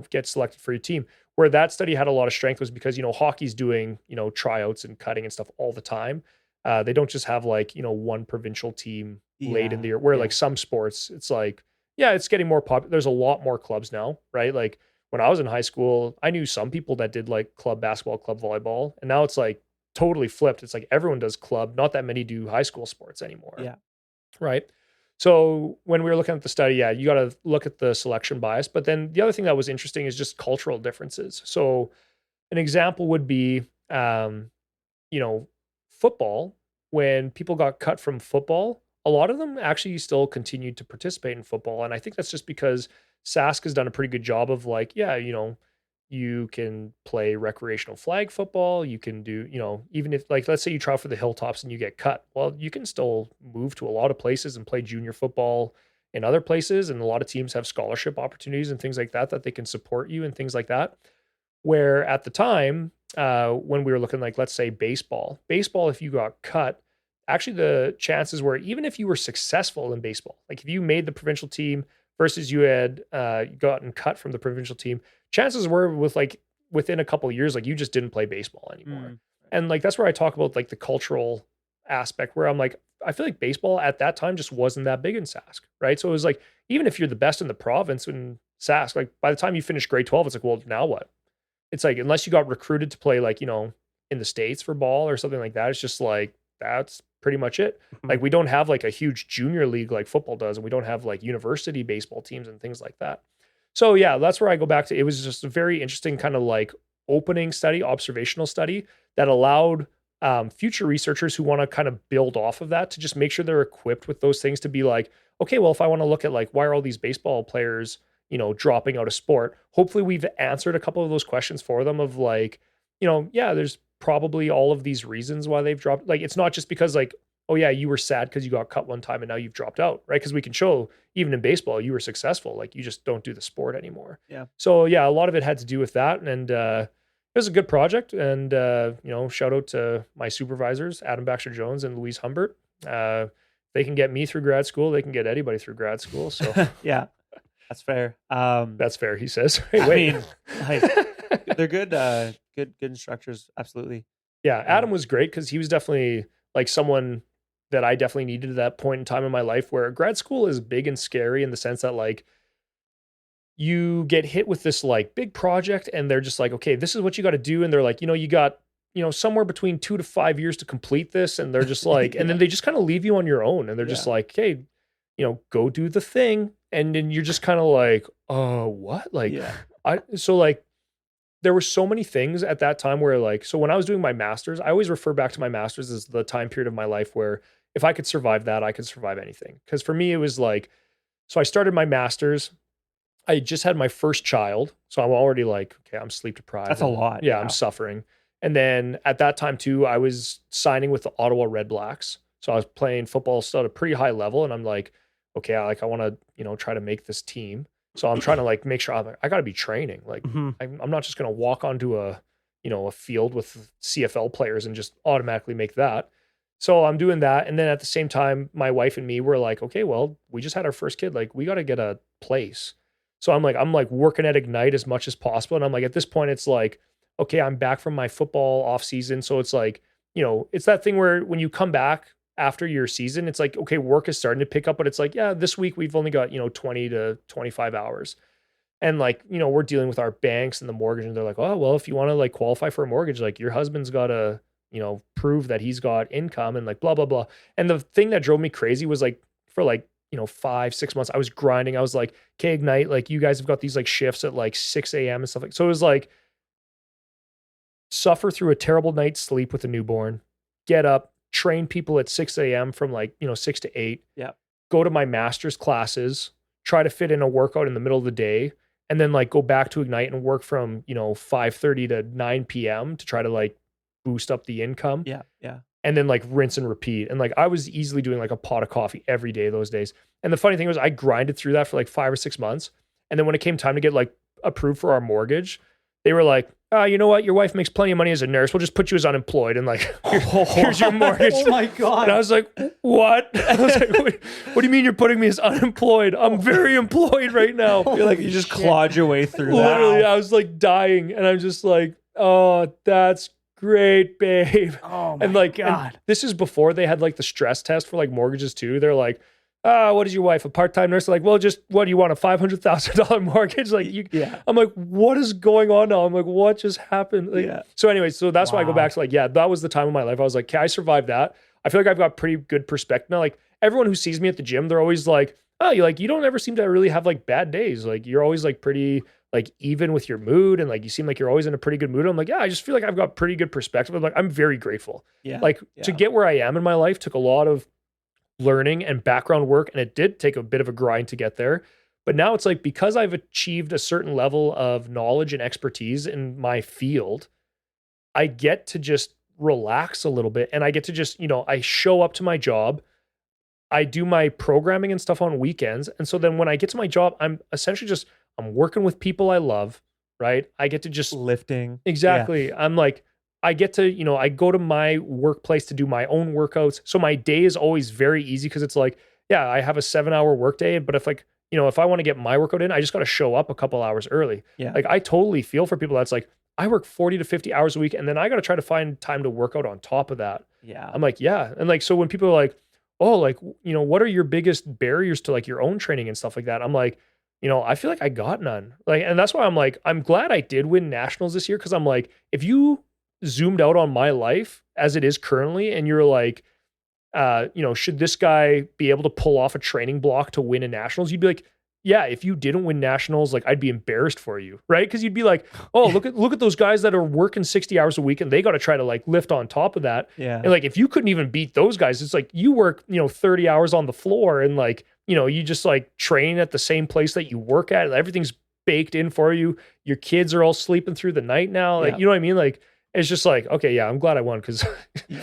get selected for your team. Where that study had a lot of strength was because, hockey's doing, tryouts and cutting and stuff all the time. They don't just have like, one provincial team late in the year, where like some sports, it's like, yeah, it's getting more popular. There's a lot more clubs now, right? Like when I was in high school, I knew some people that did like club basketball, club volleyball, and now it's like totally flipped. It's like everyone does club. Not that many do high school sports anymore. Yeah. Right. So when we were looking at the study, yeah, you got to look at the selection bias. But then the other thing that was interesting is just cultural differences. So an example would be, football. When people got cut from football, a lot of them actually still continued to participate in football. And I think that's just because Sask has done a pretty good job of like, yeah, you can play recreational flag football. You can do, even if like, let's say you try for the Hilltops and you get cut, well, you can still move to a lot of places and play junior football in other places. And a lot of teams have scholarship opportunities and things like that they can support you and things like that. Where at the time, when we were looking like, let's say baseball, if you got cut, actually the chances were, even if you were successful in baseball, like if you made the provincial team versus you had gotten cut from the provincial team, chances were within a couple of years, like you just didn't play baseball anymore. And like, that's where I talk about like the cultural aspect, where I'm like, I feel like baseball at that time just wasn't that big in Sask, right? So it was like, even if you're the best in the province in Sask, like by the time you finish grade 12, it's like, well, now what? It's like, unless you got recruited to play like, in the States for ball or something like that, it's just like, that's pretty much it. Like, we don't have like a huge junior league like football does, and we don't have like university baseball teams and things like that. So yeah, that's where I go back to. It was just a very interesting kind of like opening study, observational study that allowed future researchers who want to kind of build off of that to just make sure they're equipped with those things to be like, okay, well, if I want to look at like, why are all these baseball players, dropping out of sport? Hopefully we've answered a couple of those questions for them of like, yeah, there's probably all of these reasons why they've dropped. Like, it's not just because like, oh yeah, you were sad because you got cut one time and now you've dropped out, right? Because we can show even in baseball, you were successful. Like, you just don't do the sport anymore. Yeah. So yeah, a lot of it had to do with that. And it was a good project. And, shout out to my supervisors, Adam Baxter Jones and Louise Humbert. They can get me through grad school. They can get anybody through grad school. So yeah, that's fair. That's fair, he says. Hey, I wait. mean, like, they're good, good instructors. Absolutely. Yeah, Adam was great because he was definitely like someone that I definitely needed at that point in time in my life, where grad school is big and scary in the sense that like you get hit with this like big project and they're just like, okay, this is what you got to do. And they're like, you got, somewhere between 2 to 5 years to complete this. And they're just like, and then they just kind of leave you on your own. And they're just like, hey, go do the thing. And then you're just kind of like, oh, what? Like, so like, there were so many things at that time where like, so when I was doing my master's, I always refer back to my master's as the time period of my life where if I could survive that, I could survive anything. Because for me, it was like, so I started my master's. I just had my first child. So I'm already like, okay, I'm sleep deprived. That's a lot. Yeah, I'm suffering. And then at that time too, I was signing with the Ottawa Red Blacks. So I was playing football still at a pretty high level. And I'm like, okay, I want to, try to make this team. So I'm trying to like make sure I got to be training. Like I'm not just going to walk onto a field with CFL players and just automatically make that. So I'm doing that. And then at the same time, my wife and me were like, okay, well, we just had our first kid. Like, we got to get a place. So I'm like working at Ignite as much as possible. And I'm like, at this point, it's like, okay, I'm back from my football off season. So it's like, it's that thing where when you come back after your season, it's like, okay, work is starting to pick up, but it's like, yeah, this week we've only got, 20 to 25 hours. And like, we're dealing with our banks and the mortgage, and they're like, oh, well, if you want to like qualify for a mortgage, like your husband's got to, prove that he's got income and like blah, blah, blah. And the thing that drove me crazy was like, for like, 5-6 months, I was grinding. I was like, okay, Ignite, like you guys have got these like shifts at like 6 a.m. and stuff like, so it was like, suffer through a terrible night's sleep with a newborn, get up, train people at 6 a.m. from like, 6 to 8. Yeah. Go to my master's classes, try to fit in a workout in the middle of the day, and then like go back to Ignite and work from, 5:30 to 9 p.m. to try to like boost up the income. Yeah. Yeah. And then like rinse and repeat. And like I was easily doing like a pot of coffee every day those days. And the funny thing was I grinded through that for like 5 or 6 months. And then when it came time to get like approved for our mortgage, they were like, you know what? Your wife makes plenty of money as a nurse. We'll just put you as unemployed and like, here's your mortgage. Oh my God. And I was like, what? I was like, what do you mean you're putting me as unemployed? I'm very employed right now. You're like, you just clawed your way through Literally, that. I was like dying. And I'm just like, oh, that's great, babe. Oh my and like, God. and this is before they had like the stress test for like mortgages too. They're like, what is your wife, a part-time nurse? They're like, well, just what do you want, a $500,000 mortgage? Like, I'm like, what is going on now? I'm like, what just happened? Like, so anyway, so that's why I go back to like, that was the time of my life. I was like, okay, I survived that. I feel like I've got pretty good perspective now. Like everyone who sees me at the gym, they're always like, oh, you don't ever seem to really have like bad days. Like you're always like pretty like even with your mood, and like you seem like you're always in a pretty good mood. I'm like, I just feel like I've got pretty good perspective. I'm like, I'm very grateful. To get where I am in my life took a lot of learning and background work, and it did take a bit of a grind to get there. But now it's like, because I've achieved a certain level of knowledge and expertise in my field, I get to just relax a little bit, and I get to just, I show up to my job. I do my programming and stuff on weekends. And so then when I get to my job, I'm essentially just, I'm working with people I love, right? I get to just Lifting. exactly. I'm like, I get to, I go to my workplace to do my own workouts. So my day is always very easy because it's like, yeah, I have a 7-hour workday, but if like, if I want to get my workout in, I just got to show up a couple hours early. Yeah. Like I totally feel for people that's like, I work 40 to 50 hours a week and then I got to try to find time to work out on top of that. Yeah. I'm like, yeah. And like, so when people are like, oh, like, what are your biggest barriers to like your own training and stuff like that? I'm like, I feel like I got none. Like, and that's why I'm like, I'm glad I did win nationals this year. Cause I'm like, if you zoomed out on my life as it is currently, and you're like, should this guy be able to pull off a training block to win a nationals? You'd be like, yeah, if you didn't win nationals, like I'd be embarrassed for you, right? Because you'd be like, oh, look at those guys that are working 60 hours a week and they got to try to like lift on top of that. Yeah. And like if you couldn't even beat those guys, it's like you work, 30 hours on the floor and like, you just like train at the same place that you work at. Everything's baked in for you. Your kids are all sleeping through the night now. Like, you know what I mean? Like, it's just like, okay, yeah, I'm glad I won because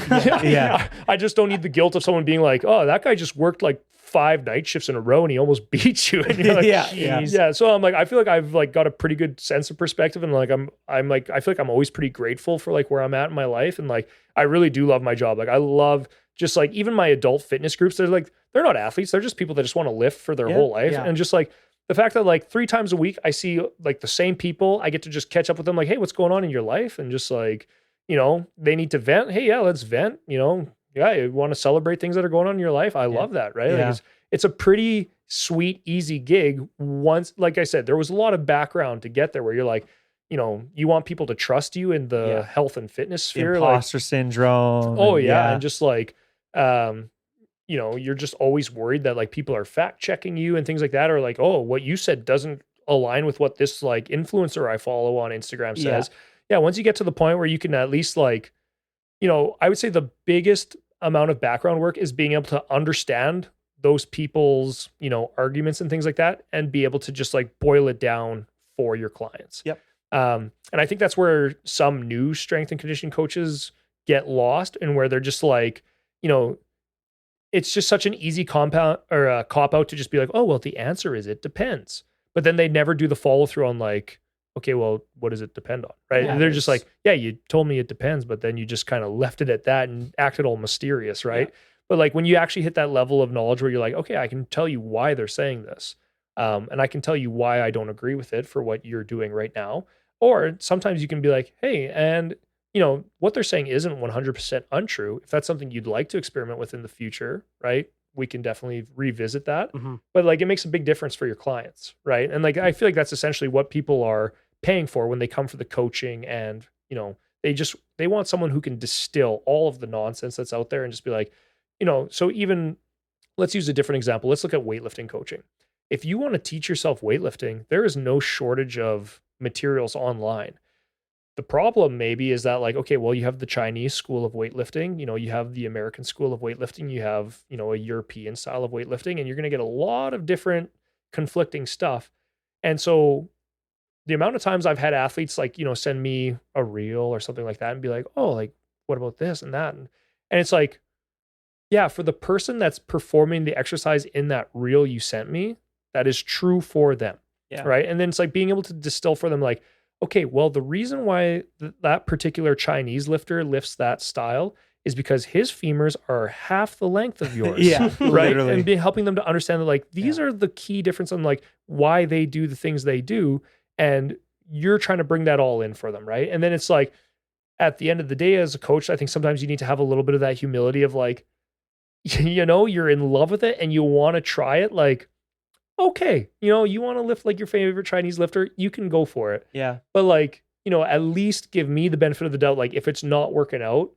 I just don't need the guilt of someone being like, oh, that guy just worked like 5 night shifts in a row and he almost beat you. And you're like, yeah. So I'm like, I feel like I've like got a pretty good sense of perspective, and like I'm like, I feel like I'm always pretty grateful for like where I'm at in my life, and like I really do love my job. Like I love just like even my adult fitness groups. They're not athletes. They're just people that just want to lift for their whole life, and just like the fact that like 3 times a week I see like the same people, I get to just catch up with them. Like, hey, what's going on in your life? And just like, they need to vent. Hey, yeah, let's vent. Yeah, you want to celebrate things that are going on in your life. I love that, right? Yeah. Like it's a pretty sweet, easy gig. Once, like I said, there was a lot of background to get there where you're like, you want people to trust you in the health and fitness sphere. Imposter syndrome. Oh, yeah. And just like, you're just always worried that like people are fact checking you and things like that, or like, oh, what you said doesn't align with what this like influencer I follow on Instagram says. Yeah. Once you get to the point where you can at least like, I would say the biggest amount of background work is being able to understand those people's, arguments and things like that, and be able to just like boil it down for your clients. Yep. And I think that's where some new strength and conditioning coaches get lost, and where they're just like, it's just such an easy compound or a cop out to just be like, oh, well, the answer is it depends. But then they never do the follow through on like, okay, well, what does it depend on? Right. Yeah, and they're just like, yeah, you told me it depends, but then you just kind of left it at that and acted all mysterious. Right. Yeah. But like when you actually hit that level of knowledge where you're like, okay, I can tell you why they're saying this. And I can tell you why I don't agree with it for what you're doing right now. Or sometimes you can be like, hey, and what they're saying isn't 100% untrue. If that's something you'd like to experiment with in the future, right? We can definitely revisit that. Mm-hmm. But like, it makes a big difference for your clients, right? And like, I feel like that's essentially what people are paying for when they come for the coaching, and, they want someone who can distill all of the nonsense that's out there and just be like, so even let's use a different example. Let's look at weightlifting coaching. If you want to teach yourself weightlifting, there is no shortage of materials online. The problem maybe is that like, okay, well, you have the Chinese school of weightlifting, you have the American school of weightlifting, you have, a European style of weightlifting, and you're going to get a lot of different conflicting stuff. And so the amount of times I've had athletes like, send me a reel or something like that and be like, oh, like, what about this and that? And it's like, yeah, for the person that's performing the exercise in that reel you sent me, that is true for them. Yeah. Right. And then it's like being able to distill for them, like, okay, well, the reason why that particular Chinese lifter lifts that style is because his femurs are half the length of yours. Yeah. Right. Literally. And helping them to understand that like, these are the key difference on like why they do the things they do. And you're trying to bring that all in for them. Right. And then it's like, at the end of the day, as a coach, I think sometimes you need to have a little bit of that humility of like, you're in love with it and you want to try it. Like, okay, you want to lift like your favorite Chinese lifter, you can go for it. Yeah. But like, at least give me the benefit of the doubt. Like if it's not working out,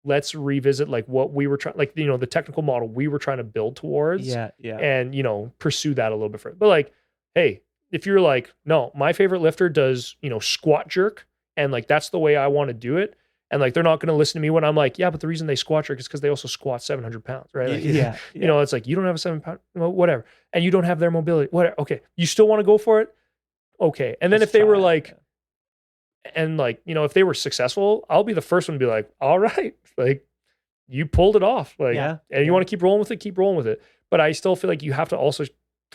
let's revisit like what we were trying, like, the technical model we were trying to build towards. Yeah. Yeah. And, pursue that a little bit further. But like, hey, if you're like, no, my favorite lifter does, squat jerk, and like, that's the way I want to do it. And like, they're not going to listen to me when I'm like, yeah, but the reason they squat jerk is because they also squat 700 pounds, right? Like, yeah. It's like, you don't have a 7-pound, well, whatever. And you don't have their mobility, whatever. Okay. You still want to go for it? Okay. And then if they were like, and like, if they were successful, I'll be the first one to be like, all right, like, you pulled it off. Like, Yeah. and you want to keep rolling with it, keep rolling with it. But I still feel like you have to also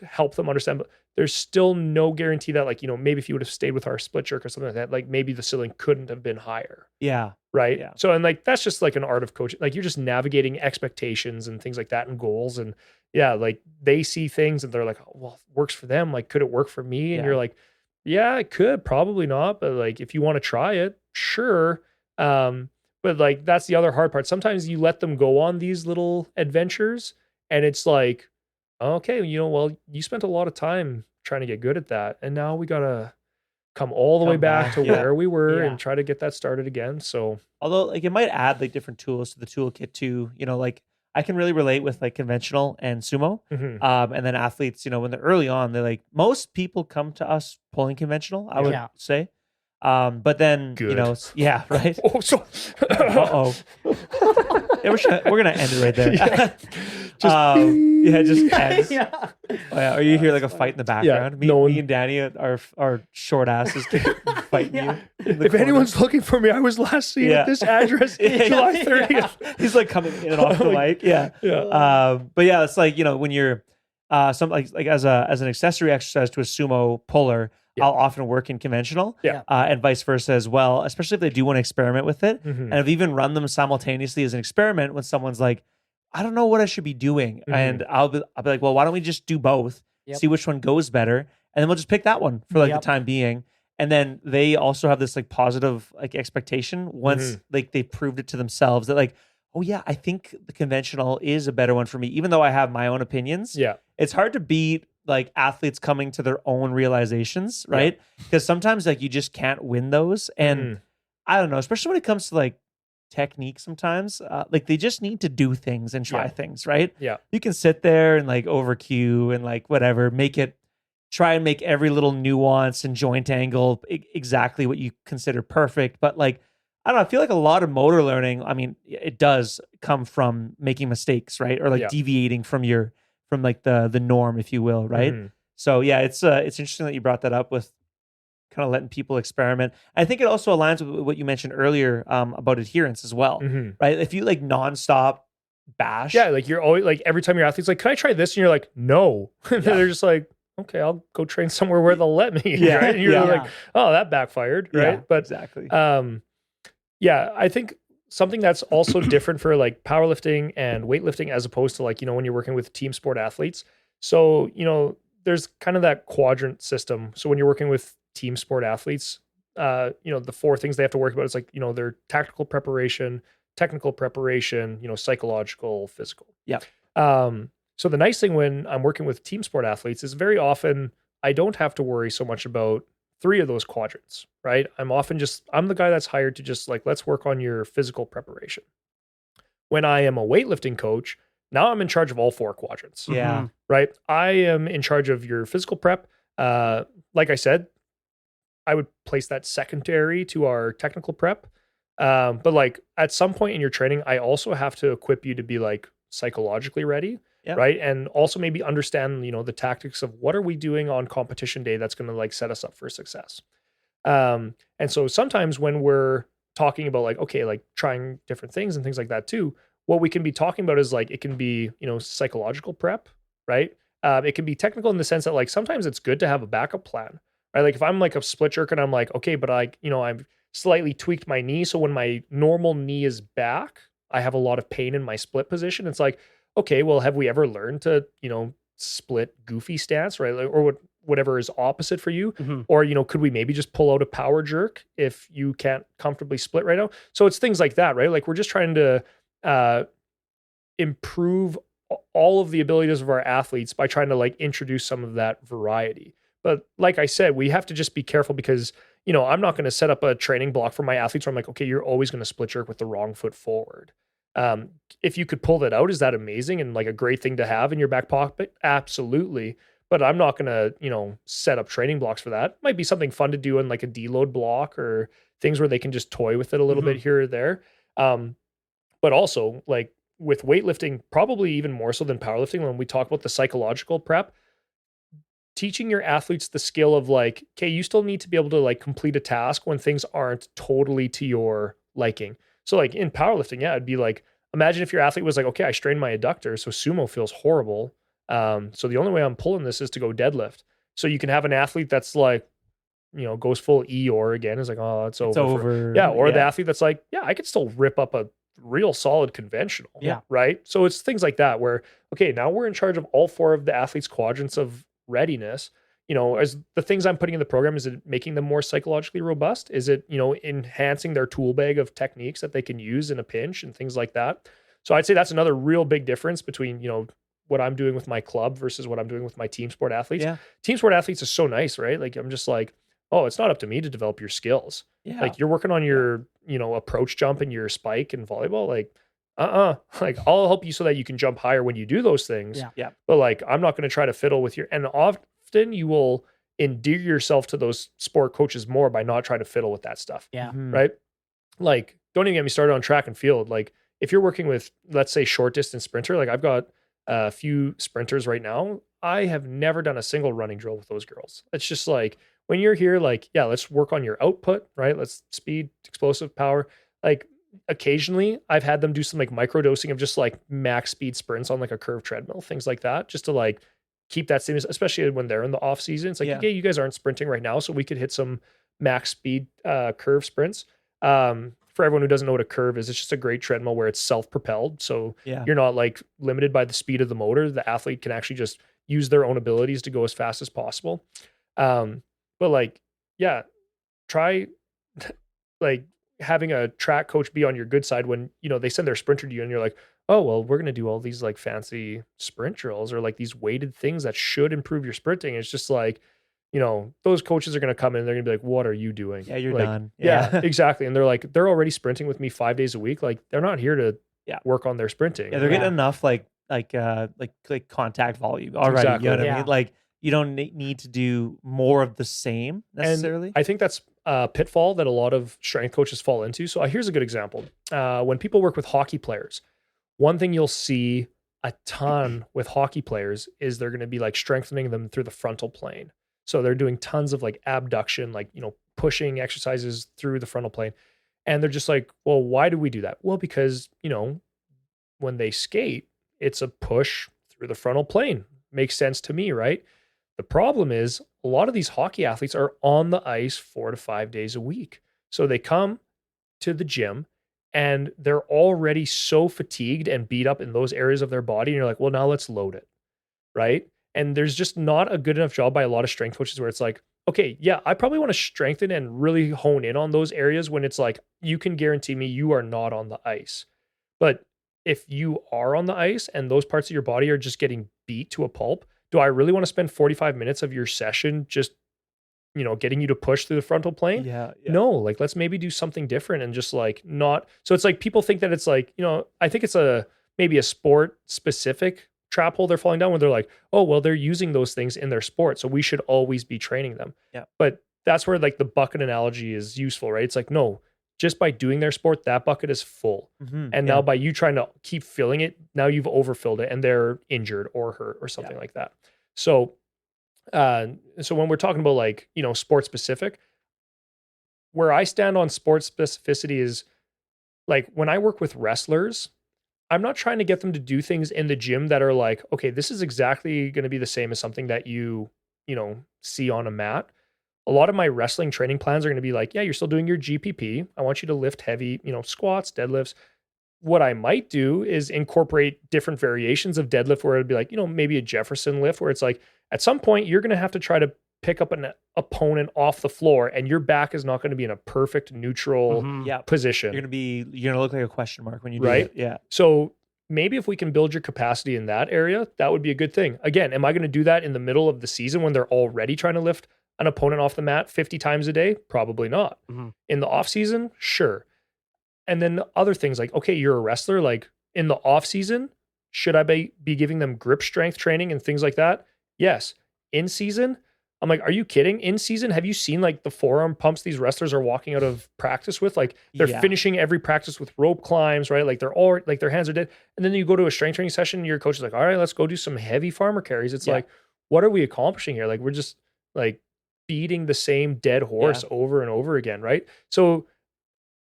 help them understand, but there's still no guarantee that, like, maybe if you would have stayed with our split jerk or something like that, like maybe the ceiling couldn't have been higher. Yeah. Right. Yeah. So, and like, that's just like an art of coaching. Like, you're just navigating expectations and things like that and goals. And yeah, like they see things and they're like, oh, well, it works for them. Like, could it work for me? And you're like, yeah, it could, probably not. But like, if you want to try it, sure. But like, that's the other hard part. Sometimes you let them go on these little adventures and it's like, okay, well, you spent a lot of time trying to get good at that. And now we got to come all the way back to where we were and try to get that started again. So, although like it might add like different tools to the toolkit too, like I can really relate with like conventional and sumo. And then athletes, when they're early on, they're like, most people come to us pulling conventional, I would say. But then, yeah, right. Oh, so uh-oh. Yeah, we're gonna end it right there. Just end. Yeah. Oh, yeah. Or you hear like a fight in the background. Me and Danny are short asses fighting you. If anyone's looking for me, I was last seen at this address July 30th. He's like coming in and off the mic. Yeah. But yeah, it's like, when you're some like as an accessory exercise to a sumo puller, I'll often work in conventional, and vice versa as well, especially if they do want to experiment with it. And I've even run them simultaneously as an experiment when someone's like, I don't know what I should be doing. And I'll be like, well, why don't we just do both, see which one goes better, and then we'll just pick that one for like the time being. And then they also have this like positive like expectation once like they proved it to themselves that like, oh yeah, I think the conventional is a better one for me, even though I have my own opinions. Yeah, it's hard to beat like athletes coming to their own realizations, right? Because sometimes like you just can't win those. And I don't know, especially when it comes to like technique sometimes, like they just need to do things and try things, right? Yeah. You can sit there and like over cue and like whatever, try and make every little nuance and joint angle exactly what you consider perfect. But like, I don't know, I feel like a lot of motor learning, I mean, it does come from making mistakes, right? Or like deviating from like the norm, if you will, right? So yeah, it's interesting that you brought that up with kind of letting people experiment. I think it also aligns with what you mentioned earlier about adherence as well, right? If you like nonstop bash, like you're always like every time your athlete's like, "Can I try this?" and you're like, "No," they're just like, "Okay, I'll go train somewhere where they'll let me." Right? And you're like, "Oh, that backfired," right? But exactly. I think something that's also different for like powerlifting and weightlifting as opposed to like, when you're working with team sport athletes. So, there's kind of that quadrant system. So when you're working with team sport athletes, the four things they have to work about is like, their tactical preparation, technical preparation, psychological, physical. Yeah. So the nice thing when I'm working with team sport athletes is very often I don't have to worry so much about three of those quadrants, right? I'm the guy that's hired to just like, let's work on your physical preparation. When I am a weightlifting coach, now I'm in charge of all four quadrants. Yeah. Right. I am in charge of your physical prep. Like I said, I would place that secondary to our technical prep. But like at some point in your training, I also have to equip you to be like psychologically ready. Yep. Right. And also maybe understand, the tactics of what are we doing on competition day that's going to like set us up for success. And so sometimes when we're talking about like, okay, like trying different things and things like that too, what we can be talking about is like, it can be, psychological prep, right? It can be technical in the sense that like, sometimes it's good to have a backup plan, right? Like if I'm like a split jerk and I'm like, okay, but I've slightly tweaked my knee. So when my normal knee is back, I have a lot of pain in my split position. It's like, okay, well, have we ever learned to, split goofy stance, right? Like, or whatever is opposite for you? Or, could we maybe just pull out a power jerk if you can't comfortably split right now? So it's things like that, right? Like we're just trying to improve all of the abilities of our athletes by trying to like introduce some of that variety. But like I said, we have to just be careful because, I'm not going to set up a training block for my athletes where I'm like, okay, you're always going to split jerk with the wrong foot forward. If you could pull that out, is that amazing and like a great thing to have in your back pocket? Absolutely. But I'm not going to, set up training blocks for that. Might be something fun to do in like a deload block or things where they can just toy with it a little bit here or there. But also like with weightlifting, probably even more so than powerlifting, when we talk about the psychological prep, teaching your athletes the skill of like, okay, you still need to be able to like complete a task when things aren't totally to your liking. So like in powerlifting, it'd be like, imagine if your athlete was like, okay, I strained my adductor, so sumo feels horrible. So the only way I'm pulling this is to go deadlift. So you can have an athlete that's like, goes full Eeyore again. Is like, oh, it's over. over. Or the athlete that's like, yeah, I could still rip up a real solid conventional. Yeah. Right. So it's things like that where, okay, now we're in charge of all 4 of the athlete's quadrants of readiness. As the things I'm putting in the program, is it making them more psychologically robust? Is it, enhancing their tool bag of techniques that they can use in a pinch and things like that? So I'd say that's another real big difference between, what I'm doing with my club versus what I'm doing with my team sport athletes. Yeah. Team sport athletes is so nice, right? Like I'm just like, oh, it's not up to me to develop your skills. Yeah. Like you're working on your, approach jump and your spike and volleyball. Like, like I'll help you so that you can jump higher when you do those things. Yeah. But like, I'm not going to try to fiddle with and often you will endear yourself to those sport coaches more by not trying to fiddle with that stuff. Yeah. Mhm. Right. Like, don't even get me started on track and field. Like if you're working with, let's say, short distance sprinter, like I've got a few sprinters right now. I have never done a single running drill with those girls. It's just like, when you're here, like, yeah, let's work on your output, right? Let's speed, explosive power. Like occasionally I've had them do some like micro dosing of just like max speed sprints on like a curved treadmill, things like that, just to like keep that stimulus, especially when they're in the off season. It's like, okay, you guys aren't sprinting right now, so we could hit some max speed curve sprints. For everyone who doesn't know what a curve is, it's just a great treadmill where it's self-propelled. So you're not like limited by the speed of the motor. The athlete can actually just use their own abilities to go as fast as possible. But like, yeah, try like having a track coach be on your good side when, they send their sprinter to you and you're like, oh, well, we're going to do all these like fancy sprint drills or like these weighted things that should improve your sprinting. It's just like, those coaches are going to come in and they're going to be like, what are you doing? Yeah, you're like, done. Yeah, exactly. And they're like, they're already sprinting with me 5 days a week. Like they're not here to work on their sprinting. Yeah, they're getting enough like contact volume already. Exactly. You know what I mean? Like you don't need to do more of the same necessarily. And I think that's a pitfall that a lot of strength coaches fall into. So here's a good example. When people work with hockey players, one thing you'll see a ton with hockey players is they're going to be like strengthening them through the frontal plane. So they're doing tons of like abduction, like, pushing exercises through the frontal plane. And they're just like, well, why do we do that? Well, because, when they skate, it's a push through the frontal plane. Makes sense to me, right? The problem is a lot of these hockey athletes are on the ice 4 to 5 days a week. So they come to the gym and they're already so fatigued and beat up in those areas of their body. And you're like, well, now let's load it. Right. And there's just not a good enough job by a lot of strength coaches where it's like, okay, yeah, I probably want to strengthen and really hone in on those areas when it's like, you can guarantee me you are not on the ice. But if you are on the ice and those parts of your body are just getting beat to a pulp, do I really want to spend 45 minutes of your session just, getting you to push through the frontal plane? Yeah. No, like let's maybe do something different and just like not. So it's like people think that it's like, I think it's maybe a sport specific trap hole they're falling down when they're like, oh, well, they're using those things in their sport, so we should always be training them. Yeah. But that's where like the bucket analogy is useful, right? It's like, no, just by doing their sport, that bucket is full. Mm-hmm. And now by you trying to keep filling it, now you've overfilled it and they're injured or hurt or something like that. So, so when we're talking about like, sport specific, where I stand on sports specificity is like when I work with wrestlers, I'm not trying to get them to do things in the gym that are like, okay, this is exactly going to be the same as something that you see on a mat. A lot of my wrestling training plans are going to be like, yeah, you're still doing your GPP. I want you to lift heavy, squats, deadlifts. What I might do is incorporate different variations of deadlift where it'd be like, maybe a Jefferson lift where it's like, at some point you're going to have to try to pick up an opponent off the floor and your back is not going to be in a perfect neutral position. You're going to look like a question mark when you do it. Yeah. So maybe if we can build your capacity in that area, that would be a good thing. Again, am I going to do that in the middle of the season when they're already trying to lift an opponent off the mat 50 times a day? Probably not. Mm-hmm. In the off season, sure. And then the other things like, okay, you're a wrestler, like in the off season, should I be giving them grip strength training and things like that? Yes. In season, I'm like, are you kidding? In season, have you seen like the forearm pumps these wrestlers are walking out of practice with? Like they're finishing every practice with rope climbs, right? Like they're all like their hands are dead. And then you go to a strength training session and your coach is like, all right, let's go do some heavy farmer carries. It's like, what are we accomplishing here? Like we're just like beating the same dead horse over and over again, right? So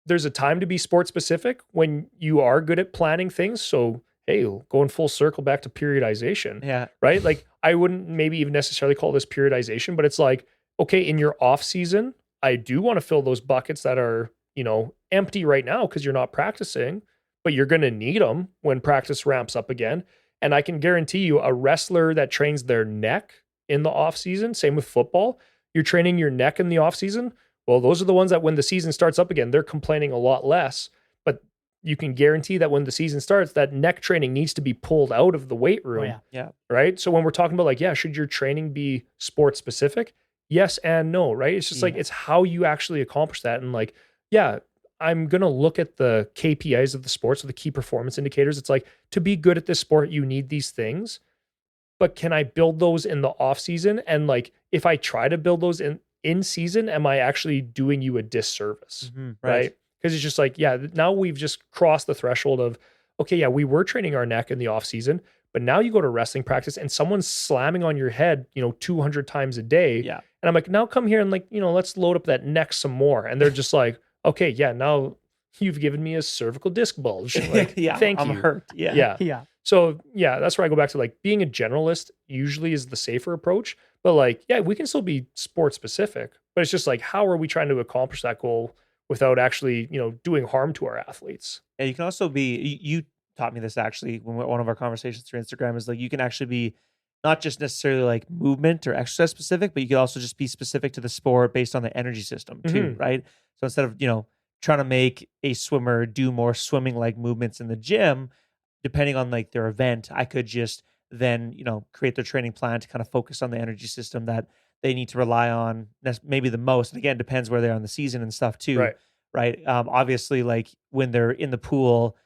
there's a time to be sport specific when you are good at planning things. So, hey, going full circle back to periodization, Yeah. right? Like I wouldn't maybe even necessarily call this periodization, but it's like, okay, in your off season, I do want to fill those buckets that are, empty right now because you're not practicing, but you're going to need them when practice ramps up again. And I can guarantee you a wrestler that trains their neck in the off season, same with football, you're training your neck in the off season. Well, those are the ones that when the season starts up again, they're complaining a lot less, but you can guarantee that when the season starts, that neck training needs to be pulled out of the weight room. Yeah. Right. So when we're talking about like, yeah, should your training be sport specific? Yes and no, right? It's just like, it's how you actually accomplish that. And like, yeah, I'm going to look at the KPIs of the sport, so the key performance indicators. It's like, to be good at this sport, you need these things, but can I build those in the off season? And like, if I try to build those in season, am I actually doing you a disservice? Right. Because it's just like, yeah, now we've just crossed the threshold of, okay, yeah, we were training our neck in the off season, but now you go to wrestling practice and someone's slamming on your head, 200 times a day. Yeah. And I'm like, now come here and like, let's load up that neck some more. And they're just like, okay, yeah, now you've given me a cervical disc bulge. Like, Yeah. thank I'm you. hurt. Yeah. Yeah. Yeah. So yeah, that's where I go back to like being a generalist usually is the safer approach. But like, yeah, we can still be sport specific, but it's just like, how are we trying to accomplish that goal without actually, doing harm to our athletes? Yeah. You can also be, you taught me this actually when one of our conversations through Instagram is like, you can actually be not just necessarily like movement or exercise specific, but you can also just be specific to the sport based on the energy system too. Right. So instead of, trying to make a swimmer do more swimming like movements in the gym, depending on like their event, I could just then, create their training plan to kind of focus on the energy system that they need to rely on maybe the most. And again, depends where they are in the season and stuff too. Right. Obviously, like when they're in the pool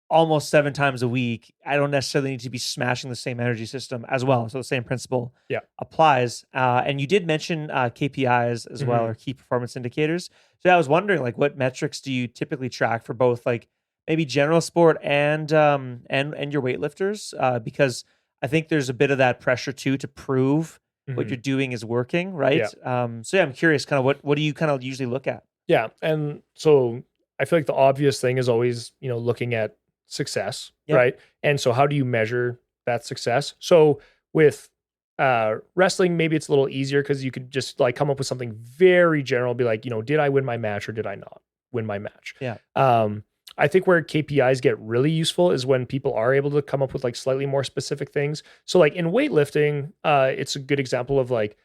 almost 7 times a week, I don't necessarily need to be smashing the same energy system as well. So the same principle applies. And you did mention KPIs as well, or key performance indicators. So I was wondering, like, what metrics do you typically track for both, like maybe general sport and your weightlifters? Because I think there's a bit of that pressure too to prove what you're doing is working, right? So I'm curious, kind of what do you kind of usually look at? Yeah, and so I feel like the obvious thing is always looking at success, right? And so how do you measure that success? So with wrestling, maybe it's a little easier because you could just like come up with something very general, be like, did I win my match or did I not win my match? Yeah. I think where KPIs get really useful is when people are able to come up with like slightly more specific things. So like in weightlifting, it's a good example of like,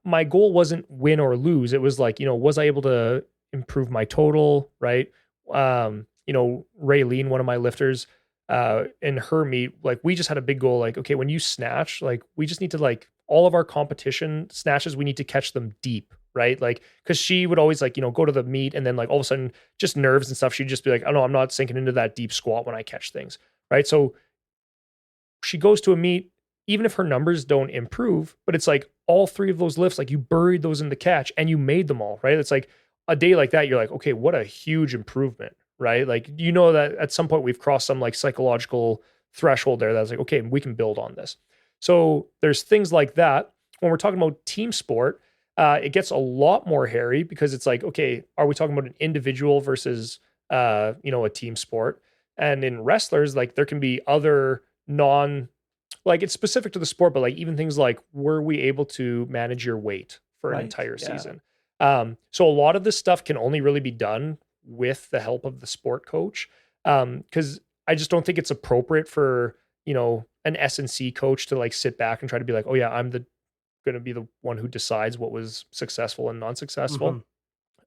my goal wasn't win or lose. It was like, was I able to improve my total, right? Raylene, one of my lifters, in her meet, like we just had a big goal, like, okay, when you snatch, like we just need to like all of our competition snatches, we need to catch them deep, right? Like, cause she would always like, go to the meet and then like all of a sudden just nerves and stuff. She'd just be like, oh no, I'm not sinking into that deep squat when I catch things, right? So she goes to a meet, even if her numbers don't improve, but it's like all 3 of those lifts, like you buried those in the catch and you made them all, right? It's like a day like that, you're like, okay, what a huge improvement, right? Like, that at some point we've crossed some like psychological threshold there that's like, okay, we can build on this. So there's things like that. When we're talking about team sport, it gets a lot more hairy because it's like, okay, are we talking about an individual versus, a team sport? And in wrestlers, like there can be other like it's specific to the sport, but like even things like, were we able to manage your weight for an entire season? So a lot of this stuff can only really be done with the help of the sport coach. Cause I just don't think it's appropriate for, an S&C coach to like sit back and try to be like, oh yeah, I'm going to be the one who decides what was successful and non-successful.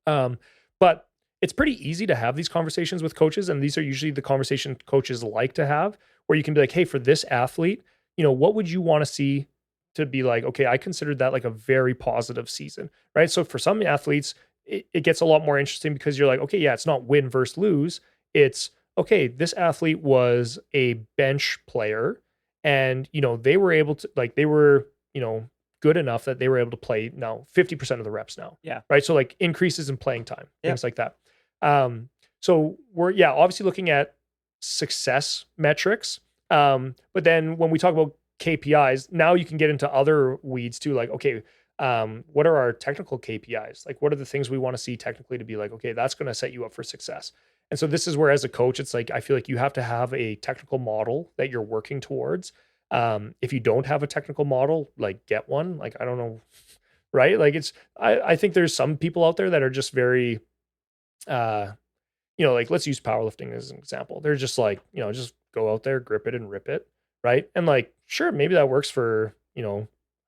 But it's pretty easy to have these conversations with coaches. And these are usually the conversation coaches like to have, where you can be like, hey, for this athlete, what would you want to see to be like, okay, I considered that like a very positive season, right? So for some athletes, it gets a lot more interesting because you're like, okay, yeah, it's not win versus lose. It's, okay, this athlete was a bench player and, they were able to, like, they were, good enough that they were able to play now 50% of the reps now. Yeah. Right. So like increases in playing time, things like that. So we're, obviously looking at success metrics. But then when we talk about KPIs, now you can get into other weeds too. Like, okay, What are our technical KPIs? Like, what are the things we want to see technically to be like, okay, that's going to set you up for success. And so this is where, as a coach, it's like, I feel like you have to have a technical model that you're working towards. If you don't have a technical model, like, get one. Like, I don't know, right? Like, I think there's some people out there that are just very, like, let's use powerlifting as an example. They're just like, just go out there, grip it and rip it. Right. And like, sure, maybe that works for,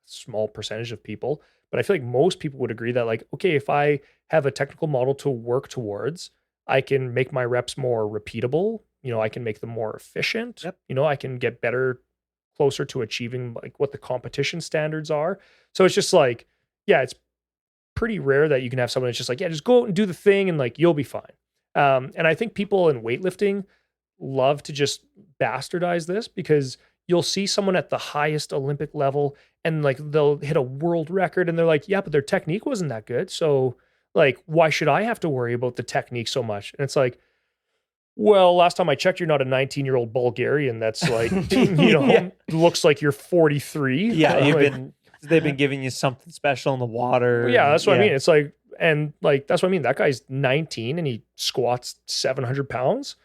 small percentage of people, but I feel like most people would agree that, like, okay, if I have a technical model to work towards, I can make my reps more repeatable. I can make them more efficient. Yep. I can get better, closer to achieving like what the competition standards are. So it's just like, yeah, it's pretty rare that you can have someone that's just like, yeah, just go out and do the thing and like, you'll be fine. And I think people in weightlifting love to just bastardize this, because you'll see someone at the highest Olympic level and like they'll hit a world record and they're like, yeah, but their technique wasn't that good. So like, why should I have to worry about the technique so much? And it's like, well, last time I checked, you're not a 19-year-old Bulgarian that's like, Yeah. looks like you're 43. Yeah, they've been giving you something special in the water. Yeah, that's what I mean. It's like, and like, that's what I mean. That guy's 19 and he squats 700 pounds.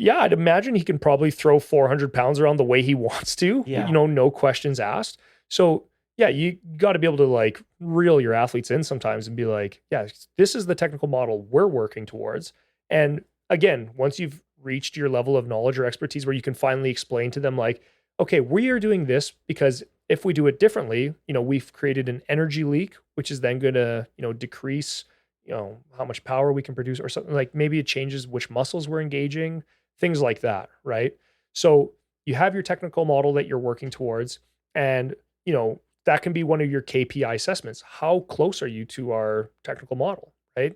Yeah, I'd imagine he can probably throw 400 pounds around the way he wants to, Yeah. No questions asked. So yeah, you got to be able to like reel your athletes in sometimes and be like, yeah, this is the technical model we're working towards. And again, once you've reached your level of knowledge or expertise where you can finally explain to them like, okay, we are doing this because if we do it differently, we've created an energy leak, which is then going to, decrease, how much power we can produce, or something. Like, maybe it changes which muscles we're engaging, things like that, right? So you have your technical model that you're working towards, and that can be one of your KPI assessments. How close are you to our technical model, right?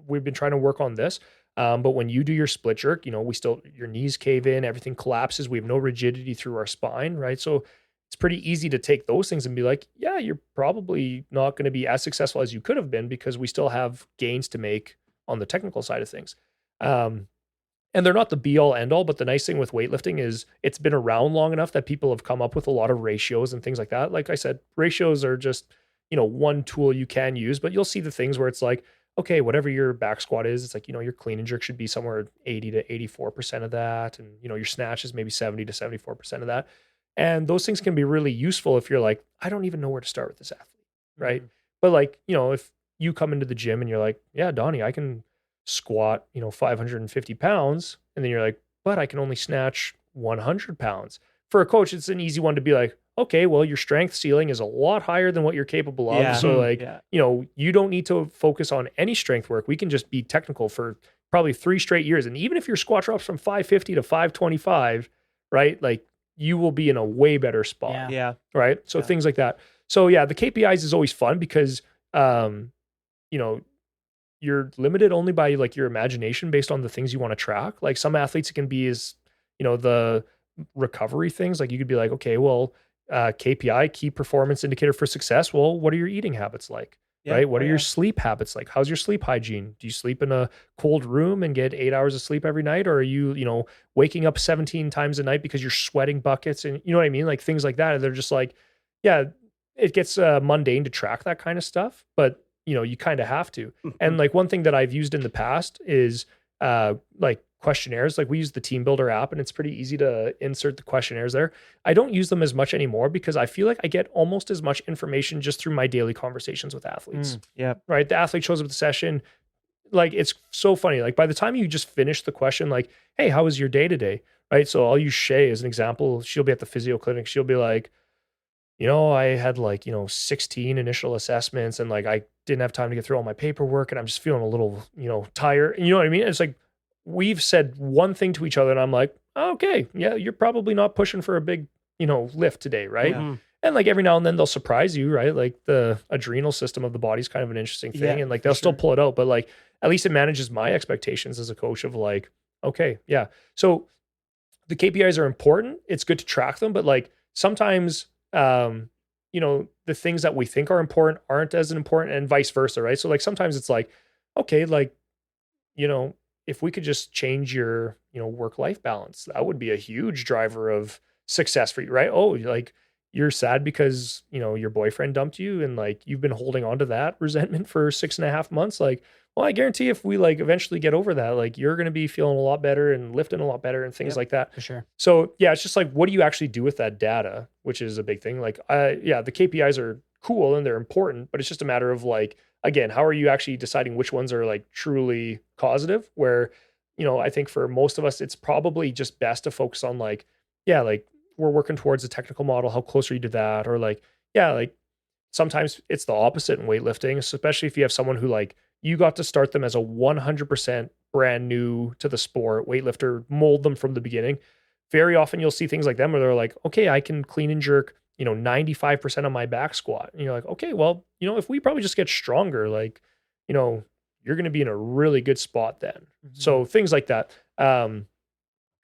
We've been trying to work on this, but when you do your split jerk, your knees cave in, everything collapses. We have no rigidity through our spine, right? So it's pretty easy to take those things and be like, yeah, you're probably not going to be as successful as you could have been, because we still have gains to make on the technical side of things. And they're not the be all end all, but the nice thing with weightlifting is it's been around long enough that people have come up with a lot of ratios and things like that. Like I said, ratios are just, one tool you can use, but you'll see the things where it's like, okay, whatever your back squat is, it's like, your clean and jerk should be somewhere 80 to 84% of that. And, your snatch is maybe 70 to 74% of that. And those things can be really useful if you're like, I don't even know where to start with this athlete. Right. Mm-hmm. But like, if you come into the gym and you're like, yeah, Donnie, I can squat, 550 pounds. And then you're like, but I can only snatch 100 pounds. For a coach, it's an easy one to be like, okay, well, your strength ceiling is a lot higher than what you're capable of. Yeah. So like, you don't need to focus on any strength work. We can just be technical for probably 3 straight years. And even if your squat drops from 550 to 525, right? Like, you will be in a way better spot. Yeah. Right. So things like that. So yeah, the KPIs is always fun because, you're limited only by like your imagination based on the things you want to track. Like, some athletes, it can be as, the recovery things. Like, you could be like, okay, well, KPI, key performance indicator for success. Well, what are your eating habits like? Yeah. Right? What are your sleep habits like? How's your sleep hygiene? Do you sleep in a cold room and get 8 hours of sleep every night? Or are you, waking up 17 times a night because you're sweating buckets? And you know what I mean? Like, things like that. And they're just like, yeah, it gets mundane to track that kind of stuff, but you kind of have to. And like, one thing that I've used in the past is like questionnaires. Like, we use the Team Builder app and it's pretty easy to insert the questionnaires there. I don't use them as much anymore because I feel like I get almost as much information just through my daily conversations with athletes. Yeah. Right. The athlete shows up at the session. Like, it's so funny. Like, by the time you just finish the question, like, hey, how was your day today? Right. So I'll use Shay as an example. She'll be at the physio clinic. She'll be like, I had like, 16 initial assessments and like, I didn't have time to get through all my paperwork and I'm just feeling a little, tired. You know what I mean? It's like, we've said one thing to each other and I'm like, okay, yeah, you're probably not pushing for a big, lift today. Right. Yeah. And like, every now and then they'll surprise you, right? Like, the adrenal system of the body is kind of an interesting thing. Yeah, And like, they'll still pull it out, but like, at least it manages my expectations as a coach of like, okay, yeah. So the KPIs are important. It's good to track them, but like, sometimes, the things that we think are important aren't as important, and vice versa, right? So like, sometimes it's like, okay, like, if we could just change your, work-life balance, that would be a huge driver of success for you, right? Oh, like, you're sad because, your boyfriend dumped you and like you've been holding on to that resentment for 6.5 months. Like, well, I guarantee if we like eventually get over that, like you're going to be feeling a lot better and lifting a lot better and things Yep, like that. for sure. So yeah, it's just like, what do you actually do with that data, which is a big thing. Like, the KPIs are cool and they're important, but it's just a matter of like, again, how are you actually deciding which ones are like truly causative? Where, I think for most of us, it's probably just best to focus on like, like we're working towards a technical model. How close are you to that? Or like, like sometimes it's the opposite in weightlifting, especially if you have someone who like you got to start them as a 100% brand new to the sport weightlifter, mold them from the beginning. Very often you'll see things like them where they're like, okay, I can clean and jerk, 95% on my back squat. And you're like, okay, well, if we probably just get stronger, like, you're going to be in a really good spot then. So things like that. I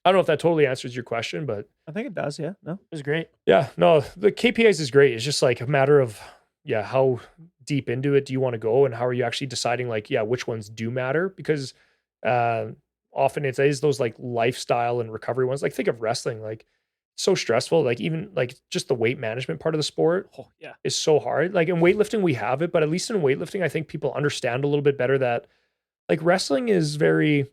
don't know if that totally answers your question, but I think it does. Yeah. No, It was great. yeah, no, the KPIs is great. It's just like a matter of, how deep into it do you want to go and how are you actually deciding like, which ones do matter? Because often it is those like lifestyle and recovery ones. Like think of wrestling, like so stressful. Like even like just the weight management part of the sport is so hard. Like in weightlifting, we have it, but at least in weightlifting, I think people understand a little bit better that like wrestling is very,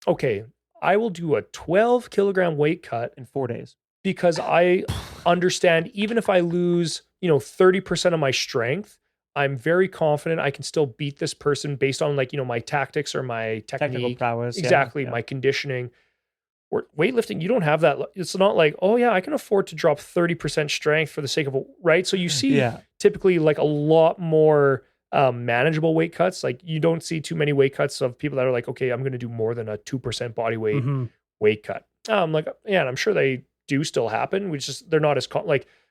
okay, I will do a 12 kilogram weight cut in 4 days because I understand even if I lose, 30% of my strength, I'm very confident I can still beat this person based on like, my tactics or my technical technique. prowess. Exactly. My conditioning. Or weightlifting, you don't have that. It's not like, oh yeah, I can afford to drop 30% strength for the sake of right. So you see typically like a lot more manageable weight cuts. Like you don't see too many weight cuts of people that are like, okay, I'm going to do more than a 2% body weight weight cut. Like, and I'm sure they do still happen. Which is they're not as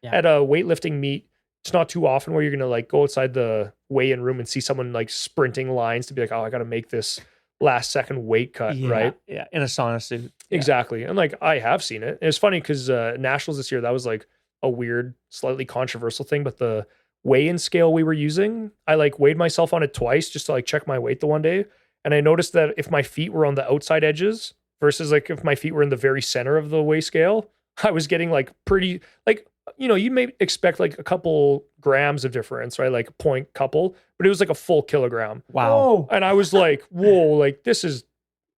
at a weightlifting meet. It's not too often where you're going to like go outside the weigh-in room and see someone like sprinting lines to be like, oh, I got to make this last second weight cut, right? Yeah, in a sauna suit. Exactly. And like I have seen it. And it's funny because nationals this year, that was like a weird, slightly controversial thing. But the weigh-in scale we were using, I like weighed myself on it twice just to like check my weight the one day. And I noticed that if my feet were on the outside edges versus like if my feet were in the very center of the weigh scale, I was getting like pretty like, you may expect like a couple grams of difference, right? Like a point couple, but it was like a full kilogram. Wow. And I was like, whoa, like this is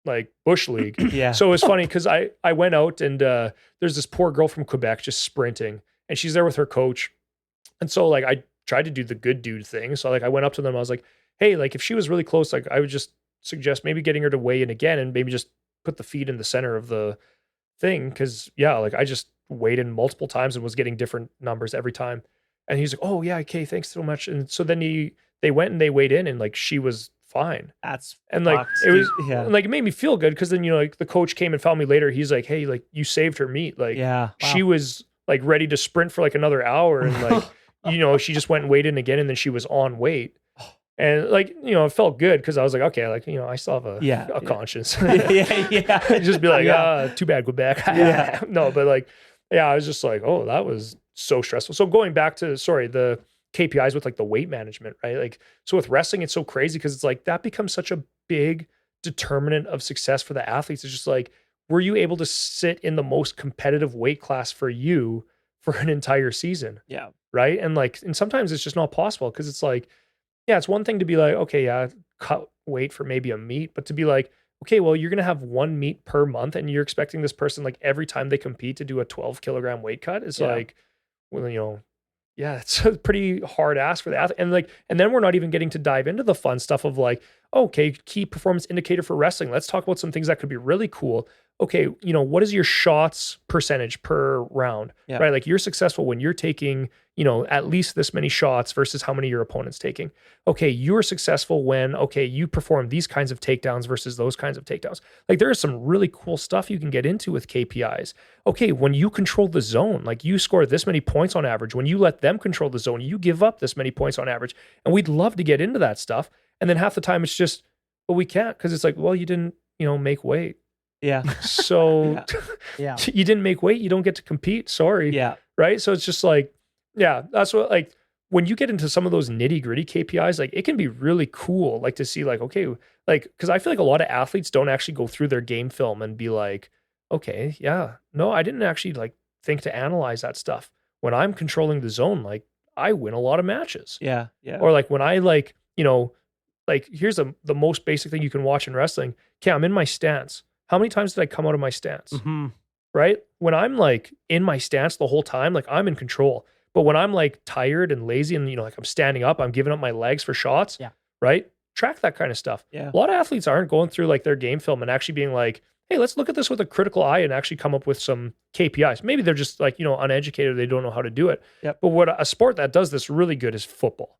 like Bush League. Yeah. So it's funny because I went out and there's this poor girl from Quebec just sprinting and she's there with her coach. And so like I tried to do the good dude thing. So like I went up to them. I was like, hey, like if she was really close, like I would just suggest maybe getting her to weigh in again and maybe just put the feet in the center of the thing. Cause like I just weighed in multiple times and was getting different numbers every time. And he's like, oh yeah, okay, thanks so much. And so then they went and they weighed in and like she was fine. That's and like fucked, it was dude. like it made me feel good because then like the coach came and found me later. He's like, hey, like you saved her meat. Like she was like ready to sprint for like another hour and like she just went and weighed in again and then she was on weight. And like, it felt good because I was like, okay, like, I still have a conscience. Just be like, too bad, Quebec. No, but like, I was just like, oh, that was so stressful. So going back to, the KPIs with like the weight management, right? Like, so with wrestling, it's so crazy because it's like that becomes such a big determinant of success for the athletes. It's just like, were you able to sit in the most competitive weight class for you for an entire season? Yeah. Right. And like, and sometimes it's just not possible because it's like, it's one thing to be like, okay, cut weight for maybe a meet, but to be like, okay, well, you're going to have one meet per month and you're expecting this person, like every time they compete to do a 12 kilogram weight cut. It's like, well, it's a pretty hard ask for the athlete. And like, and then we're not even getting to dive into the fun stuff of like, okay, key performance indicator for wrestling. Let's talk about some things that could be really cool. Okay, what is your shots percentage per round, right? Like you're successful when you're taking, at least this many shots versus how many your opponent's taking. Okay, you're successful when, you perform these kinds of takedowns versus those kinds of takedowns. Like there is some really cool stuff you can get into with KPIs. Okay, when you control the zone, like you score this many points on average. When you let them control the zone, you give up this many points on average. And we'd love to get into that stuff. And then half the time it's just, well, we can't because it's like, well, you didn't, make weight. Yeah. So you didn't make weight, you don't get to compete. Sorry. Yeah. Right. So it's just like, that's what, like when you get into some of those nitty gritty KPIs, like it can be really cool. Like to see like, okay, like, cause I feel like a lot of athletes don't actually go through their game film and be like, okay, no, I didn't actually like think to analyze that stuff when I'm controlling the zone, like I win a lot of matches. Yeah. Yeah. Or like when I like, like here's the most basic thing you can watch in wrestling. Okay, I'm in my stance. How many times did I come out of my stance? Mm-hmm. Right? When I'm like in my stance the whole time, like I'm in control. But when I'm like tired and lazy and like I'm standing up, I'm giving up my legs for shots. Yeah. Right? Track that kind of stuff. Yeah. A lot of athletes aren't going through like their game film and actually being like, hey, let's look at this with a critical eye and actually come up with some KPIs. Maybe they're just like, uneducated. They don't know how to do it. Yep. But what a sport that does this really good is football.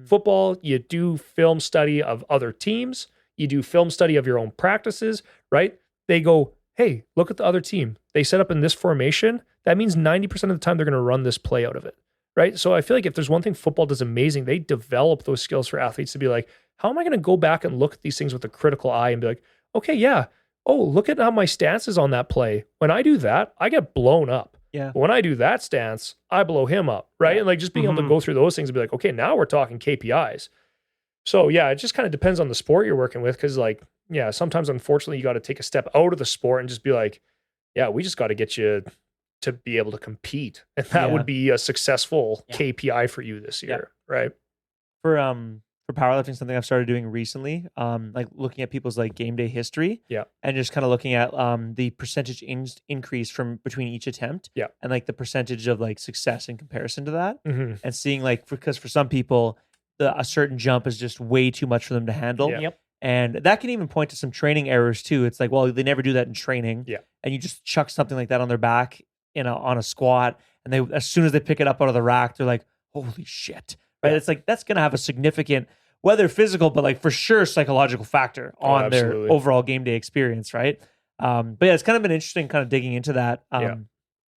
Football, you do film study of other teams. You do film study of your own practices, right? They go, hey, look at the other team. They set up in this formation. That means 90% of the time they're going to run this play out of it, right? So I feel like if there's one thing football does amazing, they develop those skills for athletes to be like, how am I going to go back and look at these things with a critical eye and be like, okay, yeah, oh, look at how my stance is on that play. When I do that, I get blown up. Yeah. But when I do that stance, I blow him up, right? Yeah. And like just being able to go through those things and be like, okay, now we're talking KPIs. So yeah, it just kind of depends on the sport you're working with. Cause like, yeah, sometimes unfortunately you got to take a step out of the sport and just be like, yeah, we just got to get you to be able to compete. And that would be a successful KPI for you this year, right? For powerlifting, something I've started doing recently, like looking at people's like game day history, and just kind of looking at the percentage increase from between each attempt, and like the percentage of like success in comparison to that, and seeing like because for some people, a certain jump is just way too much for them to handle, and that can even point to some training errors too. It's like, well, they never do that in training, and you just chuck something like that on their back, on a squat, and they as soon as they pick it up out of the rack, they're like, holy shit. Right. It's like that's going to have a significant, whether physical, but like for sure psychological factor on their overall game day experience. Right. But yeah, it's kind of been interesting kind of digging into that.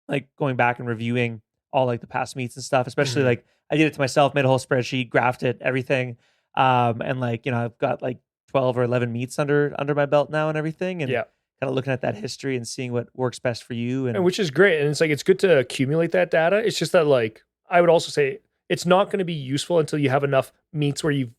Like going back and reviewing all like the past meets and stuff, especially like I did it to myself, made a whole spreadsheet, graphed it, everything. And like, I've got like 12 or 11 meets under my belt now and everything. And kind of looking at that history and seeing what works best for you. And which is great. And it's like, it's good to accumulate that data. It's just that like, I would also say, it's not going to be useful until you have enough meets where you've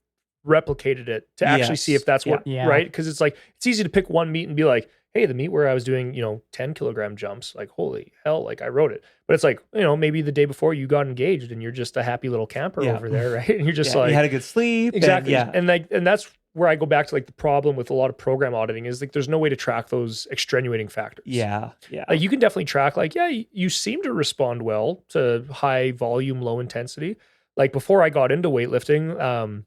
replicated it to actually see if that's what, right? Because it's like, it's easy to pick one meet and be like, hey, the meet where I was doing, 10 kilogram jumps, like, holy hell, like I wrote it. But it's like, maybe the day before you got engaged and you're just a happy little camper over there, right? And you're just like, you had a good sleep. Exactly. And that's where I go back to like the problem with a lot of program auditing is like, there's no way to track those extenuating factors. Yeah. Like you can definitely track like, you seem to respond well to high volume, low intensity. Like before I got into weightlifting,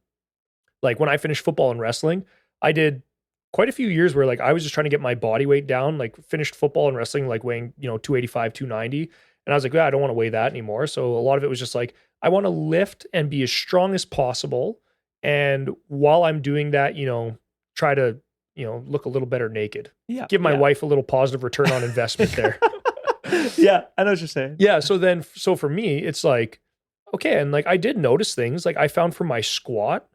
like when I finished football and wrestling, I did quite a few years where like I was just trying to get my body weight down, like finished football and wrestling, like weighing, 285, 290. And I was like, I don't want to weigh that anymore. So a lot of it was just like, I want to lift and be as strong as possible. And while I'm doing that, try to, look a little better naked. Yeah. Give my wife a little positive return on investment there. Yeah. I know what you're saying. Yeah. So for me, it's like, okay. And like, I did notice things like I found for my squat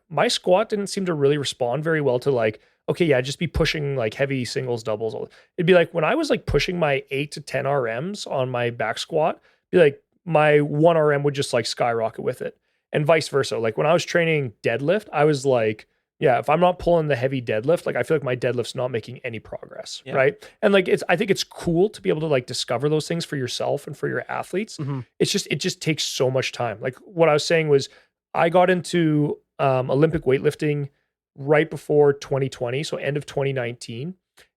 didn't seem to really respond very well to like, okay, just be pushing like heavy singles, doubles. It'd be like when I was like pushing my 8 to 10 RMs on my back squat, be like my 1 RM would just like skyrocket with it. And vice versa. Like when I was training deadlift, I was like, if I'm not pulling the heavy deadlift, like I feel like my deadlift's not making any progress. Right. And like, I think it's cool to be able to like discover those things for yourself and for your athletes. It just takes so much time. Like what I was saying was I got into Olympic weightlifting right before 2020. So end of 2019.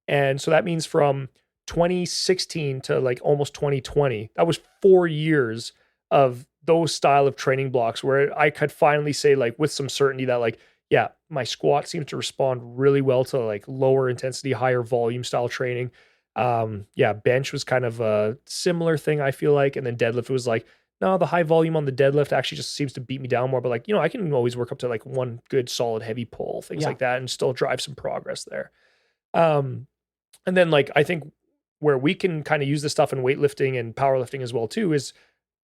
And so that means from 2016 to like almost 2020, that was 4 years of those style of training blocks where I could finally say like with some certainty that like, my squat seems to respond really well to like lower intensity, higher volume style training. Bench was kind of a similar thing, I feel like. And then deadlift was like, no, the high volume on the deadlift actually just seems to beat me down more. But like, I can always work up to like one good solid heavy pull, things like that, and still drive some progress there. And then like, I think where we can kind of use this stuff in weightlifting and powerlifting as well too, is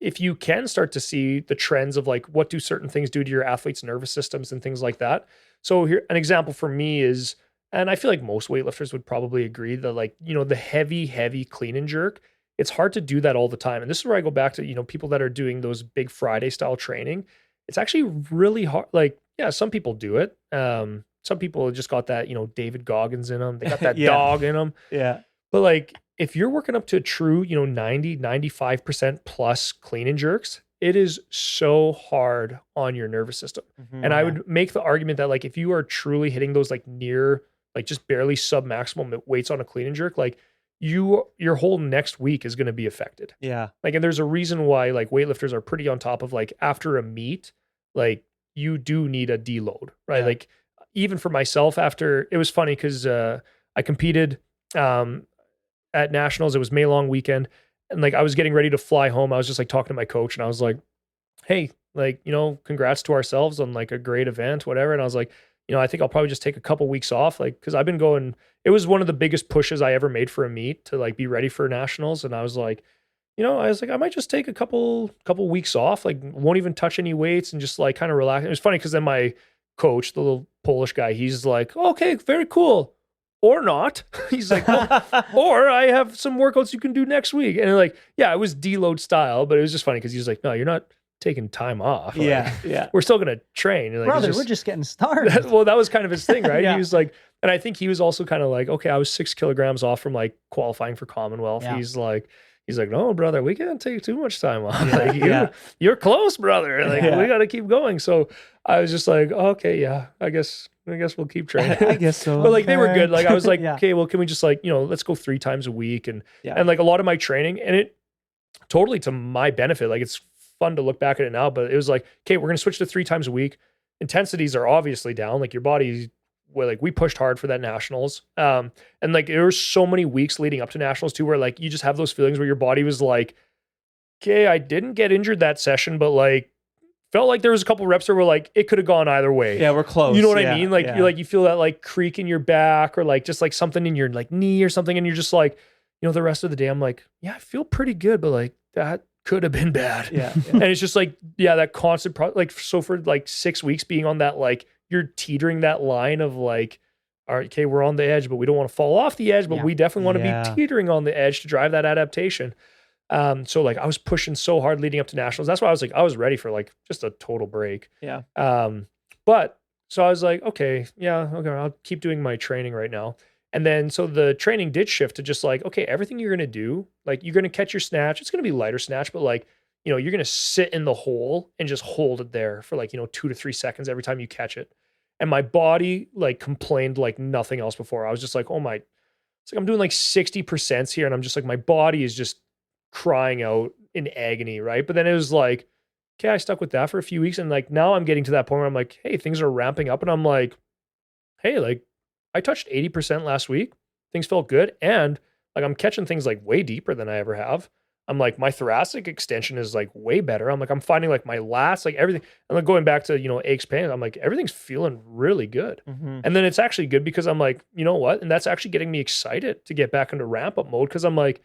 if you can start to see the trends of like, what do certain things do to your athletes' nervous systems and things like that. So here, an example for me is, and I feel like most weightlifters would probably agree that like, the heavy clean and jerk, it's hard to do that all the time. And this is where I go back to, people that are doing those big Friday style training. It's actually really hard. Like, some people do it. Some people just got that, David Goggins in them. They got that dog in them. Yeah. But like, if you're working up to a true, 90, 95% plus clean and jerks, it is so hard on your nervous system. And I would make the argument that like, if you are truly hitting those like near, like just barely sub maximum weights on a clean and jerk, like your whole next week is going to be affected. Yeah. Like, and there's a reason why like weightlifters are pretty on top of like after a meet, like you do need a deload, right? Yeah. Like even for myself after, it was funny because I competed at nationals. It was May long weekend. And like, I was getting ready to fly home. I was just like talking to my coach and I was like, hey, like, congrats to ourselves on like a great event, whatever. And I was like, I think I'll probably just take a couple weeks off. Like, cause I've been going, it was one of the biggest pushes I ever made for a meet to like be ready for nationals. And I was like, I might just take a couple weeks off, like won't even touch any weights and just like kind of relax. It was funny because then my coach, the little Polish guy, he's like, okay, very cool. Or not. He's like, or I have some workouts you can do next week. And like, yeah, it was deload style, but it was just funny because he was like, no, you're not taking time off. Like, Yeah. we're still going to train. And like, Brother, we're just getting started. well, that was kind of his thing, right? Yeah. He was like, and I think he was also kind of like, okay, I was 6 kilograms off from like qualifying for Commonwealth. Yeah. He's like, no, brother, we can't take too much time off. Like you're close, brother. Like we got to keep going. So I was just like, okay, yeah, I guess we'll keep training. I guess so. But like they were good. Like I was like, Yeah. okay, well, can we just like, let's go 3 times a week and like a lot of my training and it totally to my benefit. Like it's fun to look back at it now, but it was like, okay, we're gonna switch to 3 times a week. Intensities are obviously down. Like your body, well, like we pushed hard for that nationals. And like there were so many weeks leading up to nationals too, where like you just have those feelings where your body was like, okay, I didn't get injured that session, but like felt like there was a couple reps where like it could have gone either way. Yeah, we're close. You know what I mean? Like you feel that like creak in your back or like just like something in your like knee or something, and you're just like, the rest of the day I'm like, yeah, I feel pretty good, but like that could have been bad. Yeah. And it's just like, that constant like so for like 6 weeks being on that, like you're teetering that line of like, all right, okay, we're on the edge, but we don't want to fall off the edge, but we definitely want to be teetering on the edge to drive that adaptation. So like I was pushing so hard leading up to nationals. That's why I was like, I was ready for like just a total break. Yeah. But so I was like, okay, I'll keep doing my training right now. And then, so the training did shift to just like, okay, everything you're going to do, like you're going to catch your snatch. It's going to be lighter snatch, but like, you're going to sit in the hole and just hold it there for like, 2 to 3 seconds every time you catch it. And my body like complained like nothing else before. I was just like, it's like I'm doing like 60% here. And I'm just like, my body is just crying out in agony. Right. But then it was like, okay, I stuck with that for a few weeks. And like, now I'm getting to that point where I'm like, hey, things are ramping up. And I'm like, hey, like I touched 80% last week. Things felt good. And like, I'm catching things like way deeper than I ever have. I'm like, my thoracic extension is like way better. I'm like, I'm finding like my lats, like everything. I'm like going back to, aches, pain. I'm like, everything's feeling really good. Mm-hmm. And then it's actually good because I'm like, you know what? And that's actually getting me excited to get back into ramp up mode. Cause I'm like,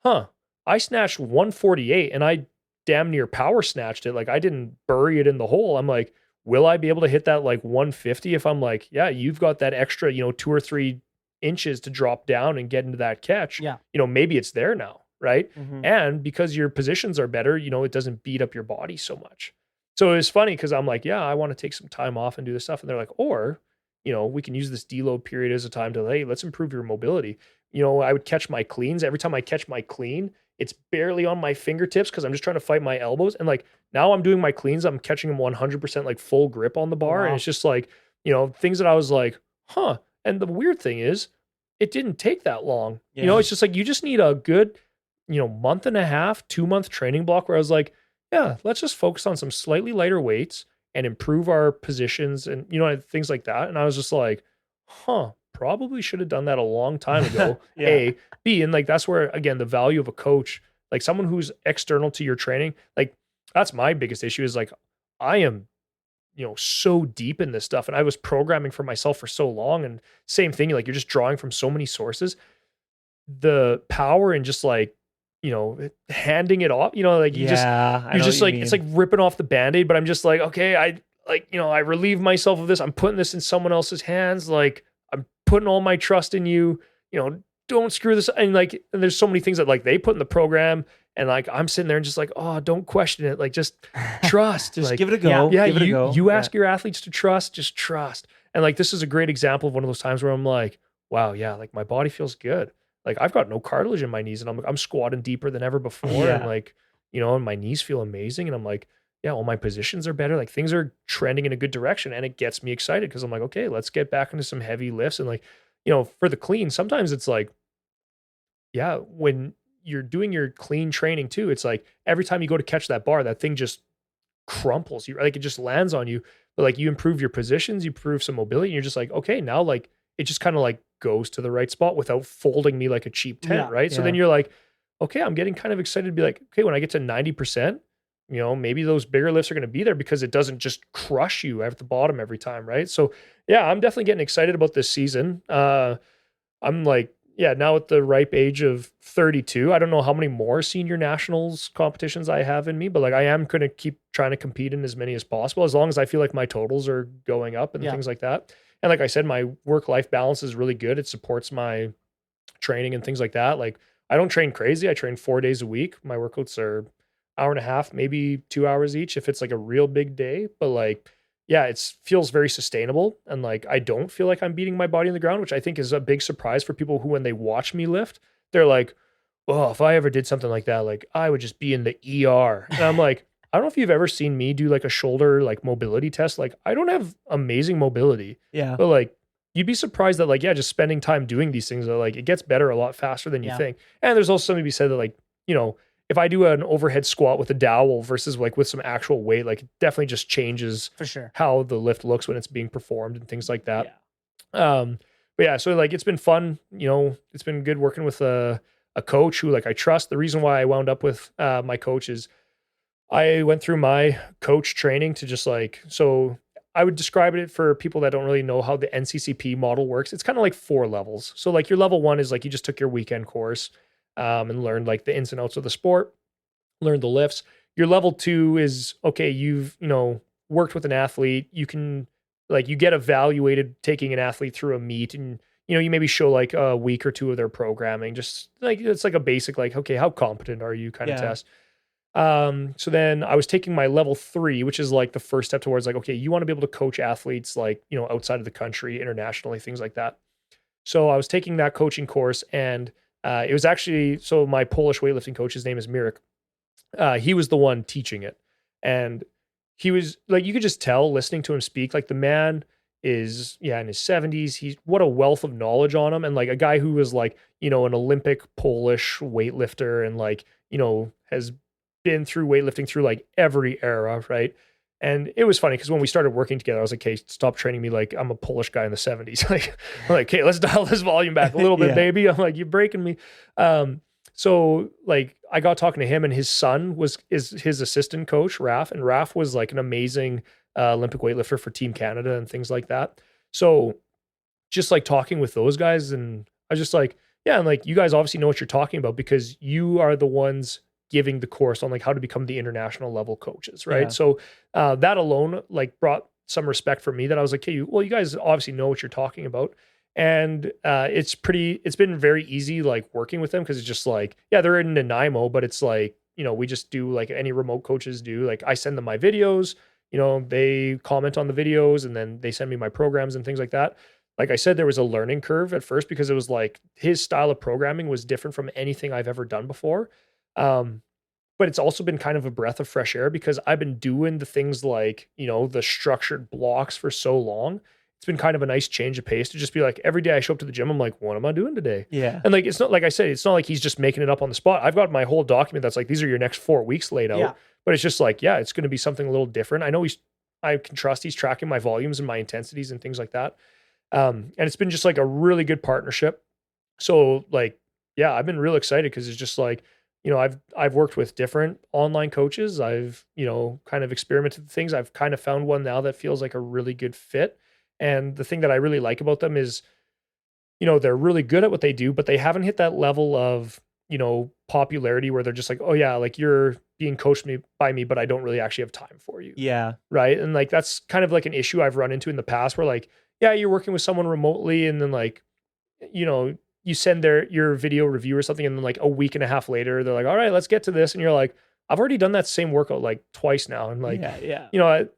I snatched 148 and I damn near power snatched it. Like I didn't bury it in the hole. I'm like, will I be able to hit that like 150 if I'm like, yeah, you've got that extra, 2 or 3 inches to drop down and get into that catch. Yeah. Maybe it's there now. Right. Mm-hmm. And because your positions are better, it doesn't beat up your body so much. So it was funny because I'm like, yeah, I want to take some time off and do this stuff. And they're like, or, we can use this deload period as a time to, hey, let's improve your mobility. I would catch my cleans. Every time I catch my clean, it's barely on my fingertips because I'm just trying to fight my elbows. And like now I'm doing my cleans, I'm catching them 100% like full grip on the bar. Wow. And it's just like, things that I was like, And the weird thing is, it didn't take that long. Yeah. It's just like, you just need a good, month and a half, 2-month training block where I was like, yeah, let's just focus on some slightly lighter weights and improve our positions and, things like that. And I was just like, probably should have done that a long time ago. Yeah. A, B, and like, that's where, again, the value of a coach, like someone who's external to your training, like that's my biggest issue is like, I am, so deep in this stuff and I was programming for myself for so long and same thing, like you're just drawing from so many sources, the power and just like, handing it off, like you you're just like, it's like ripping off the Band-Aid, but I'm just like, okay, I relieve myself of this. I'm putting this in someone else's hands. Like I'm putting all my trust in you, don't screw this. And like, and there's so many things that like they put in the program and like, I'm sitting there and just like, oh, don't question it. Like just trust. Just like, give it a go. Yeah. Give it a go. You ask your athletes to trust, just trust. And like, this is a great example of one of those times where I'm like, wow, yeah, like my body feels good. like I've got no cartilage in my knees, and I'm squatting deeper than ever before, Yeah. and like, and my knees feel amazing, and I'm like, yeah, all my positions are better, like things are trending in a good direction, and it gets me excited because I'm like, okay, let's get back into some heavy lifts, and like, for the clean, sometimes it's like, yeah, when you're doing your clean training too, it's like every time you go to catch that bar, that thing just crumples you, like it just lands on you. But like you improve your positions, you improve some mobility, and you're just like, okay, now like it just kind of like goes to the right spot without folding me like a cheap tent, Yeah, right? So then you're like, okay, I'm getting kind of excited to be like, okay, when I get to 90%, maybe those bigger lifts are going to be there because it doesn't just crush you at the bottom every time, right? So yeah, I'm definitely getting excited about this season. I'm like, yeah, now at the ripe age of 32, I don't know how many more senior nationals competitions I have in me, but like I am going to keep trying to compete in as many as possible, as long as I feel like my totals are going up and things like that. And like I said, my work-life balance is really good. It supports my training and things like that. Like I don't train crazy. I train 4 days a week. My workouts are hour and a half, maybe 2 hours each if it's like a real big day. But like, yeah, it feels very sustainable. And like, I don't feel like I'm beating my body in the ground, which I think is a big surprise for people who, when they watch me lift, they're like, oh, if I ever did something like that, like I would just be in the ER. And I'm like, I don't know if you've ever seen me do like a shoulder, like mobility test. Like I don't have amazing mobility, Yeah. but like, you'd be surprised that like, yeah, just spending time doing these things, like it gets better a lot faster than you think. And there's also something to be said that like, if I do an overhead squat with a dowel versus like with some actual weight, like it definitely just changes for sure how the lift looks when it's being performed and things like that. Yeah. But yeah, so like it's been fun. It's been good working with a coach who like I trust. The reason why I wound up with my coach is I went through my coach training to just like, so I would describe it for people that don't really know how the NCCP model works. It's kind of like 4 levels. So like your level 1 is like you just took your weekend course and learned like the ins and outs of the sport, learned the lifts. Your level 2 is, okay, you've, worked with an athlete. You can like, you get evaluated taking an athlete through a meet, and, you maybe show like a week or 2 of their programming. Just like, it's like a basic, like, okay, how competent are you kind of test. So then I was taking my level 3, which is like the first step towards like, okay, you want to be able to coach athletes like, outside of the country, internationally, things like that. So I was taking that coaching course, and it was actually, so my Polish weightlifting coach, his name is Mirek. He was the one teaching it. And he was like, you could just tell listening to him speak, like the man is, in his 70s. He's what a wealth of knowledge on him. And like a guy who was like, an Olympic Polish weightlifter, and like, has been through weightlifting through like every era. Right. And it was funny because when we started working together, I was like, hey, stop training me like I'm a Polish guy in the 70s. Like, I'm like, hey, let's dial this volume back a little bit, baby. I'm like, you're breaking me. So like I got talking to him, and his son is his assistant coach, Raf. And Raf was like an amazing Olympic weightlifter for Team Canada and things like that. So just like talking with those guys, and I was just like, yeah, and like you guys obviously know what you're talking about because you are the ones giving the course on like how to become the international level coaches, right? Yeah. So that alone like brought some respect for me, that I was like, hey, you guys obviously know what you're talking about. And it's been very easy like working with them, because it's just like, yeah, they're in Nanaimo, but it's like, we just do like any remote coaches do. Like I send them my videos, they comment on the videos, and then they send me my programs and things like that. Like I said, there was a learning curve at first because it was like his style of programming was different from anything I've ever done before. But it's also been kind of a breath of fresh air because I've been doing the things like, the structured blocks for so long. It's been kind of a nice change of pace to just be like, every day I show up to the gym, I'm like, what am I doing today? Yeah. And like, it's not like I said, it's not like he's just making it up on the spot. I've got my whole document that's like, these are your next 4 weeks laid out, but it's just like, yeah, it's going to be something a little different. I know I can trust he's tracking my volumes and my intensities and things like that. And it's been just like a really good partnership. So like, yeah, I've been real excited because it's just like, I've worked with different online coaches. I've, kind of experimented with things. I've kind of found one now that feels like a really good fit. And the thing that I really like about them is, they're really good at what they do, but they haven't hit that level of, popularity where they're just like, oh yeah, like you're being coached by me, but I don't really actually have time for you. Yeah. Right. And like, that's kind of like an issue I've run into in the past where like, yeah, you're working with someone remotely, and then like, you send your video review or something, and then like a week and a half later, they're like, all right, let's get to this. And you're like, I've already done that same workout like twice now. And like,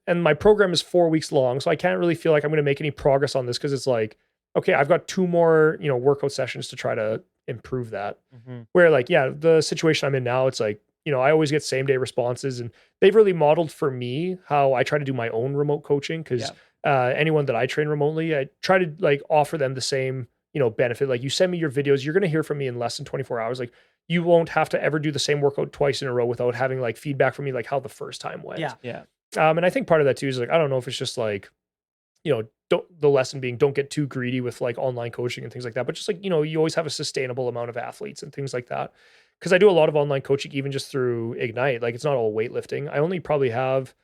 and my program is 4 weeks long. So I can't really feel like I'm going to make any progress on this, because it's like, okay, I've got 2 more, workout sessions to try to improve that. Mm-hmm. Where like, yeah, the situation I'm in now, it's like, I always get same day responses, and they've really modeled for me how I try to do my own remote coaching. Cause anyone that I train remotely, I try to like offer them the same, benefit. Like, you send me your videos, you're going to hear from me in less than 24 hours. Like, you won't have to ever do the same workout twice in a row without having like feedback from me, like how the first time went. Yeah. And I think part of that too is like, I don't know if it's just like, the lesson being, don't get too greedy with like online coaching and things like that. But just like, you always have a sustainable amount of athletes and things like that. Cause I do a lot of online coaching, even just through Ignite. Like, it's not all weightlifting. I only probably have,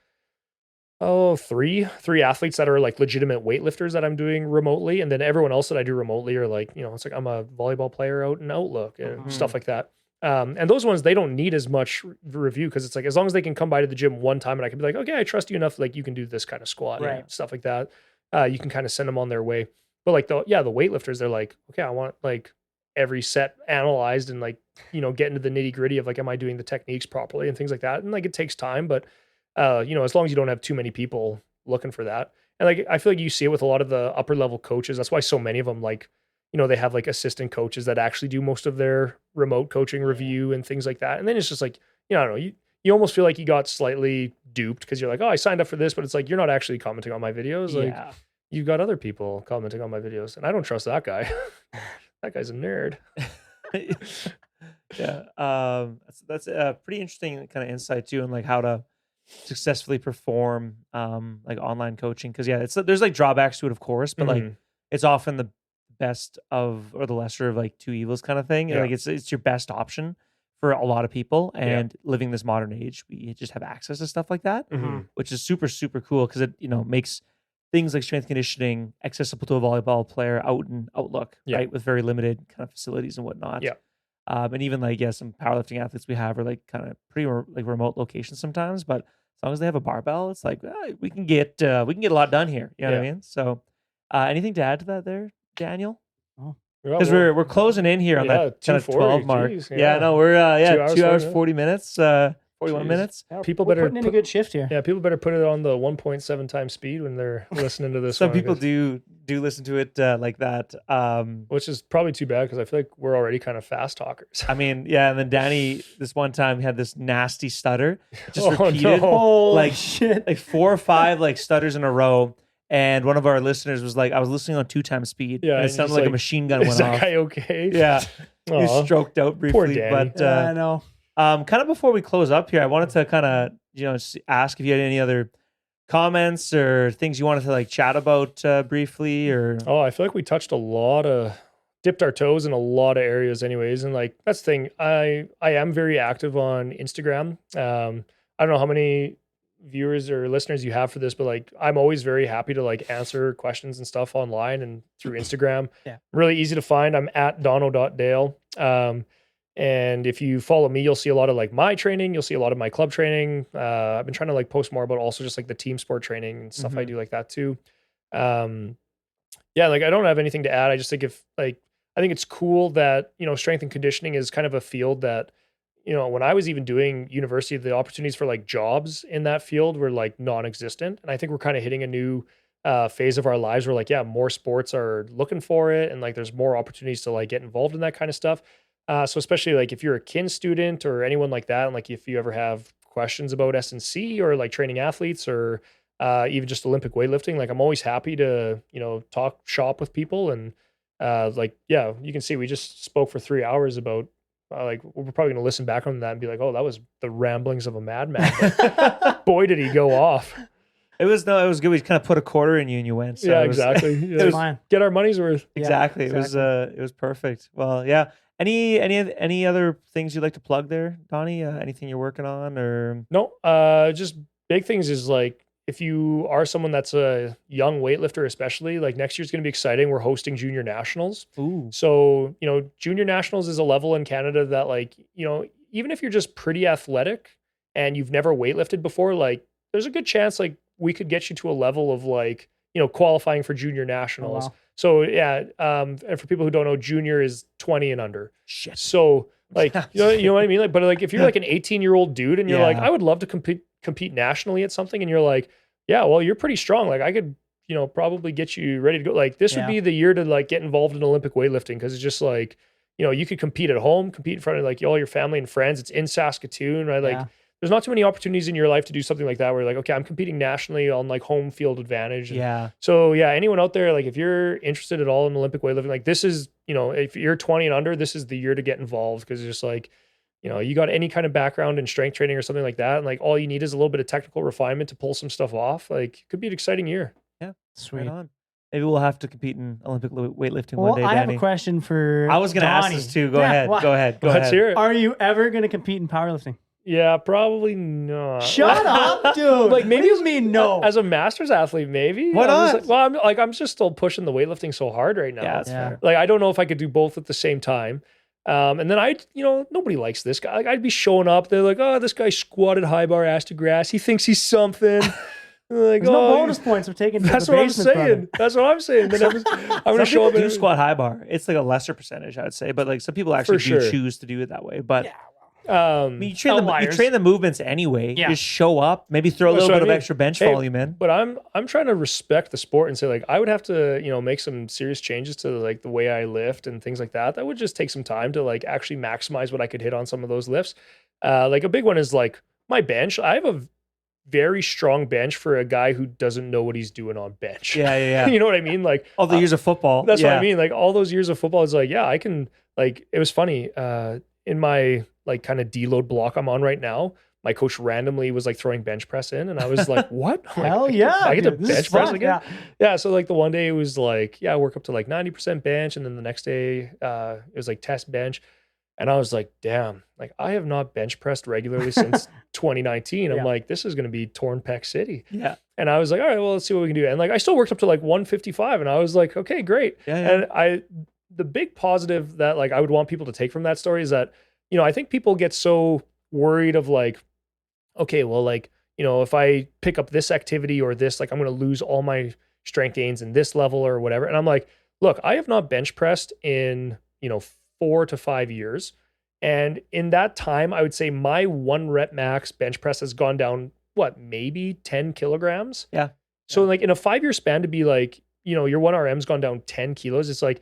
three athletes that are like legitimate weightlifters that I'm doing remotely. And then everyone else that I do remotely are like, it's like, I'm a volleyball player out in Outlook and stuff like that. And those ones, they don't need as much review, because it's like, as long as they can come by to the gym one time and I can be like, okay, I trust you enough, like you can do this kind of squat and stuff like that. You can kind of send them on their way. But like the weightlifters, they're like, okay, I want like every set analyzed and like, get into the nitty gritty of like, am I doing the techniques properly and things like that. And like, it takes time, but as long as you don't have too many people looking for that. And like, I feel like you see it with a lot of the upper level coaches. That's why so many of them, like, they have like assistant coaches that actually do most of their remote coaching review and things like that. And then it's just like, I don't know, you almost feel like you got slightly duped, because you're like, oh, I signed up for this, but it's like, you're not actually commenting on my videos. Like, you've got other people commenting on my videos, and I don't trust that guy. That guy's a nerd. That's a pretty interesting kind of insight too, and like how to successfully perform like online coaching. Because there's like drawbacks to it, of course, but like it's often the best of, or the lesser of like two evils kind of thing. Like it's your best option for a lot of people, and living this modern age, we just have access to stuff like that, which is super, super cool, because it makes things like strength conditioning accessible to a volleyball player out in Outlook, right, with very limited kind of facilities and whatnot. And even like some powerlifting athletes we have are like kind of pretty like remote locations sometimes, but as long as they have a barbell, it's like we can get a lot done here. You know what I mean? So anything to add to that there, Daniel? Because we're closing in here on that kind of 12 mark. Geez, no, we're 2 hours 40 minutes, 41 minutes. Yeah, people better putting in a good shift here. Yeah, people better put it on the 1.7 times speed when they're listening to this. Some people do listen to it like that, which is probably too bad, because I feel like we're already kind of fast talkers. I mean, and then Danny, this one time, had this nasty stutter, just repeated like shit, like 4 or 5 like stutters in a row. And one of our listeners was like, I was listening on 2 times speed. And it sounded like a machine gun went off. Is that guy okay? Yeah. He stroked out briefly. Poor Danny. But I know. Kind of before we close up here, I wanted to kind of, ask if you had any other comments or things you wanted to like chat about briefly, or. Oh, I feel like we dipped our toes in a lot of areas anyways. And like, that's the thing. I am very active on Instagram. I don't know how many viewers or listeners you have for this, but like, I'm always very happy to like answer questions and stuff online and through Instagram. Really easy to find. I'm at dono.dale. And if you follow me, you'll see a lot of like my training. You'll see a lot of my club training. I've been trying to like post more about also just like the team sport training and stuff I do like that too. Like I don't have anything to add. I just think I think it's cool that, strength and conditioning is kind of a field that, when I was even doing university, the opportunities for like jobs in that field were like non-existent. And I think we're kind of hitting a new phase of our lives where like, more sports are looking for it. And like, there's more opportunities to like get involved in that kind of stuff. So especially like if you're a kin student or anyone like that, and like if you ever have questions about S&C or like training athletes or even just Olympic weightlifting, like I'm always happy to, talk shop with people. And you can see we just spoke for 3 hours about like, we're probably going to listen back on that and be like, oh, that was the ramblings of a madman. Boy, did he go off. It was good. We kind of put a quarter in you and you went. So exactly. It was fine. Get our money's worth. Exactly. It was perfect. Well, yeah. Any other things you'd like to plug there, Donnie? Anything you're working on or? No, just big things is like, if you are someone that's a young weightlifter, especially like next year's going to be exciting. We're hosting junior nationals. Ooh. So, junior nationals is a level in Canada that like, even if you're just pretty athletic and you've never weightlifted before, like there's a good chance like we could get you to a level of like, qualifying for junior nationals. Oh, wow. So and for people who don't know, junior is 20 and under. Shit. So like, you know what I mean? Like, but like if you're like an 18-year-old dude and you're like, I would love to compete nationally at something, and you're like, yeah, well, you're pretty strong. Like I could, probably get you ready to go. Like this would be the year to like get involved in Olympic weightlifting, because it's just like, you could compete at home, compete in front of like all your family and friends. It's in Saskatoon, right? Like Yeah. there's not too many opportunities in your life to do something like that where you're like, okay, I'm competing nationally on like home field advantage. And so yeah, anyone out there, like if you're interested at all in Olympic weightlifting, like this is, if you're 20 and under, this is the year to get involved, because it's just like, you got any kind of background in strength training or something like that, and like all you need is a little bit of technical refinement to pull some stuff off. Like it could be an exciting year. Yeah. Sweet. Right on. Maybe we'll have to compete in Olympic weightlifting Well, one day, I have Danny. a question for I was going to ask Donnie. this too. Go Yeah, ahead. what? Go ahead. Go Let's ahead. hear it. Are you ever going to compete in powerlifting? Yeah, probably not. Shut up, dude. Like maybe what do you mean no? As a masters athlete, maybe. Why I'm not? just I'm just still pushing the weightlifting so hard right now. Yeah, that's Yeah. fair. Like I don't know if I could do both at the same time. And then nobody likes this guy. Like I'd be showing up. They're like, oh, this guy squatted high bar ass to grass. He thinks he's something. Like, There's no bonus points for taking. That's the what I'm basement, saying. brother. That's what I'm saying. Then I'm Some gonna show people up do and squat high bar. It's like a lesser percentage, I would say, but like some people actually do sure. choose to do it that way. But Yeah. I mean, you train the movements anyway. Yeah. Just show up, maybe throw a That's little what bit I of mean. extra bench Hey, volume in. But I'm trying to respect the sport and say like I would have to make some serious changes to like the way I lift and things like that. That would just take some time to like actually maximize what I could hit on some of those lifts. Like a big one is like my bench. I have a very strong bench for a guy who doesn't know what he's doing on bench. Yeah. You know what I mean? Like All the years of football. that's what I mean. Like all those years of football is like, yeah, I can like, it was funny. In my like kind of deload block I'm on right now, my coach randomly was like throwing bench press in, and I was like, what? I'm Hell like, yeah. I get to dude. This is bench press fun. again? Yeah. Yeah. So like the one day it was like, yeah, I work up to like 90% bench. And then the next day it was like test bench. And I was like, damn, like I have not bench pressed regularly since 2019. Yeah. I'm like, this is going to be torn pec city. Yeah. And I was like, all right, well, let's see what we can do. And like, I still worked up to like 155, and I was like, okay, great. Yeah. And the big positive that like I would want people to take from that story is that, I think people get so worried of like, okay, well, like, if I pick up this activity or this, like I'm going to lose all my strength gains in this level or whatever. And I'm like, look, I have not bench pressed in, 4 to 5 years. And in that time, I would say my 1 rep max bench press has gone down, maybe 10 kilograms? Yeah. So like in a 5-year span to be like, your 1RM's gone down 10 kilos. It's like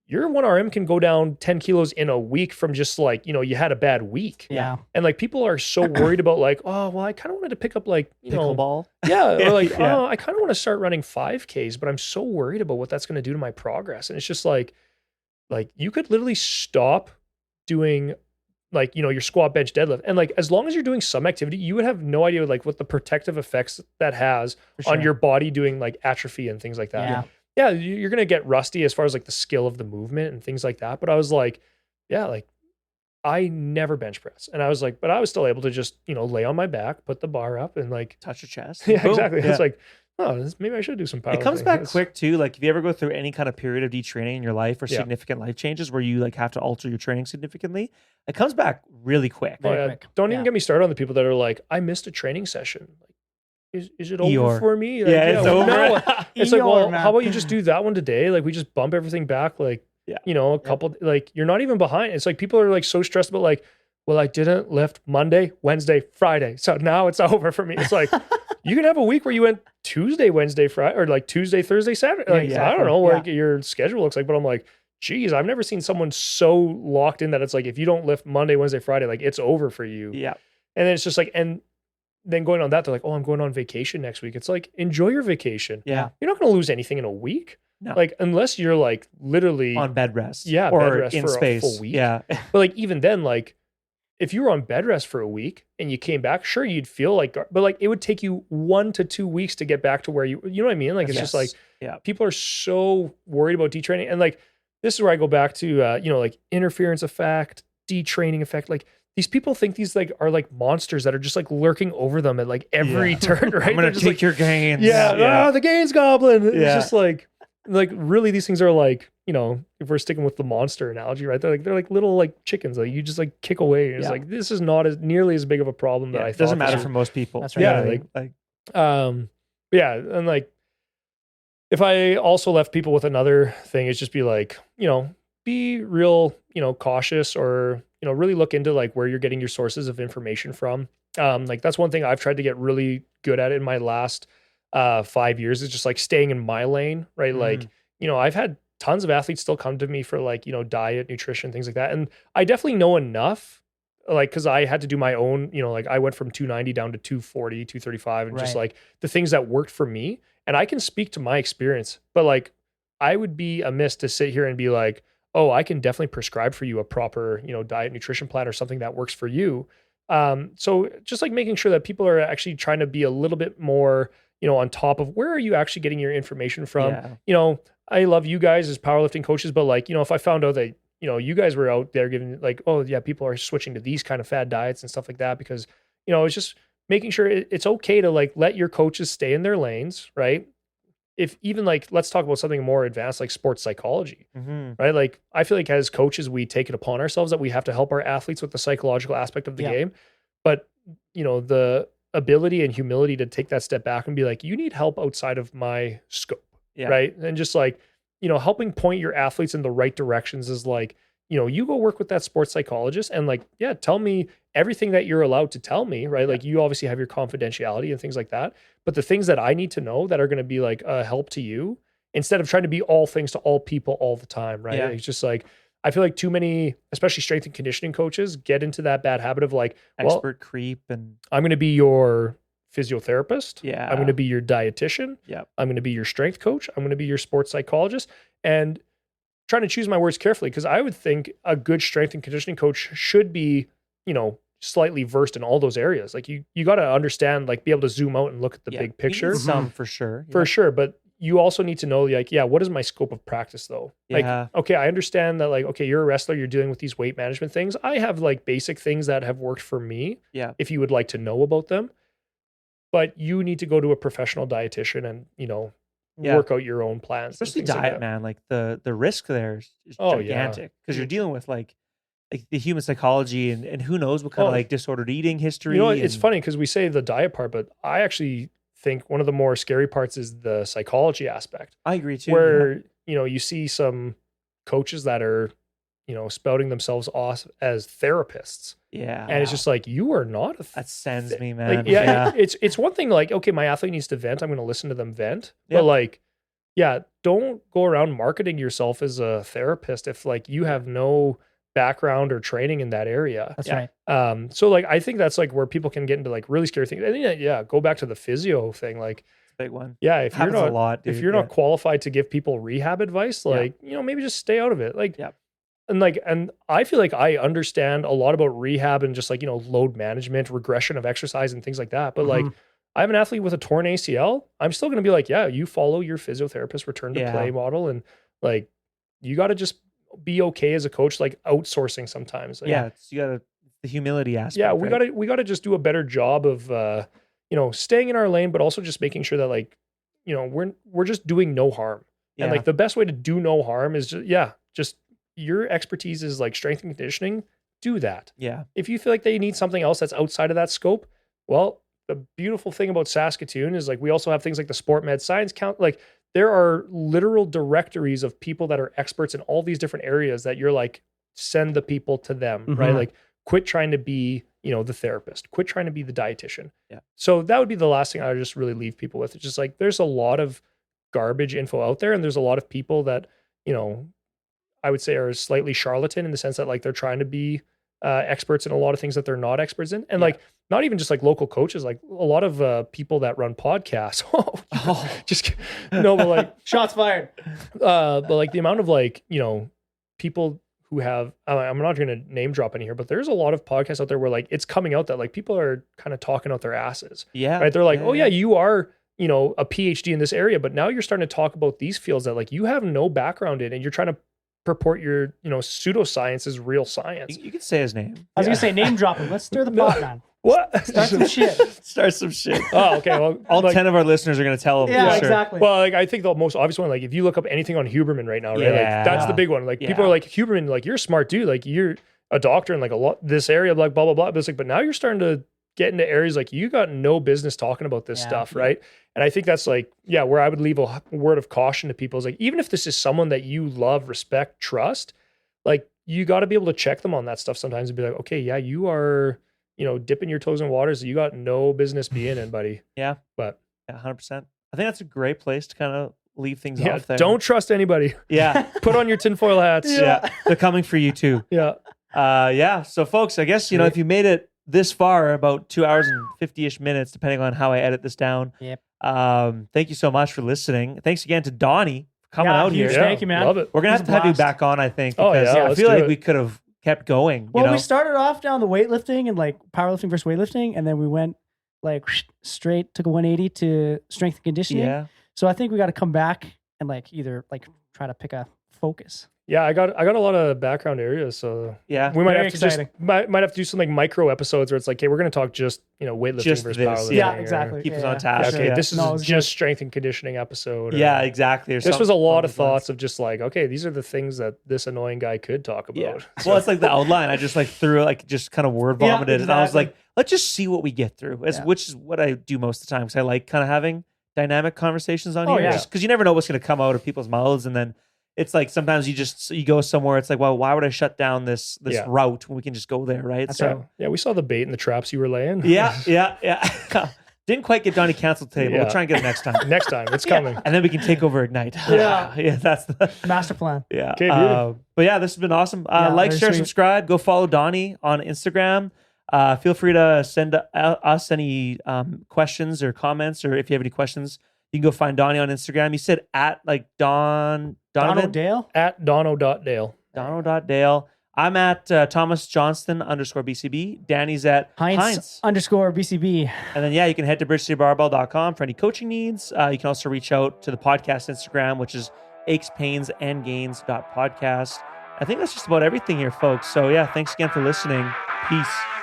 your 1RM can go down 10 kilos in a week from just like, you had a bad week. Yeah. And like people are so worried about like, oh, well, I kind of wanted to pick up like, Pickleball. yeah. Or like, Yeah. oh, I kind of want to start running 5Ks, but I'm so worried about what that's going to do to my progress. And it's just like you could literally stop doing like, your squat, bench, deadlift. And like, as long as you're doing some activity, you would have no idea like what the protective effects that has For on sure. your body doing like atrophy and things like that. Yeah. Yeah, you're going to get rusty as far as like the skill of the movement and things like that. But I was like, yeah, like I never bench press. And I was like, but I was still able to just, lay on my back, put the bar up and like Touch your chest. yeah, Boom. exactly. Yeah. It's like, oh, maybe I should do some powerlifting. It comes back It's- quick too. Like if you ever go through any kind of period of detraining in your life or Yeah. significant life changes where you like have to alter your training significantly, it comes back really quick. Oh, Very yeah. quick. Don't Yeah. even get me started on the people that are like, I missed a training session. Like, is it over Eeyore. for me? Like, Yeah, it's well, over. no. It's like, Eeyore, well, man. how about you just do that one today? Like we just bump everything back like, Yeah. a couple, like you're not even behind. It's like people are like so stressed about like, well, I didn't lift Monday, Wednesday, Friday. So now it's over for me. It's like, you can have a week where you went Tuesday, Wednesday, Friday, or like Tuesday, Thursday, Saturday. Like, I exactly. don't know what Yeah. like, your schedule looks like, but I'm like, geez, I've never seen someone so locked in that it's like, if you don't lift Monday, Wednesday, Friday, like it's over for you. Yeah. And then it's just like, and then going on that, they're like, oh, I'm going on vacation next week. It's like, enjoy your vacation. Yeah. You're not going to lose anything in a week. No. Like, unless you're like literally On bed rest. Yeah, Or bed rest in for a space. full week. Yeah. but like, even then, like, if you were on bed rest for a week and you came back, sure, you'd feel like, but like, it would take you 1 to 2 weeks to get back to where you know what I mean? Like, it's just like, Yeah. people are so worried about detraining. And like, this is where I go back to, like interference effect, detraining effect. Like, these people think these like are like monsters that are just like lurking over them at like every Yeah. turn, right? I'm gonna They're just take like, your gains. yeah, the gains goblin. It's Yeah. just like really these things are like, if we're sticking with the monster analogy, right? They're like little like chickens. Like you just like kick away. It's Yeah. like, this is not as nearly as big of a problem that Yeah, I it thought. doesn't matter this for most people. That's right. Yeah, You know what I mean? yeah. And like, if I also left people with another thing, it's just be like, be real, cautious or, really look into like where you're getting your sources of information from. Like that's one thing I've tried to get really good at in my last 5 years is just like staying in my lane, right? Mm. Like, I've had tons of athletes still come to me for like, diet, nutrition, things like that. And I definitely know enough, like, cause I had to do my own, like I went from 290 down to 240, 235 and just Right. like the things that worked for me. And I can speak to my experience, but like, I would be amiss to sit here and be like, oh, I can definitely prescribe for you a proper, diet, nutrition plan or something that works for you. So just like making sure that people are actually trying to be a little bit more, on top of where are you actually getting your information from? Yeah. I love you guys as powerlifting coaches, but like, if I found out that, you guys were out there giving like, oh yeah, people are switching to these kind of fad diets and stuff like that, because, it's just making sure it's okay to like let your coaches stay in their lanes, right? If even like, let's talk about something more advanced like sports psychology, right? Like I feel like as coaches, we take it upon ourselves that we have to help our athletes with the psychological aspect of the game. But, the ability and humility to take that step back and be like, you need help outside of my scope, right? And just like, helping point your athletes in the right directions is like, you go work with that sports psychologist and like, yeah, tell me everything that you're allowed to tell me, right? Like you obviously have your confidentiality and things like that, but the things that I need to know that are going to be like a help to you instead of trying to be all things to all people all the time, right? It's just like, I feel like too many, especially strength and conditioning coaches, get into that bad habit of like, expert creep, and I'm going to be your physiotherapist. Yeah. I'm going to be your dietitian. Yep. I'm going to be your strength coach. I'm going to be your sports psychologist. And trying to choose my words carefully, because I would think a good strength and conditioning coach should be, slightly versed in all those areas. Like you got to understand, like be able to zoom out and look at the big picture. Some for sure. For sure. But you also need to know like, yeah, what is my scope of practice though? Like, okay, I understand that like, okay, you're a wrestler, you're dealing with these weight management things. I have like basic things that have worked for me. Yeah. If you would like to know about them, but you need to go to a professional dietitian and, work out your own plans. Especially diet, man. Like the risk there is gigantic, because you're dealing with like the human psychology and who knows what kind of like disordered eating history. It's funny because we say the diet part, but I actually think one of the more scary parts is the psychology aspect. I agree too. Where, you see some coaches that are, spouting themselves off as therapists. Yeah. And it's just like, you are not that sends me, man. Like, it's one thing like, okay, my athlete needs to vent. I'm going to listen to them vent. Yeah. But like, don't go around marketing yourself as a therapist if like you have no background or training in that area. That's right. So like, I think that's like where people can get into like really scary things. And then, go back to the physio thing. Like, big one. Yeah. If you're not, a lot, dude. if you're not qualified to give people rehab advice, like, maybe just stay out of it. Like, and I feel like I understand a lot about rehab and just like, load management, regression of exercise and things like that. But like, I have an athlete with a torn ACL. I'm still going to be like, yeah, you follow your physiotherapist return to play model. And like, you got to just be okay as a coach, like outsourcing sometimes. Like, you got to, the humility aspect. Yeah. We got to just do a better job of, staying in our lane, but also just making sure that like, we're just doing no harm. And like the best way to do no harm is just your expertise is like strength and conditioning. Do that. Yeah. If you feel like they need something else that's outside of that scope, well, the beautiful thing about Saskatoon is like we also have things like the Sport Med Science Count. Like there are literal directories of people that are experts in all these different areas that you're like, send the people to them, right? Like quit trying to be, the therapist, quit trying to be the dietitian. Yeah. So that would be the last thing I would just really leave people with. It's just like, there's a lot of garbage info out there and there's a lot of people that, I would say are slightly charlatan in the sense that like they're trying to be experts in a lot of things that they're not experts in. And like, not even just like local coaches, like a lot of people that run podcasts. Just no, but like shots fired. But like the amount of like, people who have, I'm not going to name drop any here, but there's a lot of podcasts out there where like it's coming out that like people are kind of talking out their asses. Yeah. Right. They're like, you are, a PhD in this area, but now you're starting to talk about these fields that like you have no background in and you're trying to purport your, pseudoscience is real science. You can say his name. I was going to say name drop him. Let's stir the pot, man. What? Start some shit. Start some shit. Oh, okay. Well, all 10 of our listeners are going to tell him. Yeah, exactly. Well, like I think the most obvious one, like if you look up anything on Huberman right now, right? Like that's the big one. Like people are like, Huberman, like you're a smart dude. Like you're a doctor in like a lot this area, like blah, blah, blah. But it's like, but now you're starting to get into areas like you got no business talking about this stuff, right? And I think that's like, where I would leave a word of caution to people is like, even if this is someone that you love, respect, trust, like you got to be able to check them on that stuff sometimes and be like, okay, you are, dipping your toes in waters that you got no business being in, buddy. Yeah. But 100%. I think that's a great place to kind of leave things Yeah, off there. don't trust anybody. Yeah. Put on your tinfoil hats. Yeah. They're coming for you too. Yeah. Yeah. So folks, I guess, if you made it this far, about 2 hours and 50-ish minutes, depending on how I edit this down. Yep. Thank you so much for listening. Thanks again to Donnie for coming Yeah, out here. huge Thank you, man. Love it. We're going It to was have a you blast. back on, I think. Oh, Because yeah, I let's feel do like it. we could have kept going. Well, we started off down the weightlifting and like powerlifting versus weightlifting, and then we went like straight, took a 180 to strength and conditioning. Yeah. So I think we got to come back and like either like try to pick a focus. Yeah, I got a lot of background areas, so Yeah. we might Very have to exciting. just might have to do some like micro episodes where it's like, okay, we're going to talk just weightlifting Just versus this, powerlifting. yeah. or- exactly. Keep us Yeah, on yeah, task. for Okay, sure. Yeah. this is No, it was just strength and conditioning episode. or- Yeah, exactly. Or This was a something lot along of those lines. thoughts of just like, okay, these are the things that this annoying guy could talk about. Yeah. Well, it's like the outline. I just like threw like just kind of word Yeah, vomited, and I was exactly. like, let's just see what we get through. Yeah. Which is what I do most of the time because I like kind of having dynamic conversations on Oh, here. yeah. Just because you never know what's going to come out of people's mouths, and then it's like sometimes you go somewhere. It's like, well, why would I shut down this Yeah. route when we can just go there, right? That's so right. Yeah, we saw the bait and the traps you were laying. yeah. Didn't quite get Donnie canceled today, but Yeah. we'll try and get it next time. Next time, it's coming. And then we can take over Ignite. Yeah. yeah, that's the Master plan. yeah. Okay, beauty. But yeah, this has been awesome. Yeah, Like, very share, sweet. subscribe. Go follow Donnie on Instagram. Feel free to send us any questions or comments, or if you have any questions, you can go find Donnie on Instagram. You said at like Donovan Dale. At dono.dale. dono.dale. I'm at Thomas Johnston _BCB. Danny's at Heinz _BCB. And then, yeah, you can head to bridgecitybarbell.com for any coaching needs. You can also reach out to the podcast Instagram, which is aches.painsandgains.podcast. I think that's just about everything here, folks. So, yeah, thanks again for listening. Peace.